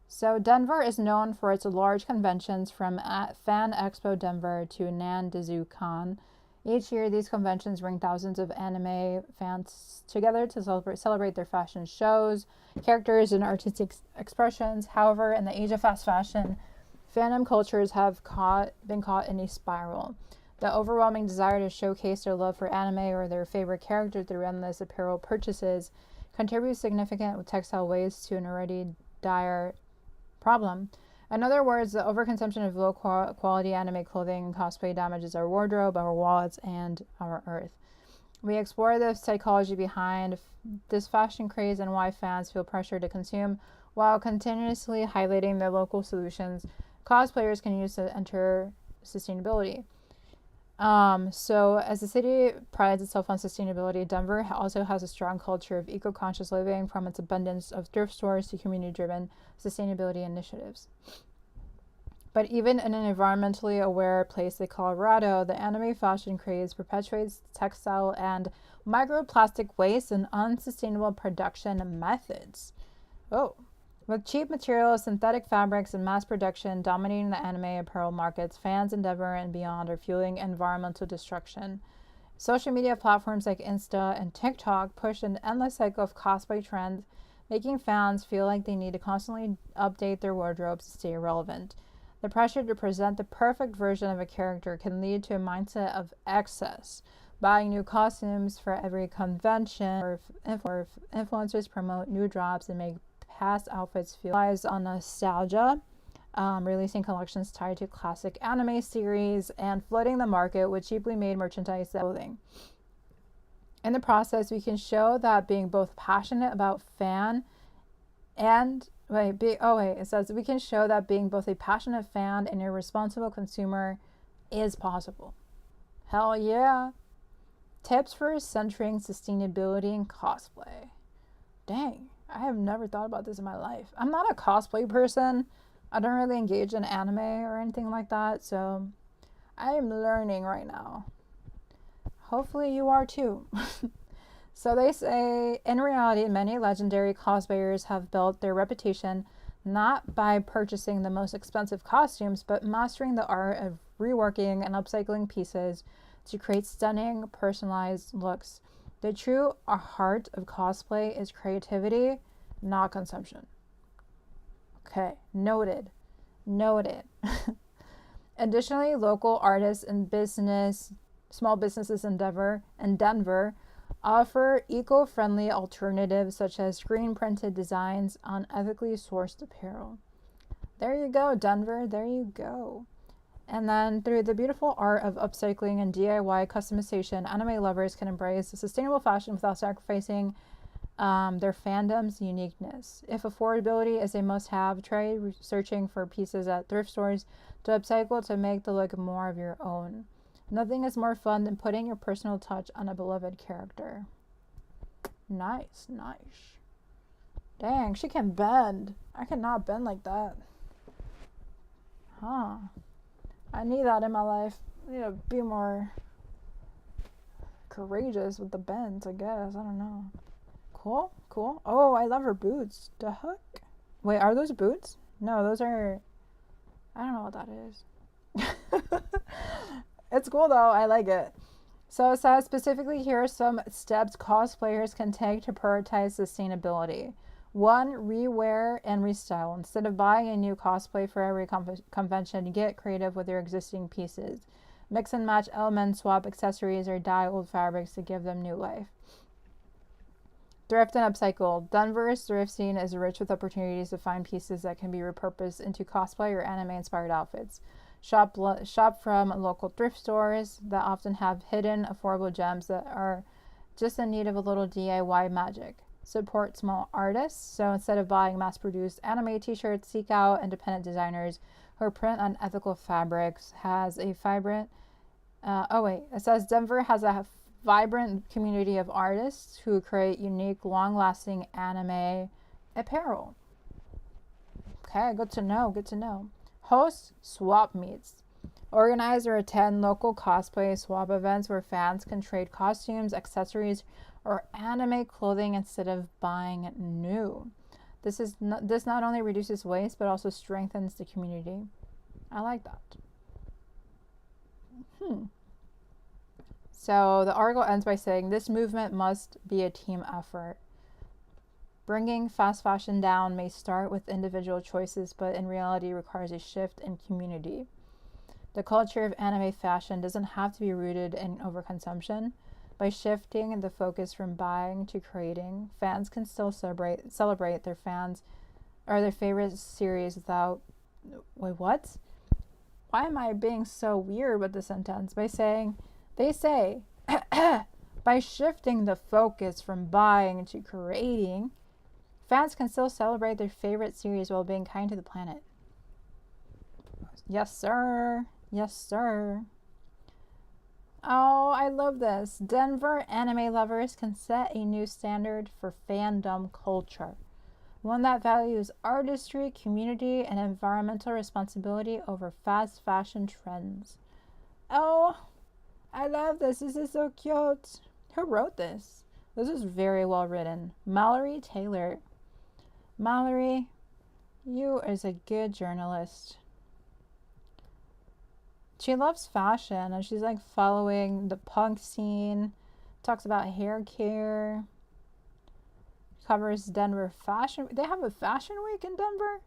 Speaker 1: So Denver is known for its large conventions, from Fan Expo Denver to Nandazu-Con. Each year, these conventions bring thousands of anime fans together to celebrate their fashion shows, characters, and artistic expressions. However, in the age of fast fashion, fandom cultures have been caught in a spiral. The overwhelming desire to showcase their love for anime or their favorite character through endless apparel purchases contributes significant textile waste to an already dire problem. In other words, the overconsumption of low quality anime clothing and cosplay damages our wardrobe, our wallets, and our earth. We explore the psychology behind this fashion craze and why fans feel pressure to consume, while continuously highlighting the local solutions cosplayers can use to enter sustainability. So as the city prides itself on sustainability, Denver also has a strong culture of eco-conscious living, from its abundance of thrift stores to community-driven sustainability initiatives. But even in an environmentally aware place like Colorado, the anime fashion craze perpetuates textile and microplastic waste and unsustainable production methods. With cheap materials, synthetic fabrics, and mass production dominating the anime apparel markets, fans in Denver and beyond are fueling environmental destruction. Social media platforms like Insta and TikTok push an endless cycle of cosplay trends, making fans feel like they need to constantly update their wardrobes to stay relevant. The pressure to present the perfect version of a character can lead to a mindset of excess, buying new costumes for every convention, or influencers promote new drops and make past outfits feel on nostalgia, releasing collections tied to classic anime series and flooding the market with cheaply made merchandise and clothing. In the process, we can show that being both passionate about fan and it says we can show that being both a passionate fan and a responsible consumer is possible. Hell yeah. Tips for centering sustainability in cosplay. Dang. I have never thought about this in my life. I'm not a cosplay person. I don't really engage in anime or anything like that, so I am learning right now. Hopefully you are too. So they say, in reality, many legendary cosplayers have built their reputation not by purchasing the most expensive costumes, but mastering the art of reworking and upcycling pieces to create stunning, personalized looks. The true heart of cosplay is creativity, not consumption. Okay, noted. Additionally, local artists and small businesses in Denver offer eco-friendly alternatives such as screen-printed designs on ethically sourced apparel. There you go, Denver. There you go. And then through the beautiful art of upcycling and DIY customization, anime lovers can embrace sustainable fashion without sacrificing their fandom's uniqueness. If affordability is a must-have, try searching for pieces at thrift stores to upcycle to make the look more of your own. Nothing is more fun than putting your personal touch on a beloved character. Nice, nice. Dang, she can bend. I cannot bend like that. Huh. I need that in my life. I need to be more courageous with the bends, I guess. I don't know. Cool, cool. Oh, I love her boots. The heck? Wait, are those boots? No, those are... I don't know what that is. It's cool though. I like it. So it says specifically here are some steps cosplayers can take to prioritize sustainability. 1. Rewear and restyle. Instead of buying a new cosplay for every convention, get creative with your existing pieces. Mix and match elements, swap accessories, or dye old fabrics to give them new life. Thrift and upcycle. Denver's thrift scene is rich with opportunities to find pieces that can be repurposed into cosplay or anime-inspired outfits. Shop from local thrift stores that often have hidden, affordable gems that are just in need of a little DIY magic. Support small artists. So instead of buying mass-produced anime t-shirts, seek out independent designers who print on ethical fabrics. It says Denver has a vibrant community of artists who create unique, long-lasting anime apparel. Okay, good to know, good to know. Host swap meets. Organize or attend local cosplay swap events where fans can trade costumes, accessories, or anime clothing instead of buying new. This not only reduces waste but also strengthens the community. I like that. So the article ends by saying this movement must be a team effort. Bringing fast fashion down may start with individual choices, but in reality requires a shift in community. The culture of anime fashion doesn't have to be rooted in overconsumption. By shifting the focus from buying to creating, fans can still celebrate their fans or their favorite series without... Wait, what? Why am I being so weird with the sentence? They say, by shifting the focus from buying to creating, fans can still celebrate their favorite series while being kind to the planet. Yes, sir. Yes, sir. Oh, I love this. Denver anime lovers can set a new standard for fandom culture. One that values artistry, community, and environmental responsibility over fast fashion trends. Oh, I love this. This is so cute. Who wrote this? This is very well written. Mallory Taylor. Mallory, you is a good journalist. She loves fashion and she's like following the punk scene. Talks about hair care. Covers Denver fashion. They have a fashion week in Denver?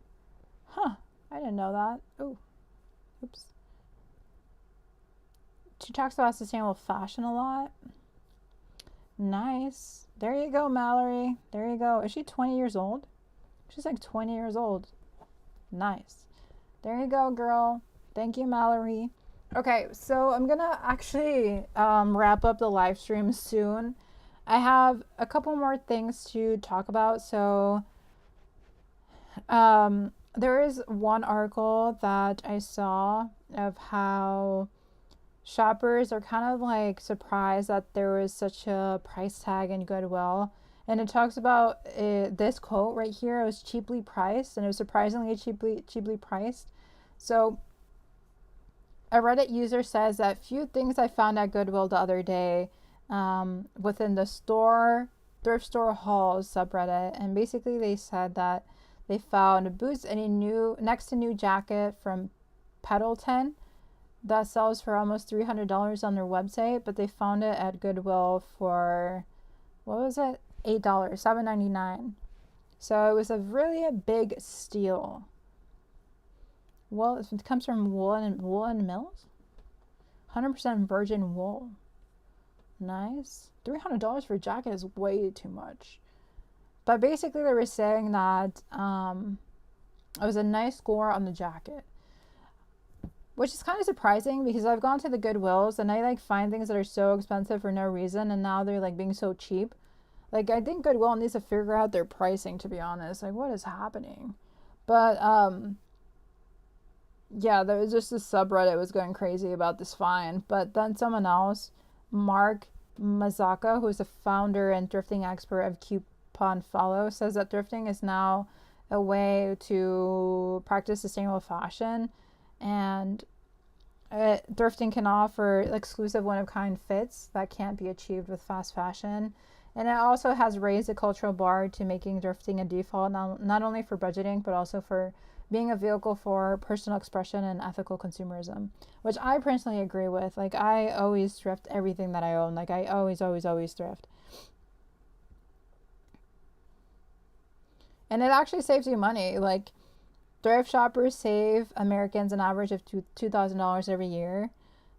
Speaker 1: Huh. I didn't know that. Oh. Oops. She talks about sustainable fashion a lot. Nice. There you go, Mallory. There you go. Is she 20 years old? She's like 20 years old. Nice. There you go, girl. Thank you, Mallory. Okay, so I'm gonna actually wrap up the live stream soon. I have a couple more things to talk about. So there is one article that I saw of how shoppers are kind of like surprised that there was such a price tag in Goodwill. And it talks about this quote right here. It was cheaply priced, and it was surprisingly cheaply priced. So a Reddit user says that few things I found at Goodwill the other day within the thrift store hauls subreddit. And basically they said that they found boots and a next to new jacket from Pendleton that sells for almost $300 on their website, but they found it at Goodwill for, what was it? $8, $7.99. So it was a really big steal. Well, it comes from Woolen Mills. 100% virgin wool. Nice. $300 for a jacket is way too much. But basically they were saying that it was a nice score on the jacket. Which is kind of surprising because I've gone to the Goodwills and I like find things that are so expensive for no reason, and now they're like being so cheap. Like, I think Goodwill needs to figure out their pricing, to be honest. Like, what is happening? But, yeah, there was just this subreddit was going crazy about this fine. But then someone else, Mark Mazaka, who's the founder and thrifting expert of Coupon Follow, says that thrifting is now a way to practice sustainable fashion, and thrifting can offer exclusive one-of-kind fits that can't be achieved with fast fashion. And it also has raised the cultural bar to making thrifting a default, not only for budgeting, but also for being a vehicle for personal expression and ethical consumerism, which I personally agree with. Like, I always thrift everything that I own. Like, I always thrift. And it actually saves you money. Like, thrift shoppers save Americans an average of $2,000 every year.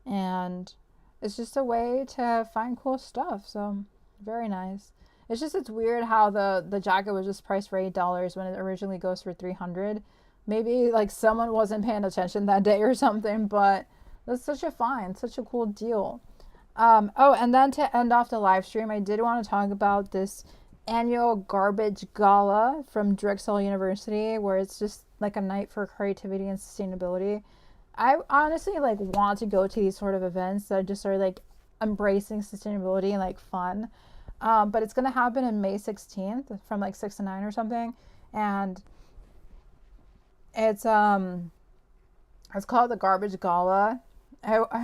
Speaker 1: And it's just a way to find cool stuff. So, very nice. It's weird how the jacket was just priced for $8 when it originally goes for $300. Maybe like someone wasn't paying attention that day or something, but that's such a find, such a cool deal. Oh, and then to end off the live stream, I did want to talk about this annual garbage gala from Drexel University, where it's just like a night for creativity and sustainability. I honestly want to go to these sort of events that just are like embracing sustainability and fun. But it's gonna happen on May 16th from 6 to 9 or something, and it's called the Garbage Gala.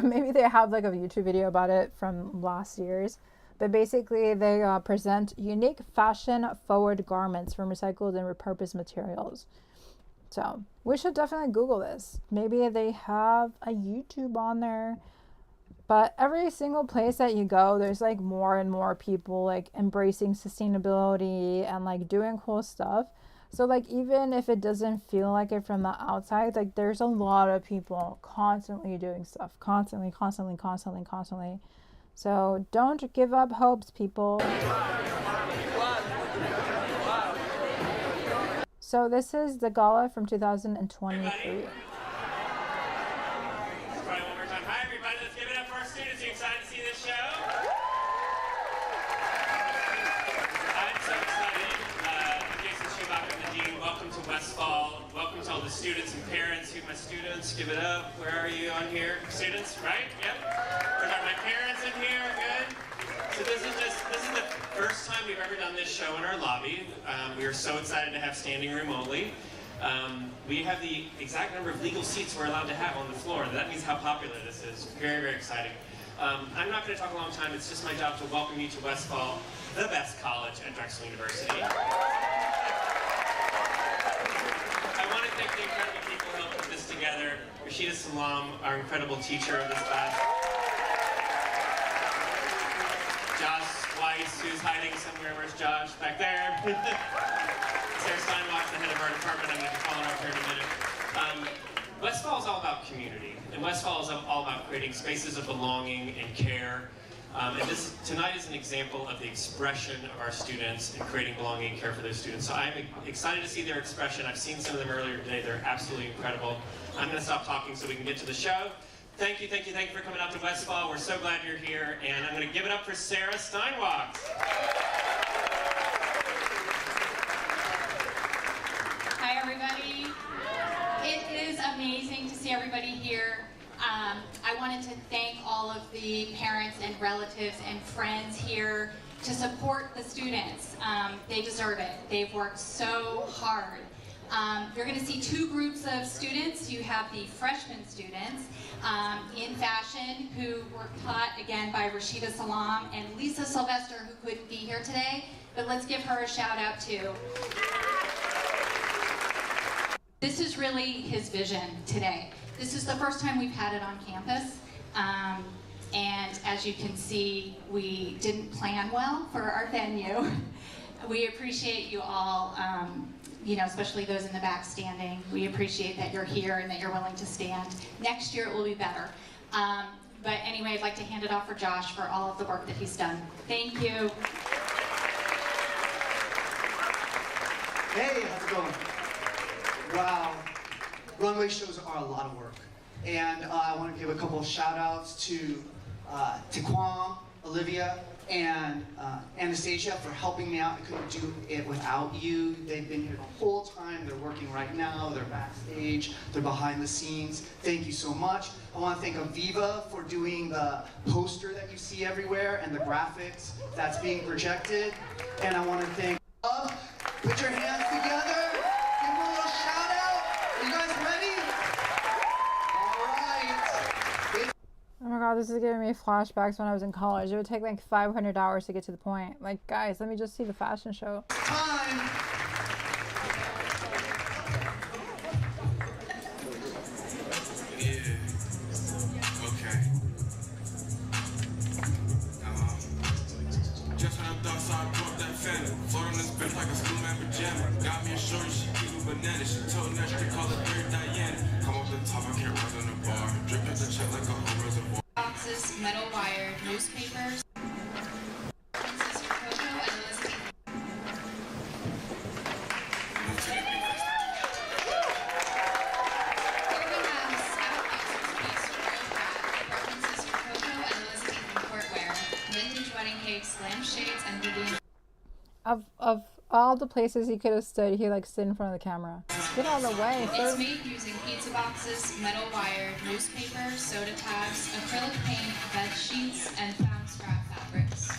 Speaker 1: Maybe they have a YouTube video about it from last year's, but basically they present unique fashion forward garments from recycled and repurposed materials. So we should definitely Google this. Maybe they have a YouTube on there. But every single place that you go, there's more and more people embracing sustainability and doing cool stuff. So even if it doesn't feel like it from the outside, there's a lot of people constantly doing stuff, constantly. So don't give up hopes, people. So this is the gala from 2023.
Speaker 11: Welcome to all the students and parents. Who are my students? Give it up. Where are you on here? Students, right? Yep. We've got my parents in here. Good. So this is the first time we've ever done this show in our lobby. We are so excited to have standing room only. We have the exact number of legal seats we're allowed to have on the floor. That means how popular this is. Very, very exciting. I'm not going to talk a long time. It's just my job to welcome you to Westfall, the best college at Drexel University. Thank the incredible people who helped put this together. Rashida Salam, our incredible teacher of this class. Josh Weiss, who's hiding somewhere. Where's Josh? Back there. Sarah Steinwach, the head of our department. I'm going to be calling her up here in a minute. Westfall is all about community. And Westfall is all about creating spaces of belonging and care. And this tonight is an example of the expression of our students and creating belonging and care for those students. So I'm excited to see their expression. I've seen some of them earlier today. They're absolutely incredible. I'm going to stop talking so we can get to the show. Thank you for coming out to Westfall. We're so glad you're here. And I'm going to give it up for Sarah Steinwach.
Speaker 12: Hi, everybody. It is amazing to see everybody here. I wanted to thank all of the parents and relatives and friends here to support the students. They deserve it. They've worked so hard. You're going to see two groups of students. You have the freshman students in fashion who were taught again by Rashida Salam and Lisa Sylvester, who couldn't be here today, but let's give her a shout out too. This is really his vision today. This is the first time we've had it on campus, and as you can see, we didn't plan well for our venue. We appreciate you all, especially those in the back standing. We appreciate that you're here and that you're willing to stand. Next year it will be better. But anyway, I'd like to hand it off for Josh for all of the work that he's done. Thank you.
Speaker 13: Hey, how's it going? Wow. Runway shows are a lot of work. And I want to give a couple of shout outs to Taquan, Olivia and Anastasia for helping me out. I couldn't do it without you. They've been here the whole time. They're working right now. They're backstage. They're behind the scenes. Thank you so much. I want to thank Aviva for doing the poster that you see everywhere and the graphics that's being projected. And I want to thank Love. Put your hands together. Give them a little shout out. Are you guys ready? All right.
Speaker 1: Oh my god, this is giving me flashbacks when I was in college. It would take like 500 hours to get to the point. Like, guys, let me just see the fashion show.
Speaker 13: Time.
Speaker 14: Just when I thought so I broke that phantom. Float on this bench like a school man pajama. Got me a shorty, she keep me banana. She told me that she call it Third Diana. Come up the top, I can't rise on the bar. Drip at the check like a whole reservoir.
Speaker 12: Boxes, metal wire, newspapers. Lampshades and
Speaker 1: Of all the places he could have stood, he like stood in front of the camera. Get out of the way.
Speaker 12: It's made using pizza boxes, metal wire, newspaper, soda tabs, acrylic paint, bed sheets, and found scrap fabrics.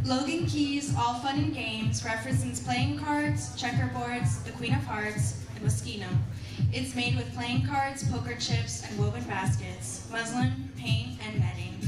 Speaker 12: Logan Key's All Fun and Games represents playing cards, checkerboards, the Queen of Hearts, and Moschino. It's made with playing cards, poker chips, and woven baskets, muslin, paint, and netting.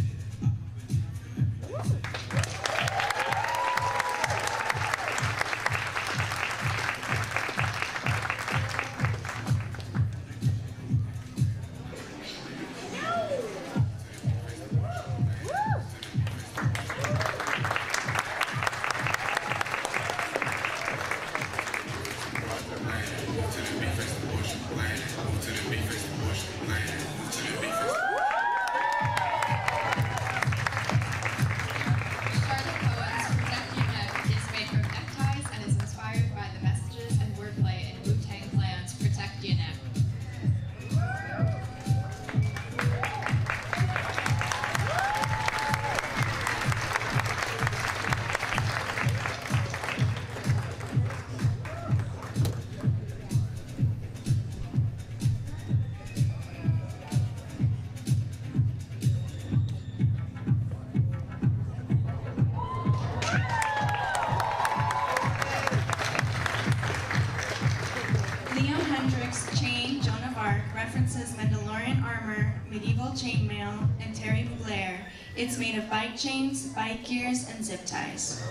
Speaker 12: Chainmail, and Terry Blair. It's made of bike chains, bike gears, and zip ties.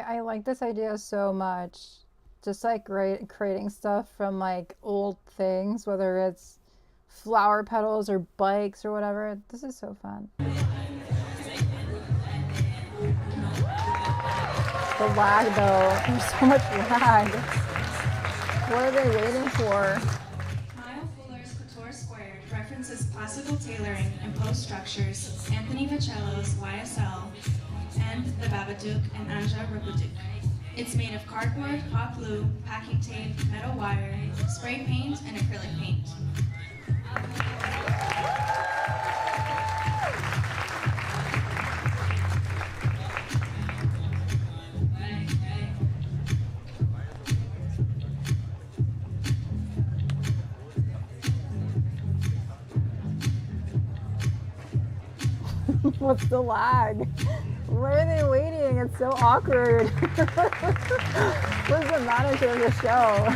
Speaker 1: I like this idea so much. Just like creating stuff from like old things, whether it's flower petals or bikes or whatever. This is so fun. The lag though, there's so much lag. What are they waiting for?
Speaker 12: Kyle Fuller's Couture Squared references classical tailoring and post structures, Anthony Vicello's YSL, and the Babadook and Anja Rabudik. It's made of cardboard, hot glue, packing tape, metal wire, spray paint, and acrylic paint.
Speaker 1: What's the lag? Why are they waiting? It's so awkward. Who's the manager of the show?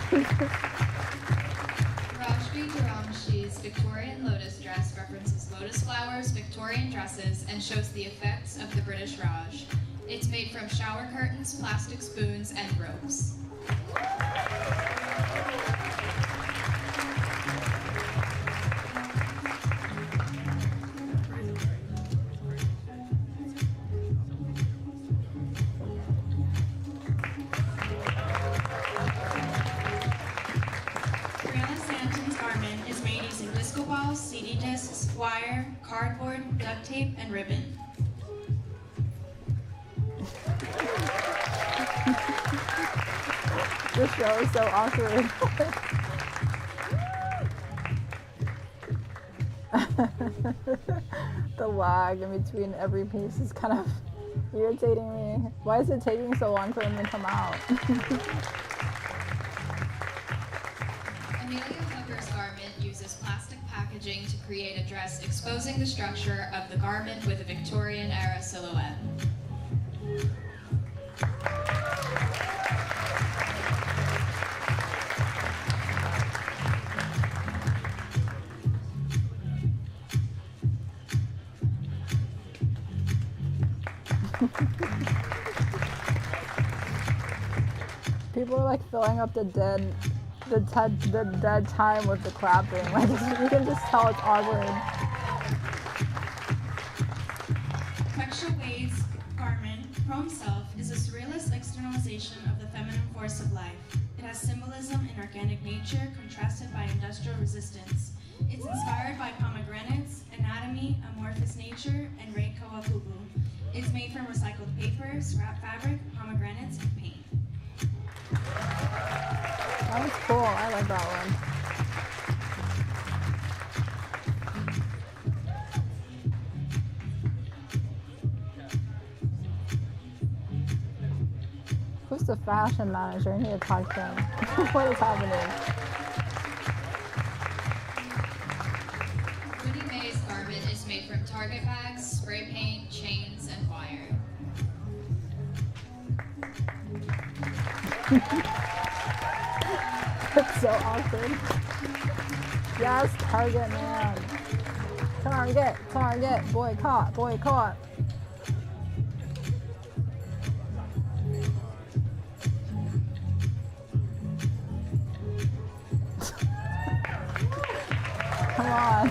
Speaker 15: Rajvi Dharamshi's Victorian lotus dress references lotus flowers, Victorian dresses, and shows the effects of the British Raj. It's made from shower curtains, plastic spoons, and ropes. CD discs, wire, cardboard, duct tape, and ribbon.
Speaker 1: This show is so awkward. The lag in between every piece is kind of irritating me. Why is it taking so long for them to come out?
Speaker 15: Amelia Hooker's garment uses plastic packaging to create a dress exposing the structure of the garment with a Victorian-era silhouette.
Speaker 1: People are like filling up the dead time with the clapping. Like you can just tell it's awkward.
Speaker 15: Paksha Wade's garment, Chrome Self, is a surrealist externalization of the feminine force of life. It has symbolism in organic nature contrasted by industrial resistance. It's inspired by pomegranates, anatomy, amorphous nature, and Rei Kawapupu. It's made from recycled paper, scrap fabric, pomegranates, and paint.
Speaker 1: That was cool. I like that one. Who's the fashion manager? I need to talk to him. What is happening?
Speaker 15: Winnie Mae's garment is made from Target bags, spray paint, chains, and wire.
Speaker 1: It's so awkward. Yes, Target man. Target, boycott. Come on.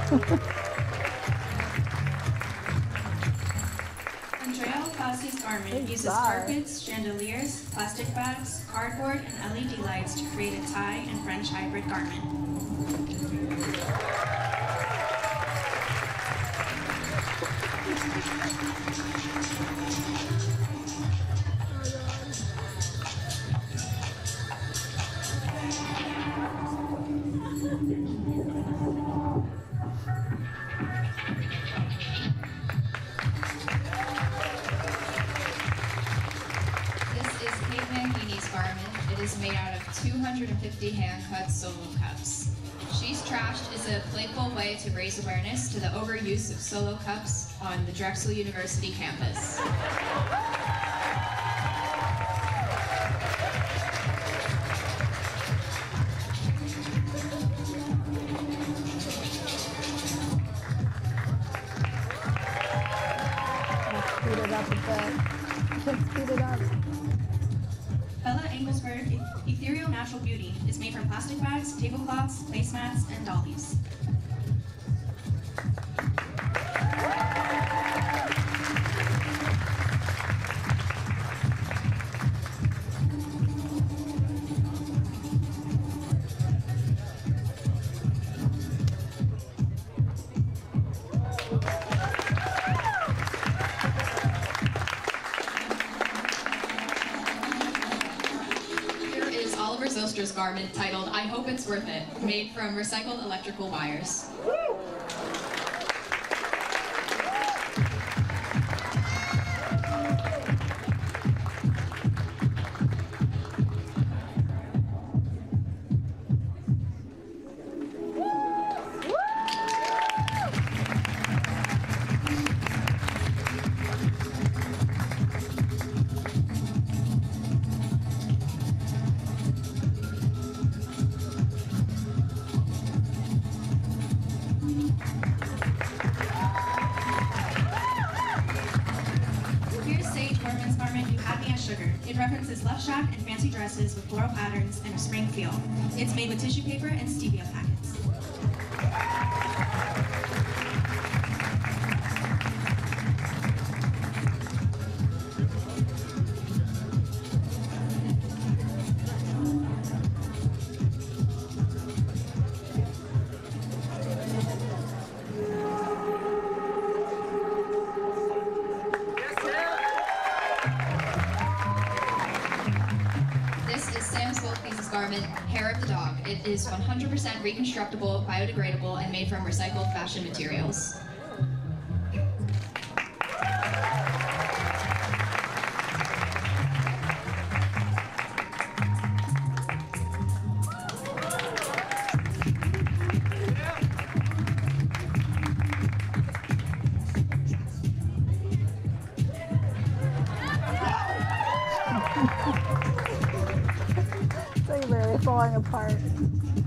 Speaker 15: Andrea Alfassi's garment uses carpets, chandeliers, plastic bags, cardboard, and LED lights to create a tie and French hybrid garment. Is made out of 250 hand-cut solo cups. She's Trashed is a playful way to raise awareness to the overuse of solo cups on the Drexel University campus.
Speaker 1: Speed it up a bit. Speed it up.
Speaker 15: Bella Engelsberg Ethereal Natural Beauty is made from plastic bags, tablecloths, placemats, and dollies. Zostra's garment titled I Hope It's Worth It, made from recycled electrical wires. It references lush shack and fancy dresses with floral patterns and a spring feel. It's made with tissue paper and stevia packets.
Speaker 5: Garment, Hair of the Dog. It is 100% reconstructible, biodegradable, and made from recycled fashion materials.
Speaker 1: Falling apart.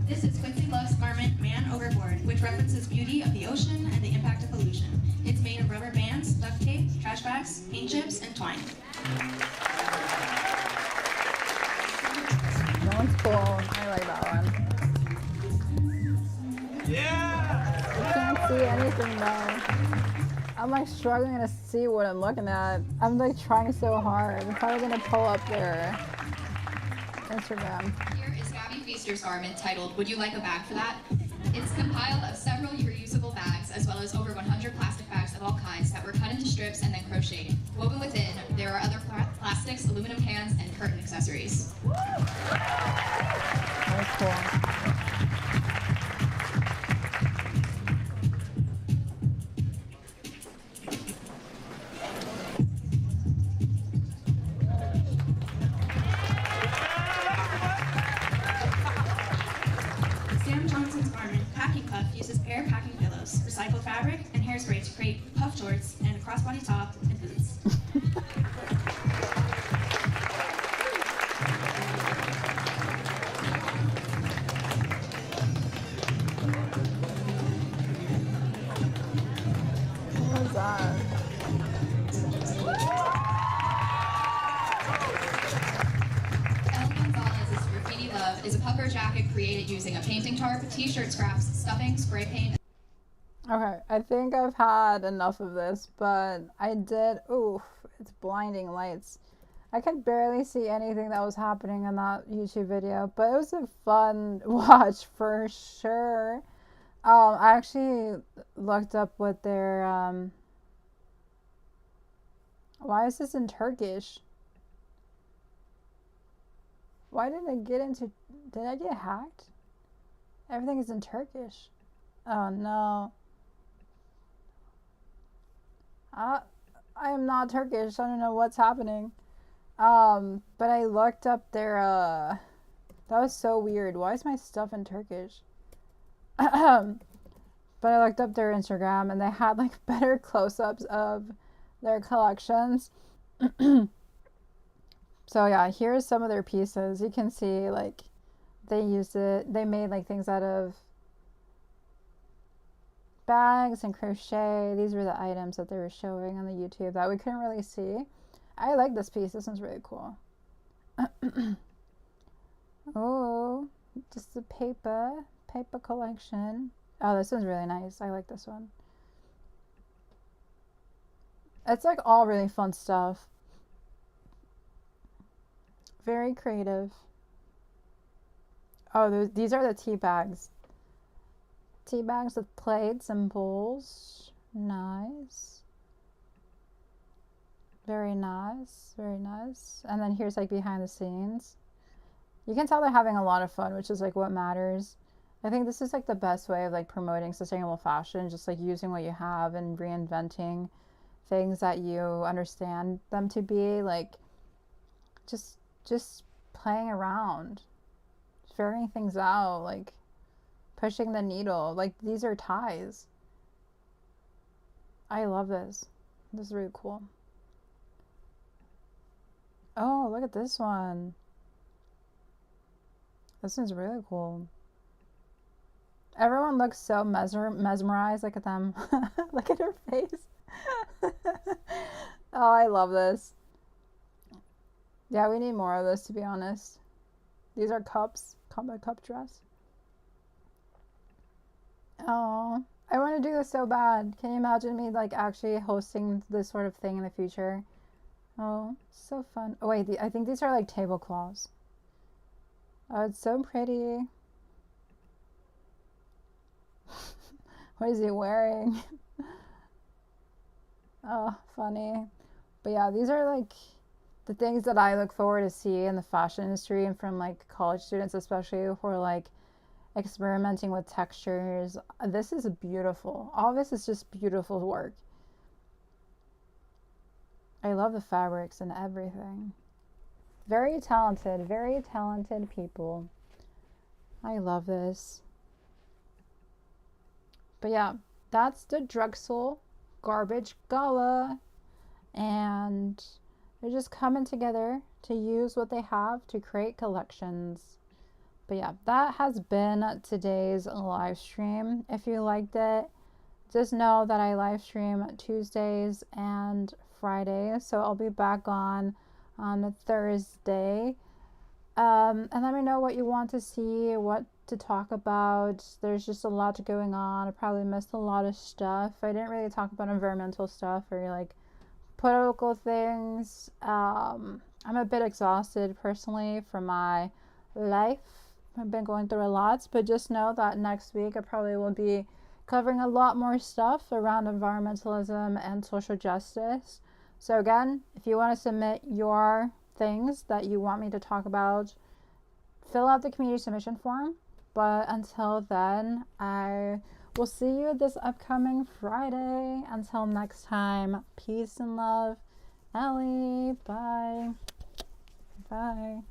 Speaker 15: This is Quincy Love's garment, Man Overboard, which references beauty of the ocean and the impact of pollution. It's made of rubber bands, duct tape, trash bags, paint chips, and twine.
Speaker 1: That one's cool. I like that one. Yeah! I can't see anything though. I'm like struggling to see what I'm looking at. I'm like trying so hard. I'm probably gonna pull up their Instagram.
Speaker 5: Feaster's garment titled, Would You Like a Bag for That? It's compiled of several reusable bags as well as over 100 plastic bags of all kinds that were cut into strips and then crocheted. Woven within, there are other plastics, aluminum cans, and curtain accessories.
Speaker 1: That's cool.
Speaker 15: Recycled fabric and hairspray to create puff shorts and a crossbody top and boots.
Speaker 1: What was that?
Speaker 5: Graffiti Love is a puffer jacket created using a painting tarp, t-shirt scraps, stuffing, spray paint.
Speaker 1: Okay, I think I've had enough of this, but I did, oof, it's blinding lights. I could barely see anything that was happening in that YouTube video, but it was a fun watch for sure. I actually looked up what their, why is this in Turkish? Why did I get into, did I get hacked? Everything is in Turkish. Oh no. I am not Turkish. I don't know what's happening. But I looked up their, that was so weird. Why is my stuff in Turkish? But I looked up their Instagram and they had like better close-ups of their collections. So yeah, here's some of their pieces. You can see like they used it, they made like things out of bags and crochet. These were the items that they were showing on the YouTube that we couldn't really see. I like this piece. This one's really cool. Oh, just the paper collection. Oh, this one's really nice. I like this one. It's like all really fun stuff. Very creative. Oh, these are the tea bags. Tea bags with plates and bowls. Nice. Very nice. Very nice. And then here's like behind the scenes. You can tell they're having a lot of fun, which is like what matters. I think this is like the best way of like promoting sustainable fashion, just like using what you have and reinventing things that you understand them to be, like just playing around, figuring things out, like pushing the needle. Like these are ties. I love this. This is really cool. Oh, look at this one. This is really cool. Everyone looks so mesmerized. Look at them. Look at her face. Oh, I love this. Yeah, we need more of this, to be honest. These are cups. Combat cup dress. Oh, I want to do this so bad. Can you imagine me like actually hosting this sort of thing in the future? Oh, so fun. Oh wait, I think these are like tablecloths. Oh, it's so pretty. What is he wearing? Oh, funny. But yeah, these are like the things that I look forward to see in the fashion industry and from like college students, especially who are like experimenting with textures. This is beautiful. All this is just beautiful work. I love the fabrics and everything. Very talented people. I love this. But yeah, that's the Drexel Garbage Gala. And they're just coming together to use what they have to create collections. But yeah, that has been today's live stream. If you liked it, just know that I live stream Tuesdays and Fridays. So I'll be back on Thursday. And let me know what you want to see, what to talk about. There's just a lot going on. I probably missed a lot of stuff. I didn't really talk about environmental stuff or like political things. I'm a bit exhausted personally from my life. I've been going through a lot, but just know that next week I probably will be covering a lot more stuff around environmentalism and social justice. So again, if you want to submit your things that you want me to talk about, fill out the community submission form. But until then, I will see you this upcoming Friday. Until next time, peace and love. Ellie, bye. Bye.